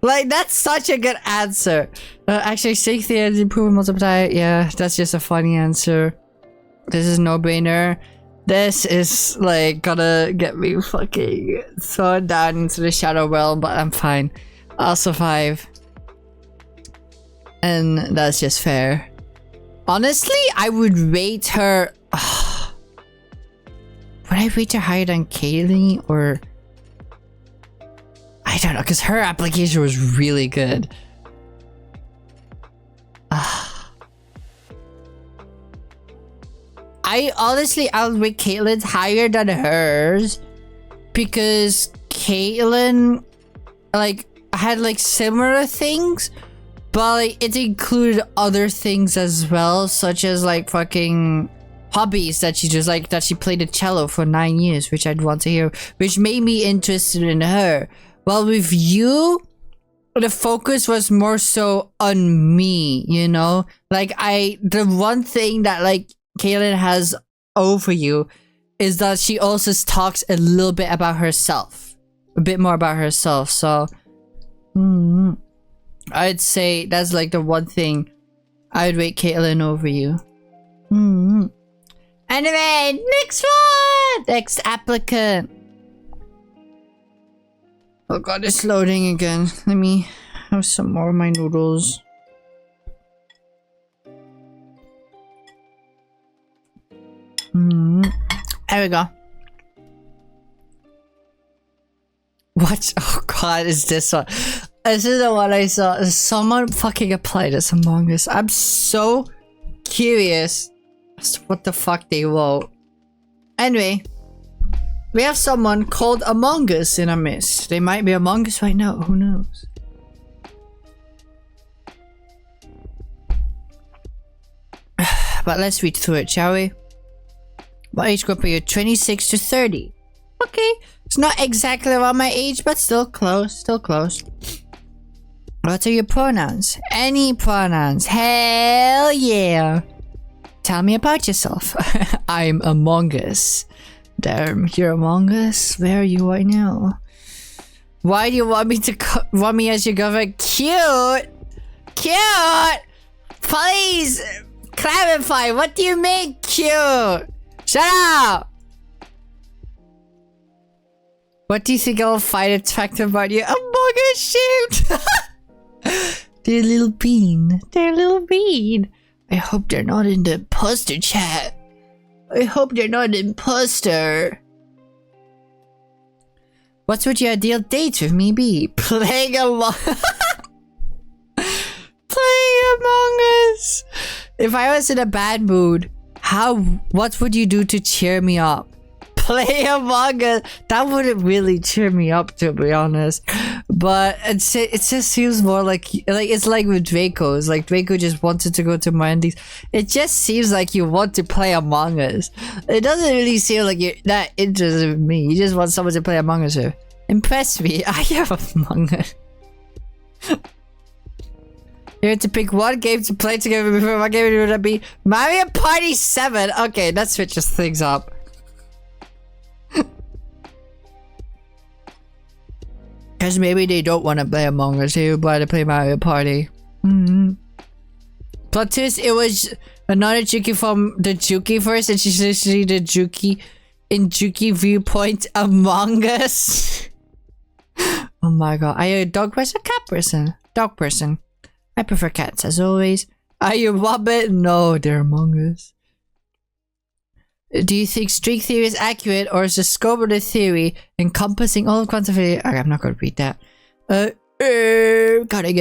Like, that's such a good answer. Actually, 60 and improve multiply. Yeah, that's just a funny answer. This is no-brainer. This is, like, gonna get me fucking thrown down into the shadow realm, but I'm fine. I'll survive. And that's just fair. Honestly, I would rate her... would I rate her higher than Kaylee, or... I don't know, because her application was really good. I'll rate Caitlyn's higher than hers, because Caitlyn, like, had like similar things, but like it included other things as well, such as like fucking hobbies that she just like, that she played the cello for 9 years, which I'd want to hear, which made me interested in her. Well, with you, the focus was more so on me, you know? Like, the one thing that, like, Kaylin has over you is that she also talks a little bit about herself. A bit more about herself, so... I'd say that's, like, the one thing I'd rate Caitlyn over you. Anyway, next one! Next applicant. Oh god, it's loading again. Let me have some more of my noodles. There we go. What? Oh god, is this one? This is the one I saw. Someone fucking applied this Among Us. I'm so curious as to what the fuck they wrote. Anyway. We have someone called Among Us in our midst. They might be Among Us right now. Who knows? But let's read through it, shall we? What age group are you? 26 to 30. Okay. It's not exactly around my age, but still close. Still close. What are your pronouns? Any pronouns? Hell yeah. Tell me about yourself. I'm Among Us. Damn, you're Among Us? Where are you right now? Why do you want me as your girlfriend? Cute! Cute! Please! Clarify, what do you mean cute? Shut up! What do you think I'll find attractive about you? Among Us shaped! Dear little bean. Dear little bean. I hope they're not in the imposter chat. I hope they're not an imposter. What would your ideal date with me be? Playing Among Us. If I was in a bad mood, what would you do to cheer me up? Play Among Us. That wouldn't really cheer me up, to be honest. But it just seems more like it's like with Draco's. Like Draco just wanted to go to Mandy's. It just seems like you want to play Among Us. It doesn't really seem like you're that interested in me. You just want someone to play Among Us with. Impress me. I have Among Us. You had to pick one game to play together before. What game would that be? Mario Party 7. Okay, that switches things up. Because maybe they don't want to play Among Us. They would want to play Mario Party. Plot twist, it was another Juki from the Jukiverse, and she's literally the Juki in Juki viewpoint Among Us. Oh my god. Are you a dog person or cat person? Dog person. I prefer cats as always. Are you Wobbit? No, they're Among Us. Do you think string theory is accurate, or is the scope of the theory encompassing all of quantum physics? Okay, I'm not gonna read that. Gotta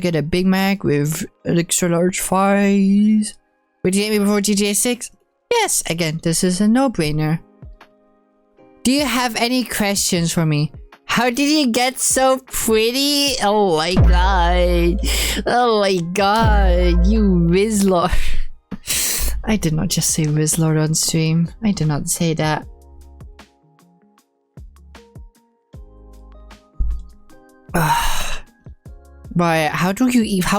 get a Big Mac with an extra large fries. Would you hate me before GTA 6? Yes, again, this is a no-brainer. Do you have any questions for me? How did you get so pretty? Oh my god. Oh my god, you Rizlord. I did not just say Rizlord on stream. I did not say that. Right, how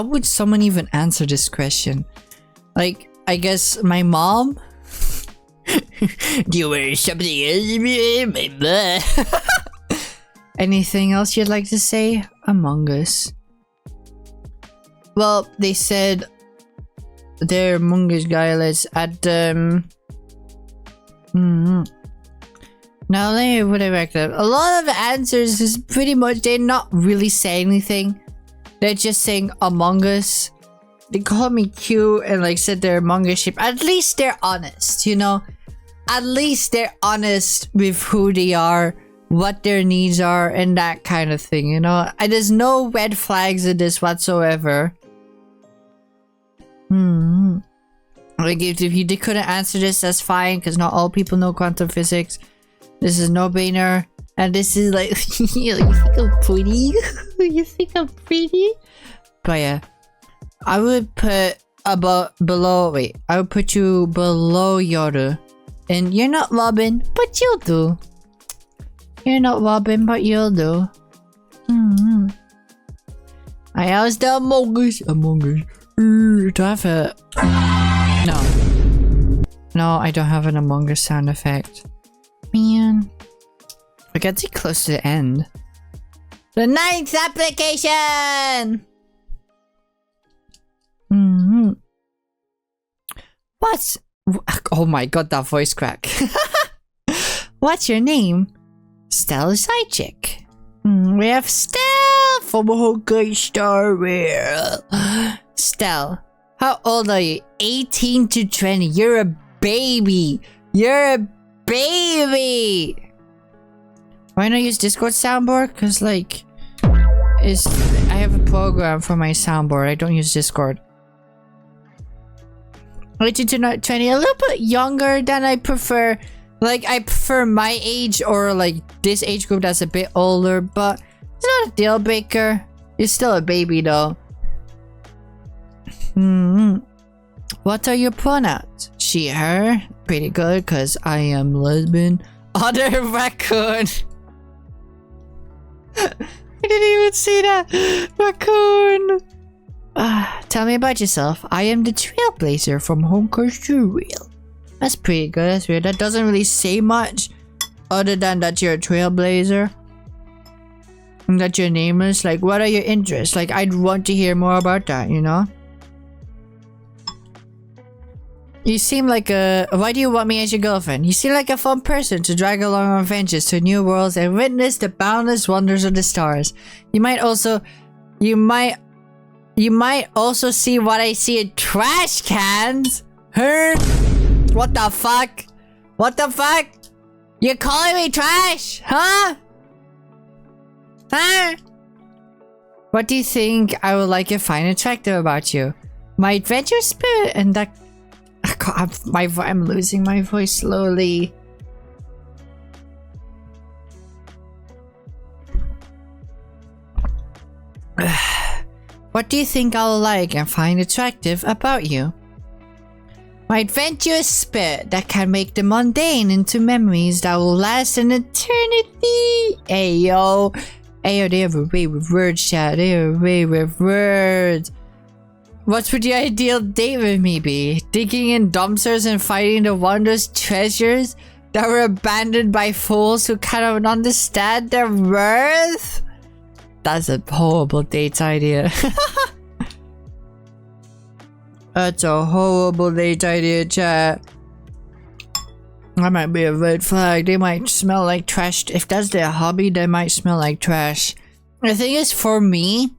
would someone even answer this question? Like, I guess my mom? Do you wear something else? Anything else you'd like to say? Among Us. Well, they said they're Among Us guy. Let's add them. Now let me put it back up. A lot of the answers is pretty much they're not really saying anything. They're just saying Among Us. They call me cute and like said they're Among Us ship. At least they're honest, you know? At least they're honest with who they are, what their needs are, and that kind of thing, you know? And there's no red flags in this whatsoever. Like if you couldn't answer this, that's fine, because not all people know quantum physics. This is no-brainer. And this is like, you think I'm pretty? You think I'm pretty? But yeah, I would put below, wait, I would put you below Yoru. And you're not Robin, but you'll do. You're not Robin, but you'll do. I was the Among Us. Among Us. Do I have a... No. No, I don't have an Among Us sound effect. Man. We're getting close to the end. The 9th application! What's... Oh my god, that voice crack. What's your name? Stell Sidechick. We have Stell from Honkai Star Rail. Stell, how old are you? 18 to 20. You're a baby. You're a baby. Why not use Discord soundboard? Cause like, I have a program for my soundboard. I don't use Discord. 18 to 20, a little bit younger than I prefer. Like, I prefer my age or like this age group that's a bit older, but it's not a deal breaker. You're still a baby though. What are your pronouns? She, her. Pretty good, because I am lesbian. Other raccoon. I didn't even see that. Raccoon. Tell me about yourself. I am the trailblazer from Home Country Real. That's pretty good. That's weird. That doesn't really say much other than that you're a trailblazer. And that your name is. Like, what are your interests? Like, I'd want to hear more about that, you know? You seem like a... Why do you want me as your girlfriend? You seem like a fun person to drag along on adventures to new worlds and witness the boundless wonders of the stars. You might also see what I see in trash cans. Huh? What the fuck? What the fuck? You're calling me trash? Huh? Huh? What do you think I would like to find attractive about you? My adventurous spirit and that... God, I'm losing my voice slowly. What do you think I'll like and find attractive about you? My adventurous spirit that can make the mundane into memories that will last an eternity. Ayo. Ayo, they have a way with words, chat. They have a way with words. What would your ideal date with me be? Digging in dumpsters and finding the wondrous treasures that were abandoned by fools who cannot understand their worth? That's a horrible date idea. That's a horrible date idea, chat. That might be a red flag. They might smell like trash. If that's their hobby, they might smell like trash. The thing is, for me,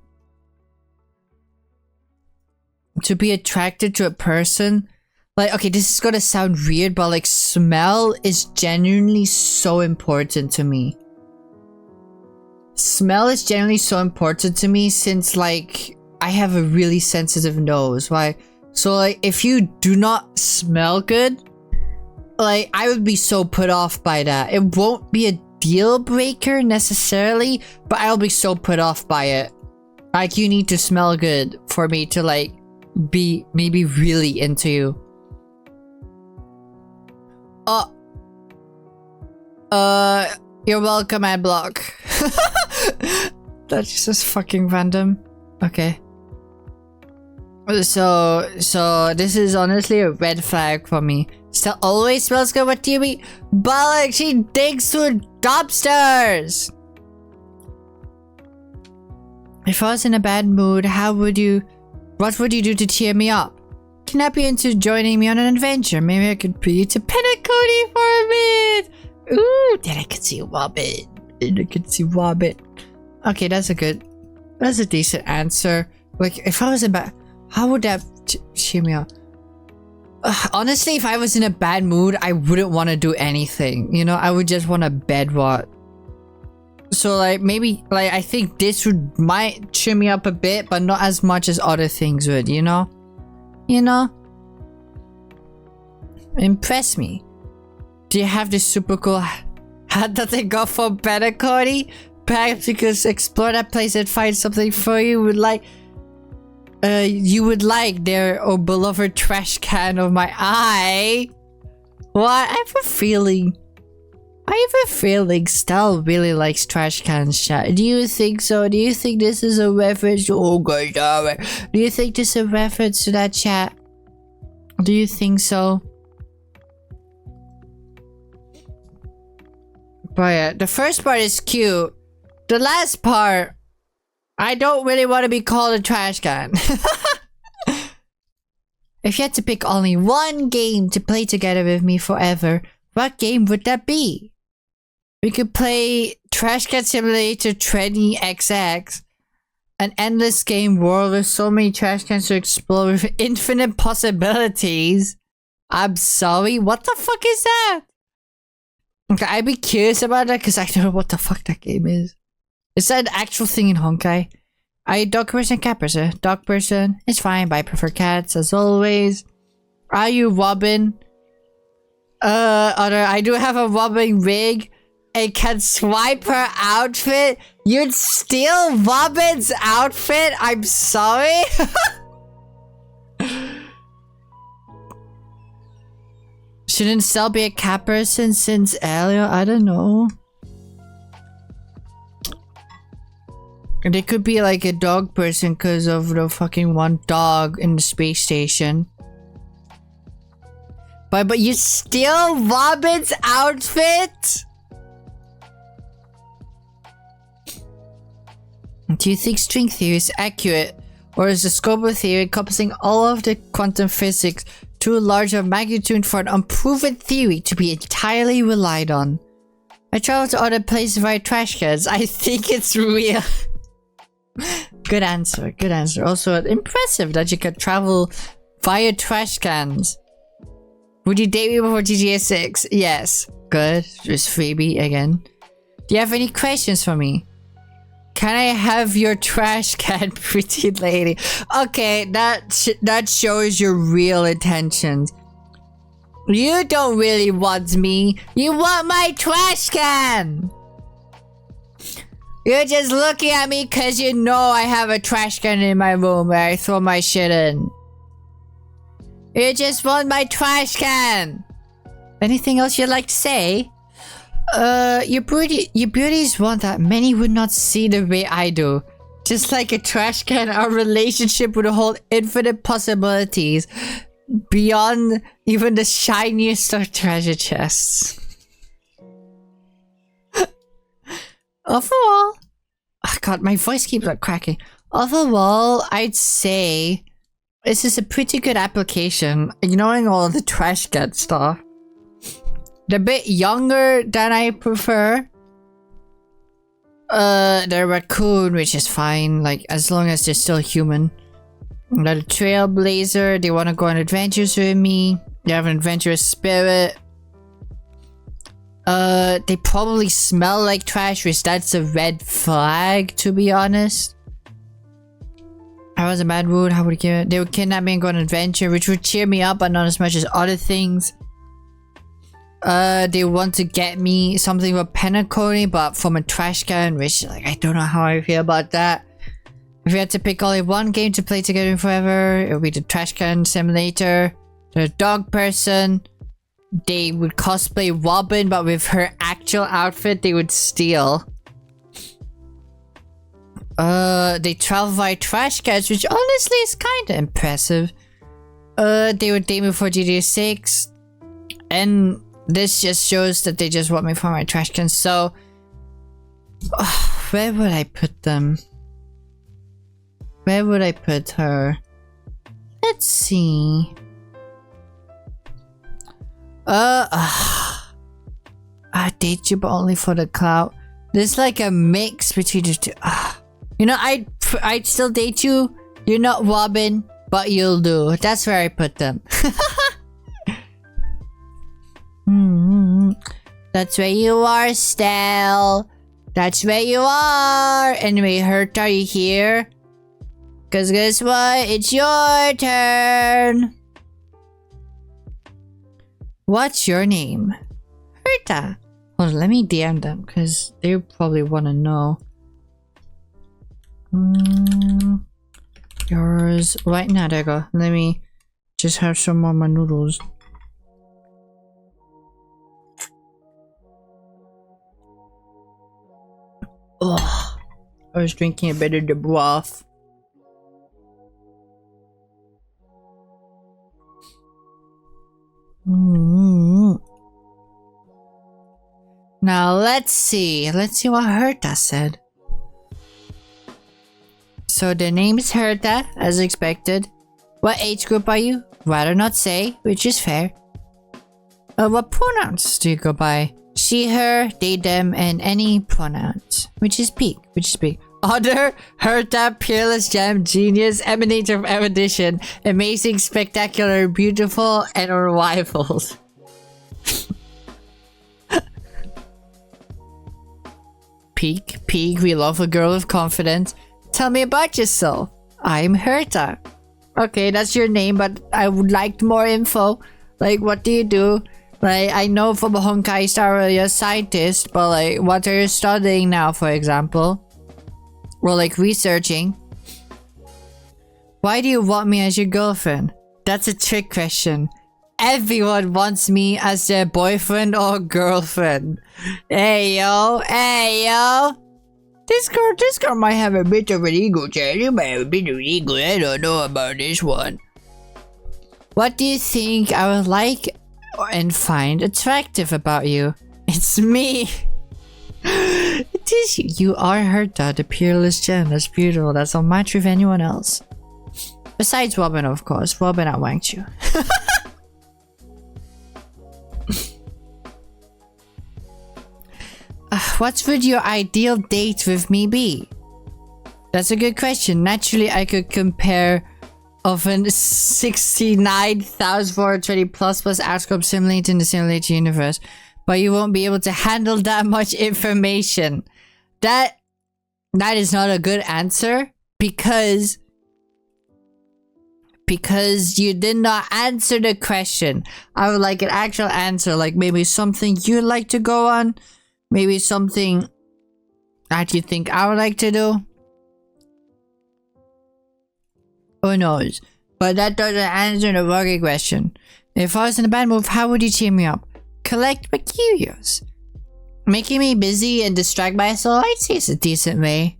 to be attracted to a person, like, okay, this is gonna sound weird, but like, smell is genuinely so important to me. Smell is genuinely so important to me since, like, I have a really sensitive nose, right? So, like, if you do not smell good, like, I would be so put off by that. It won't be a deal breaker necessarily, but I'll be so put off by it. Like, you need to smell good for me to, like, be maybe really into you. You're welcome, Adblock. That's just fucking random. Okay. So this is honestly a red flag for me. Still always smells good. What do you mean? But like, she digs through dumpsters. If I was in a bad mood, what would you do to cheer me up? Kidnap you into joining me on an adventure. Maybe I could put you to Penacony for a bit. Ooh, then I could see Wobbit. Okay, that's a decent answer. Like, if I was in bad, how would that cheer me up? Honestly, if I was in a bad mood, I wouldn't want to do anything. You know, I would just want to bed rot. So like, maybe, like, I think this might cheer me up a bit, but not as much as other things would, you know? You know? Impress me. Do you have this super cool hat that they got for Penacony? Perhaps you could explore that place and find something for you would like. You would like their beloved trash can of my eye. What? I have a feeling Stell really likes trash cans, chat. Do you think so? Do you think this is a reference? Oh god damn it. Do you think this is a reference to that, chat? Do you think so? But yeah, the first part is cute. The last part, I don't really want to be called a trash can. If you had to pick only one game to play together with me forever, what game would that be? We could play Trash Can Simulator 20XX, an endless game world with so many trash cans to explore with infinite possibilities. I'm sorry, what the fuck is that? Okay, I'd be curious about that because I don't know what the fuck that game is. Is that an actual thing in Honkai? Are you a dog person, cat person? Dog person? It's fine, but I prefer cats as always. Are you Robin? I do have a Robin rig and can swipe her outfit. You'd steal Robin's outfit? I'm sorry? Shouldn't Cell be a cat person since earlier? I don't know. They could be like a dog person because of the fucking one dog in the space station. But you steal Robin's outfit? Do you think string theory is accurate? Or is the scope of theory encompassing all of the quantum physics too large of magnitude for an unproven theory to be entirely relied on? I travel to other places via trash cans. I think it's real. Good answer, good answer. Also, impressive that you can travel via trash cans. Would you date me before GTA 6? Yes. Good. Just freebie again. Do you have any questions for me? Can I have your trash can, pretty lady? Okay, that shows your real intentions. You don't really want me. You want my trash can. You're just looking at me because you know I have a trash can in my room where I throw my shit in. You just want my trash can. Anything else you'd like to say? Your beauty is one that many would not see the way I do. Just like a trash can, our relationship would hold infinite possibilities beyond even the shiniest of treasure chests. Overall, oh god, my voice keeps like cracking. Overall, I'd say this is a pretty good application, ignoring all the trash can stuff. They're a bit younger than I prefer. They're raccoon, which is fine, like as long as they're still human. They're a trailblazer, they want to go on adventures with me. They have an adventurous spirit. They probably smell like trash, which that's a red flag, to be honest. I was a bad mood, how would I give it? They would kidnap me and go on an adventure, which would cheer me up, but not as much as other things. They want to get me something for penacony, but from a trash can, which, like, I don't know how I feel about that. If we had to pick only one game to play together forever, it would be the trash can simulator. The dog person. They would cosplay Robin, but with her actual outfit, they would steal. They travel via trash cans, which honestly is kind of impressive. They would date me for GTA 6. And this just shows that they just want me for my trash cans. So, where would I put them? Where would I put her? Let's see. I date you, but only for the clout. There's like a mix between the two. You know, I'd still date you. You're not Robin, but you'll do. That's where I put them. That's where you are, Stell. That's where you are. Anyway, Hurt, are you here? Cause guess what? It's your turn. What's your name? Herta. Hold on, let me DM them because they probably want to know. Yours. Right now, there you go. Let me just have some more of my noodles. Oh, I was drinking a bit of the broth. Now let's see. Let's see what Herta said. So the name is Herta, as expected. What age group are you? Rather not say, which is fair. What pronouns do you go by? She, her, they, them, and any pronouns. Which is peak. Other, Herta, peerless gem, genius, emanator of erudition, amazing, spectacular, beautiful, and unrivaled. Peak, we love a girl with confidence. Tell me about yourself. I'm Herta. Okay, that's your name, but I would like more info. Like, what do you do? Like, I know from Honkai Star you're a scientist, but like, what are you studying now, for example? Or like, researching? Why do you want me as your girlfriend? That's a trick question. everyone wants me as their boyfriend or girlfriend. Hey yo, hey yo. This girl might have a bit of an ego, Jerry. Might have a bit of an ego. I don't know about this one. What do you think I would like and find attractive about you? It's me. It is you. You are Herta, the peerless gem. That's beautiful. That's not match with anyone else. Besides Robin, of course. Robin outwanked you. What would your ideal date with me be? That's a good question. Naturally, I could compare often 69,420 plus outcome simulated in the simulated universe, but you won't be able to handle that much information. That is not a good answer because you did not answer the question. I would like an actual answer, like maybe something you'd like to go on, maybe something that you think I would like to do. Who knows? But that doesn't answer the fucking question. If I was in a bad mood, how would you cheer me up? Collect my curios. Making me busy and distract myself, I'd say it's a decent way.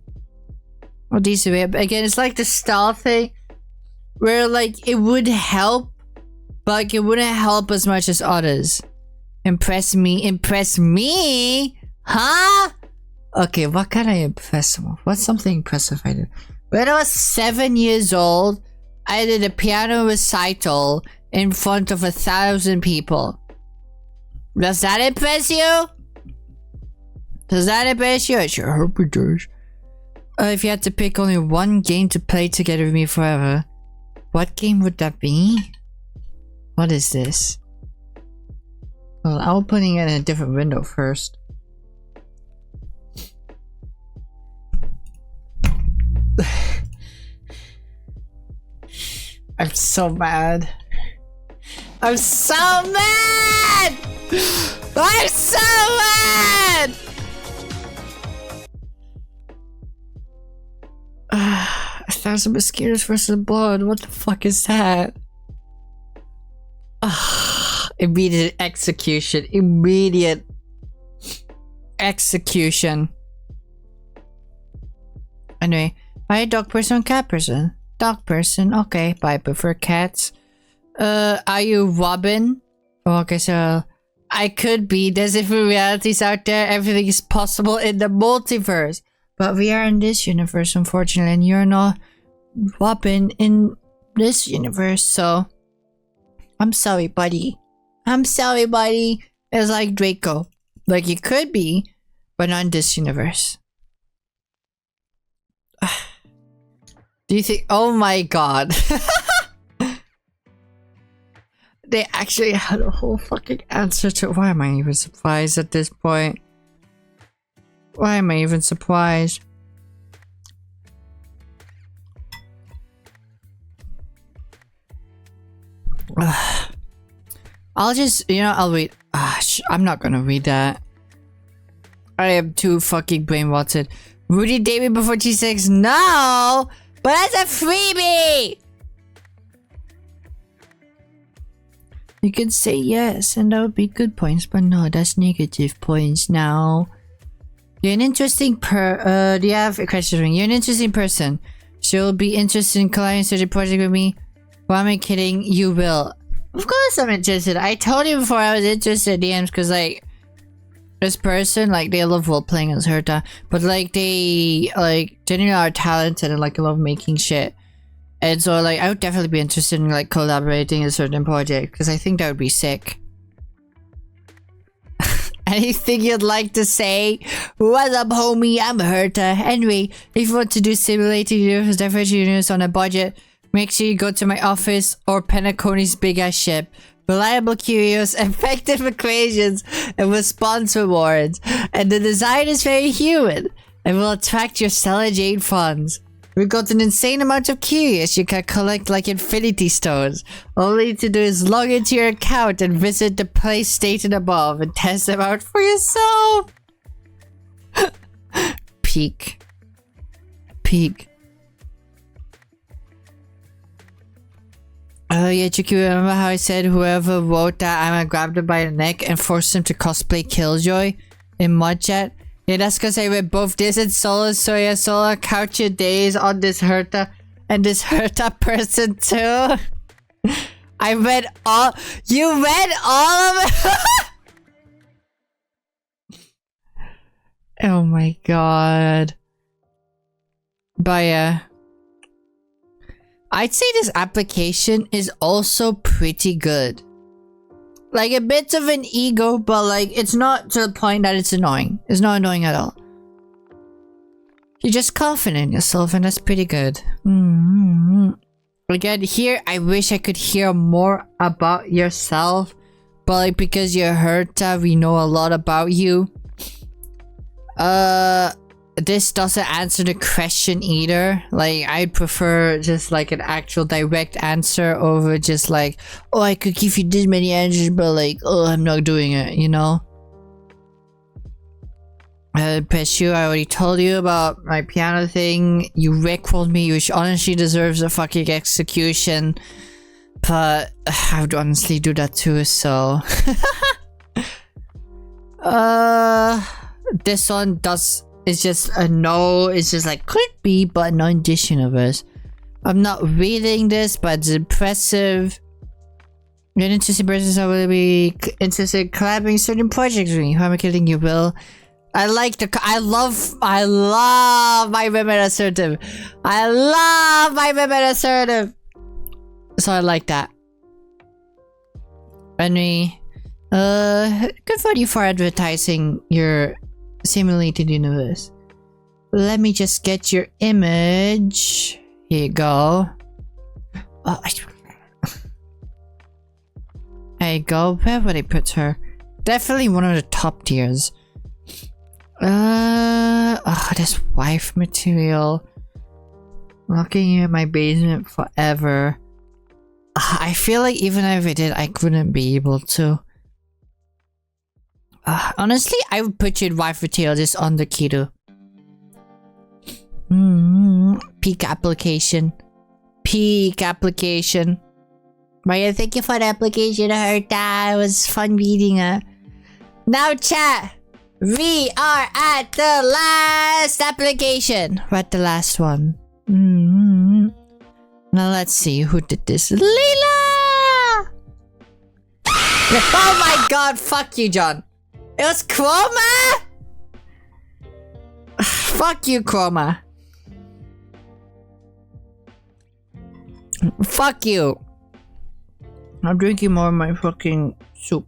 A decent way. But again, it's like the style thing. Where like it would help, but like it wouldn't help as much as others. Impress me? Impress me? Huh? Okay, what can I impress them with? What's something impressive I did? When I was 7 years old, I did a piano recital in front of 1,000 people. Does that impress you? Does that impress you? I sure hope it does. If you had to pick only one game to play together with me forever, what game would that be? What is this? Well, I'll put it in a different window first. I'm so mad. I'm so mad! I'm so mad! 1,000 mosquitoes versus blood. What the fuck is that? Immediate execution. Immediate execution. Anyway, am I a dog person or cat person? Dog person. Okay, but I prefer cats. Are you Robin? Oh, okay, so I could be. There's different realities out there. Everything is possible in the multiverse. But we are in this universe, unfortunately, and you're not Robin in this universe, so I'm sorry, buddy. I'm sorry, buddy. It's like Draco. Like you could be, but not in this universe. Do you think? Oh my god. They actually had a whole fucking answer to. Why am I even surprised at this point? Why am I even surprised? I'll just, I'll read. I'm not gonna read that. I am too fucking brainwashed. Rudy David before G6? No! But that's a freebie! You could say yes, and that would be good points, but no, that's negative points now. You're an interesting do you have a question? You're an interesting person. She'll be interested in colliding such a project with me. Why am I kidding? You will. Of course I'm interested. I told you before I was interested in DMs because like this person, like they love role playing as Herta, but like they genuinely are talented and like love making shit. And so like I would definitely be interested in like collaborating in a certain project because I think that would be sick. Anything you'd like to say? What's up, homie? I'm Herta. Anyway, if you want to do simulated universe, divergent universe on a budget, make sure you go to my office or Penaconi's big ass ship. Reliable curios, effective equations, and response rewards. And the design is very human and will attract your Stella Jade funds. We've got an insane amount of curios you can collect like Infinity Stones. All you need to do is log into your account and visit the place stated above and test them out for yourself. Peak. Oh yeah, Juki, remember how I said whoever wrote that, I'm gonna grab them by the neck and force them to cosplay Killjoy in mod chat? Yeah, that's because I read both this and Solar, so yeah, Solar, count your days on this Herta and this Herta person too. I read all- You read all of it? Oh my god. But yeah. I'd say this application is also pretty good. Like a bit of an ego, but like it's not to the point that it's annoying. It's not annoying at all. You're just confident in yourself and that's pretty good. Again, here I wish I could hear more about yourself. But like because you're Herta, we know a lot about you. This doesn't answer the question either. Like, I'd prefer just like an actual direct answer over just like, oh, I could give you this many answers, but like, oh, I'm not doing it, you know? Peshu, I already told you about my piano thing. You rickrolled me, which honestly deserves a fucking execution. But I would honestly do that too, so... This one does... It's just a no. It's just like, could be, but no addition of us. I'm not reading this, but it's impressive. You're an interesting person, so I will be interested in collaborating certain projects with me. Who am I kidding? You will. I like the... I love my women assertive. I love my women assertive. So I like that. Anyway, good for you for advertising your simulated universe. Let me just get your image. Here you go. Oh, there you go. Where would I put her? Definitely one of the top tiers. Oh, this wife material. Locking in my basement forever. I feel like even if I did, I couldn't be able to. Honestly, I would put you in wife material just on the keto. Peak application. Peak application. Maria, thank you for the application. I heard that. It was fun reading it. Now chat. We are at the last application. We're at the last one. Now let's see who did this. Leela! Oh my god, fuck you, John. It was Chroma? Fuck you, Chroma. Fuck you. I'm drinking more of my fucking soup.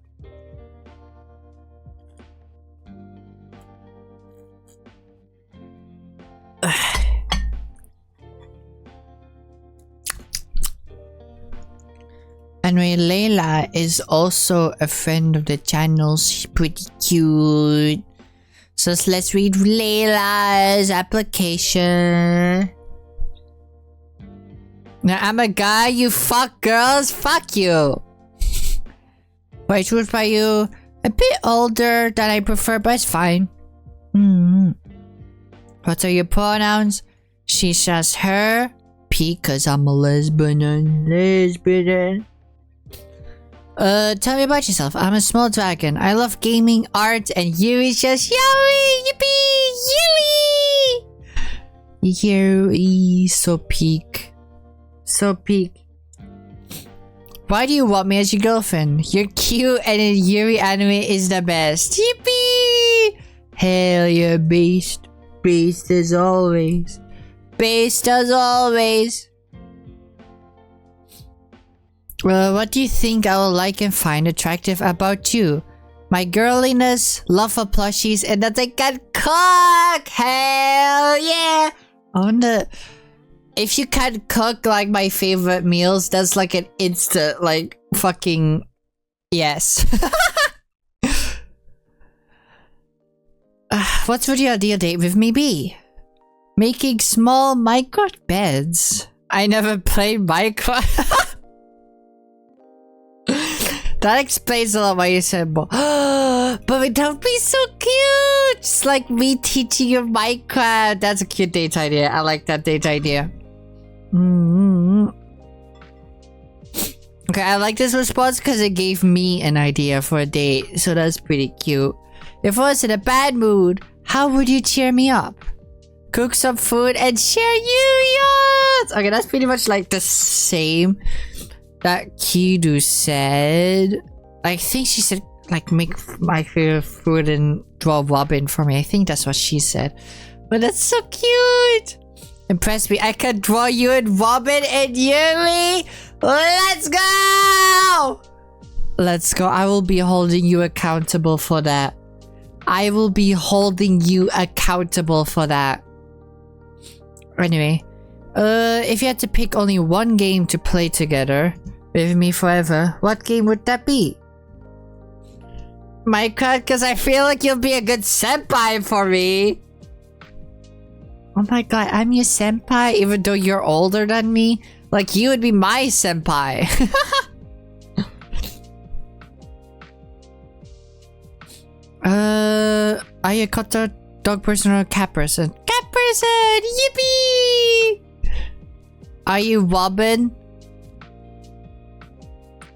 Anyway, Layla is also a friend of the channel. She's pretty cute. So let's read Layla's application. Now, I'm a guy, you fuck girls, fuck you. Wait, choose by you. A bit older than I prefer, but it's fine. What are your pronouns? She says her. Because I'm a lesbian. Tell me about yourself. I'm a small dragon. I love gaming, art, and Yuri's just Yuri! Yippee! Yuri! Yuri, so peak. So peak. Why do you want me as your girlfriend? You're cute and in Yuri anime is the best. Yippee! Hell yeah, beast. Beast as always. Beast as always. What do you think I will like and find attractive about you? My girliness, love for plushies, and that I can cook! Hell yeah! I wonder... If you can cook like my favorite meals, that's like an instant, like, fucking... Yes. What would your ideal date with me be? Making small Minecraft beds. I never played Minecraft. That explains a lot why you said, but that would be so cute! Just like me teaching you Minecraft. That's a cute date idea. I like that date idea. Okay, I like this response because it gave me an idea for a date, so that's pretty cute. If I was in a bad mood, how would you cheer me up? Cook some food and share you. Okay, that's pretty much like the same that Kidu said. I think she said like make my favorite food and draw Robin for me. I think that's what she said. But that's so cute. Impress me. I can draw you and Robin and Yuri. Let's go. Let's go. I will be holding you accountable for that. I will be holding you accountable for that. Anyway, if you had to pick only one game to play together with me forever, what game would that be? Minecraft, because I feel like you'll be a good senpai for me. Oh my god, I'm your senpai even though you're older than me? Like, you would be my senpai. Are you a cat or dog person or a cat person? Cat person! Yippee! Are you Robin?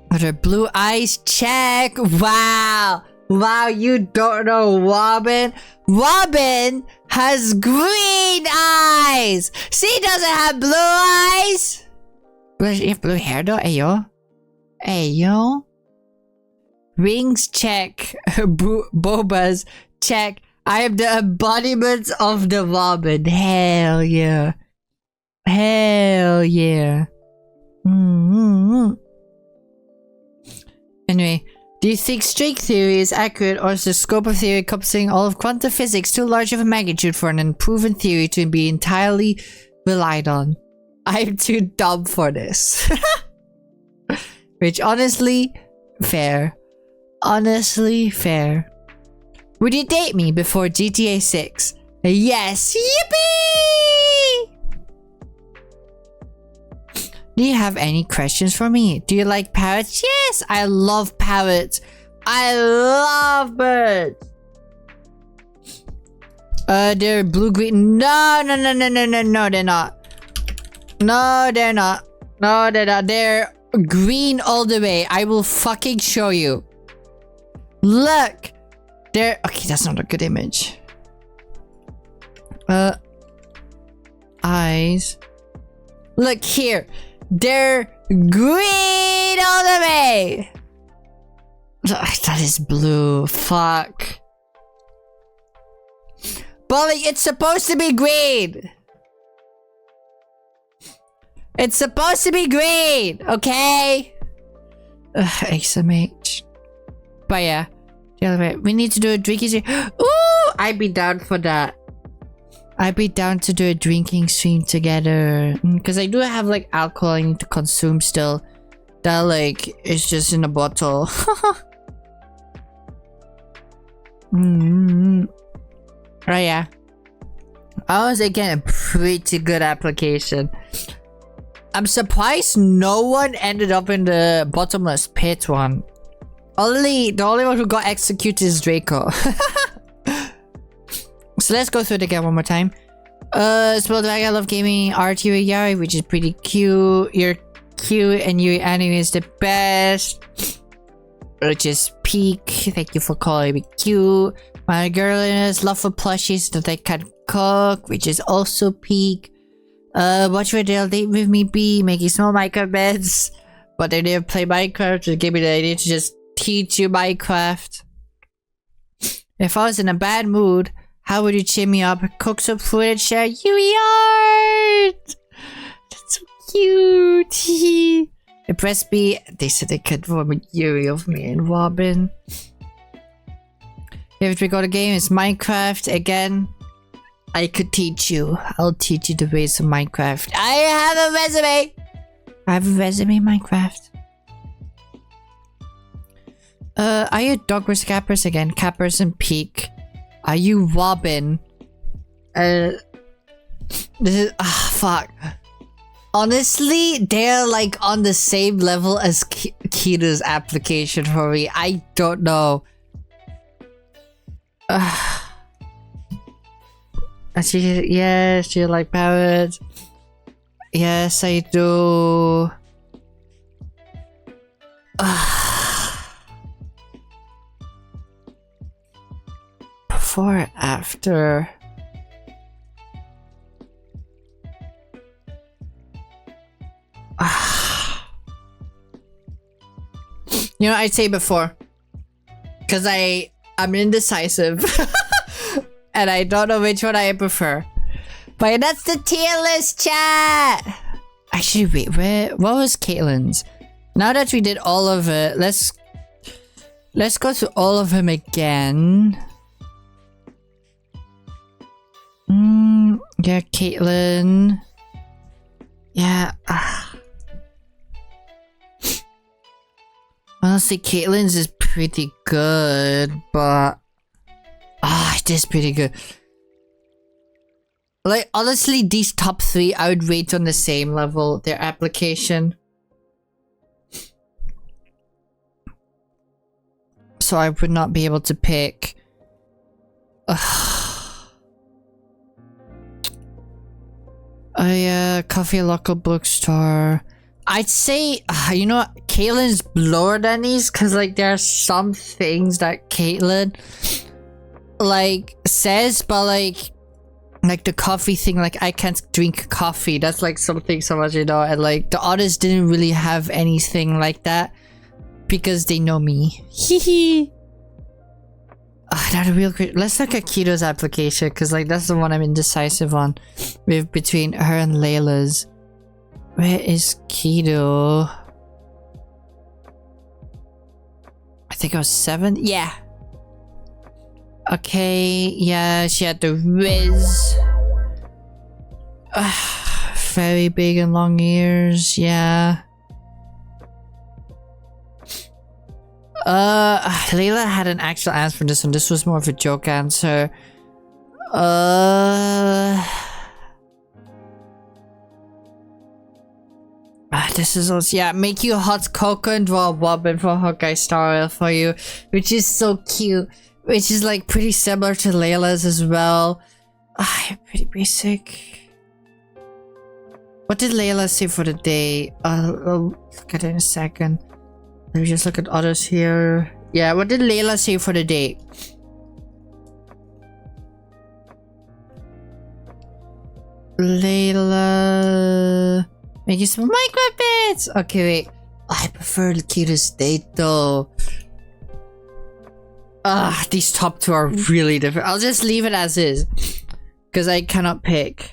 Are there blue eyes? Check! Wow! Wow, you don't know Robin? Robin has green eyes! She doesn't have blue eyes! You have blue hair though? Ayo? Ayo? Rings? Check. Bobas? Check. I am the embodiment of the Robin. Hell yeah. Hell yeah. Anyway, do you think string theory is accurate, or is the scope of theory encompassing all of quantum physics too large of a magnitude for an unproven theory to be entirely relied on? I'm too dumb for this. Which, honestly, fair. Honestly, fair. Would you date me before GTA 6? Yes! Yippee! Do you have any questions for me? Do you like parrots? Yes! I love parrots. I love birds. They're blue-green. No, no, no, no, no, no, no, they're not. No, they're not. No, they're not. They're green all the way. I will fucking show you. Look! They're... Okay, that's not a good image. Eyes. Look here. They're green all the way. That is blue. Fuck. But like, it's supposed to be green. It's supposed to be green, okay? XMH. But yeah. We need to do a drinking stream. Ooh! I'd be down for that. I'd be down to do a drinking stream together. Because I do have like alcohol I need to consume still. That like is just in a bottle. Oh yeah. I was again a pretty good application. I'm surprised no one ended up in the bottomless pit one. The only one who got executed is Draco. So let's go through it again one more time. Spell the I love gaming art Yuri, which is pretty cute. You're cute and your anime is the best. Which is peak. Thank you for calling me cute. My girl is love for plushies that I can cook, which is also peak. What should a date with me be? Making small Minecraft beds. But I didn't play Minecraft, just gave me the idea to just teach you Minecraft. If I was in a bad mood, how would you cheer me up? Cook some food and share Yuri art! That's so cute. Impress me. They said they could form a Yuri of me and Robin. If we got a game, it's Minecraft again. I could teach you. I'll teach you the ways of Minecraft. I have a resume. I have a resume, Minecraft. Are you dog versus cat person again? Cat person peak. Are you Robin? This is fuck. Honestly, they're like on the same level as Kiru's application for me. I don't know. Yes, you like parrots. Yes, I do. Before or after? You know, I'd say before. Because I'm indecisive. And I don't know which one I prefer. But that's the tier list, chat! Actually, wait, what was Caitlin's? Now that we did all of it, let's go through all of them again. Yeah, Caitlin. Yeah. Honestly, Caitlin's is pretty good, but it is pretty good. Like, honestly, these top 3 I would rate on the same level, their application. So I would not be able to pick. Coffee local bookstore. I'd say, you know what, Caitlin's lower than these, because like there are some things that Caitlin like says, but like the coffee thing, like I can't drink coffee, that's like something so much, you know, and like the others didn't really have anything like that because they know me. Hehe. Not a real great. Let's look at Keto's application, because like that's the one I'm indecisive on with between her and Layla's. Where is Keto? I think it was 7. Yeah. Okay. Yeah, she had the Riz. Very big and long ears. Yeah. Layla had an actual answer for this one. This was more of a joke answer. This is also, yeah, make you hot cocoa and draw a wobbin for Hawkeye Star for you, which is so cute, which is like pretty similar to Layla's as well. Pretty basic. What did Layla say for the day? I'll look at it in a second. Let me just look at others here. Yeah, what did Layla say for the day? Layla... making some micro bits! Okay, wait. I prefer the cutest date though. These top 2 are really different. I'll just leave it as is, because I cannot pick.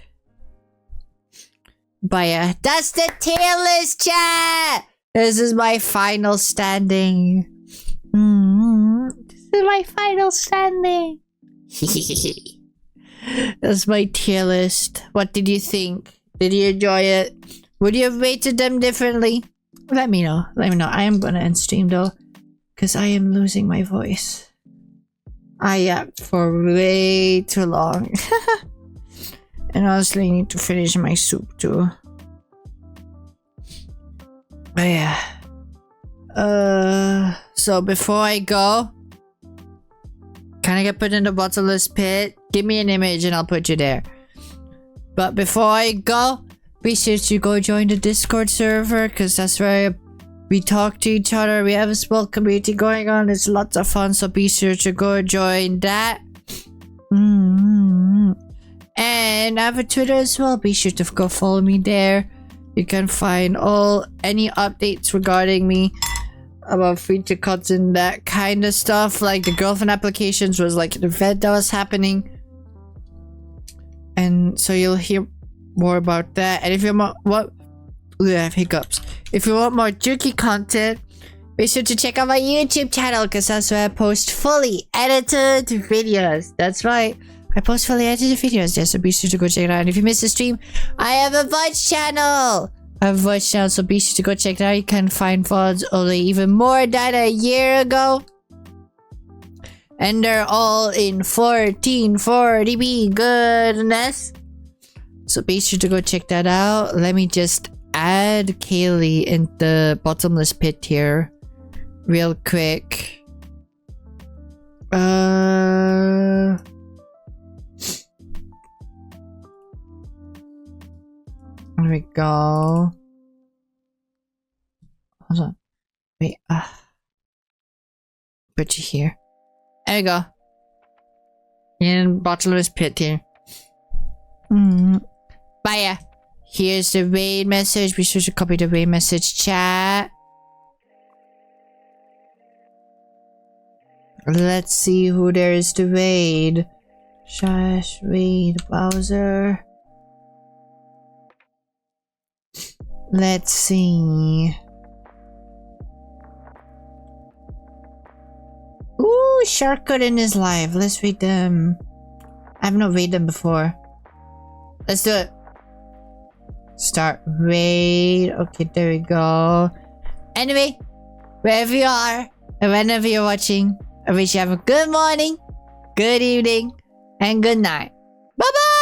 But yeah, that's the tier list, chat! This is my final standing. This is my final standing. That's my tier list. What did you think? Did you enjoy it? Would you have rated them differently? Let me know. Let me know. I am gonna end stream though, because I am losing my voice. I yapped for way too long. And honestly, I need to finish my soup too. But yeah. So before I go, can I get put in the bottomless pit? Give me an image and I'll put you there. But before I go, be sure to go join the Discord server, because that's where we talk to each other. We have a small community going on. It's lots of fun, so be sure to go join that. And I have a Twitter as well. Be sure to go follow me there. You can find any updates regarding me about feature cuts and that kind of stuff. Like the girlfriend applications was like an event that was happening. And so you'll hear more about that. And if you want I have hiccups. If you want more Juki content, be sure to check out my YouTube channel, because that's where I post fully edited videos. That's right. I post fully edited videos there, so be sure to go check it out. And if you missed the stream, I have a VOD channel. So be sure to go check it out. You can find VODs only even more than a year ago. And they're all in 1440p goodness. So be sure to go check that out. Let me just add Kaylee in the bottomless pit here real quick. There we go. Hold on. Wait, put you here. There we go. In bottomless pit here. But yeah, here's the raid message. Be sure to copy the raid message chat. Let's see who there is to raid. Slash raid browser. Let's see. Ooh, Sharkut in his live. Let's read them. I've not read them before. Let's do it. Start raid. Okay, there we go. Anyway, wherever you are and whenever you're watching, I wish you have a good morning, good evening, and good night. Bye bye!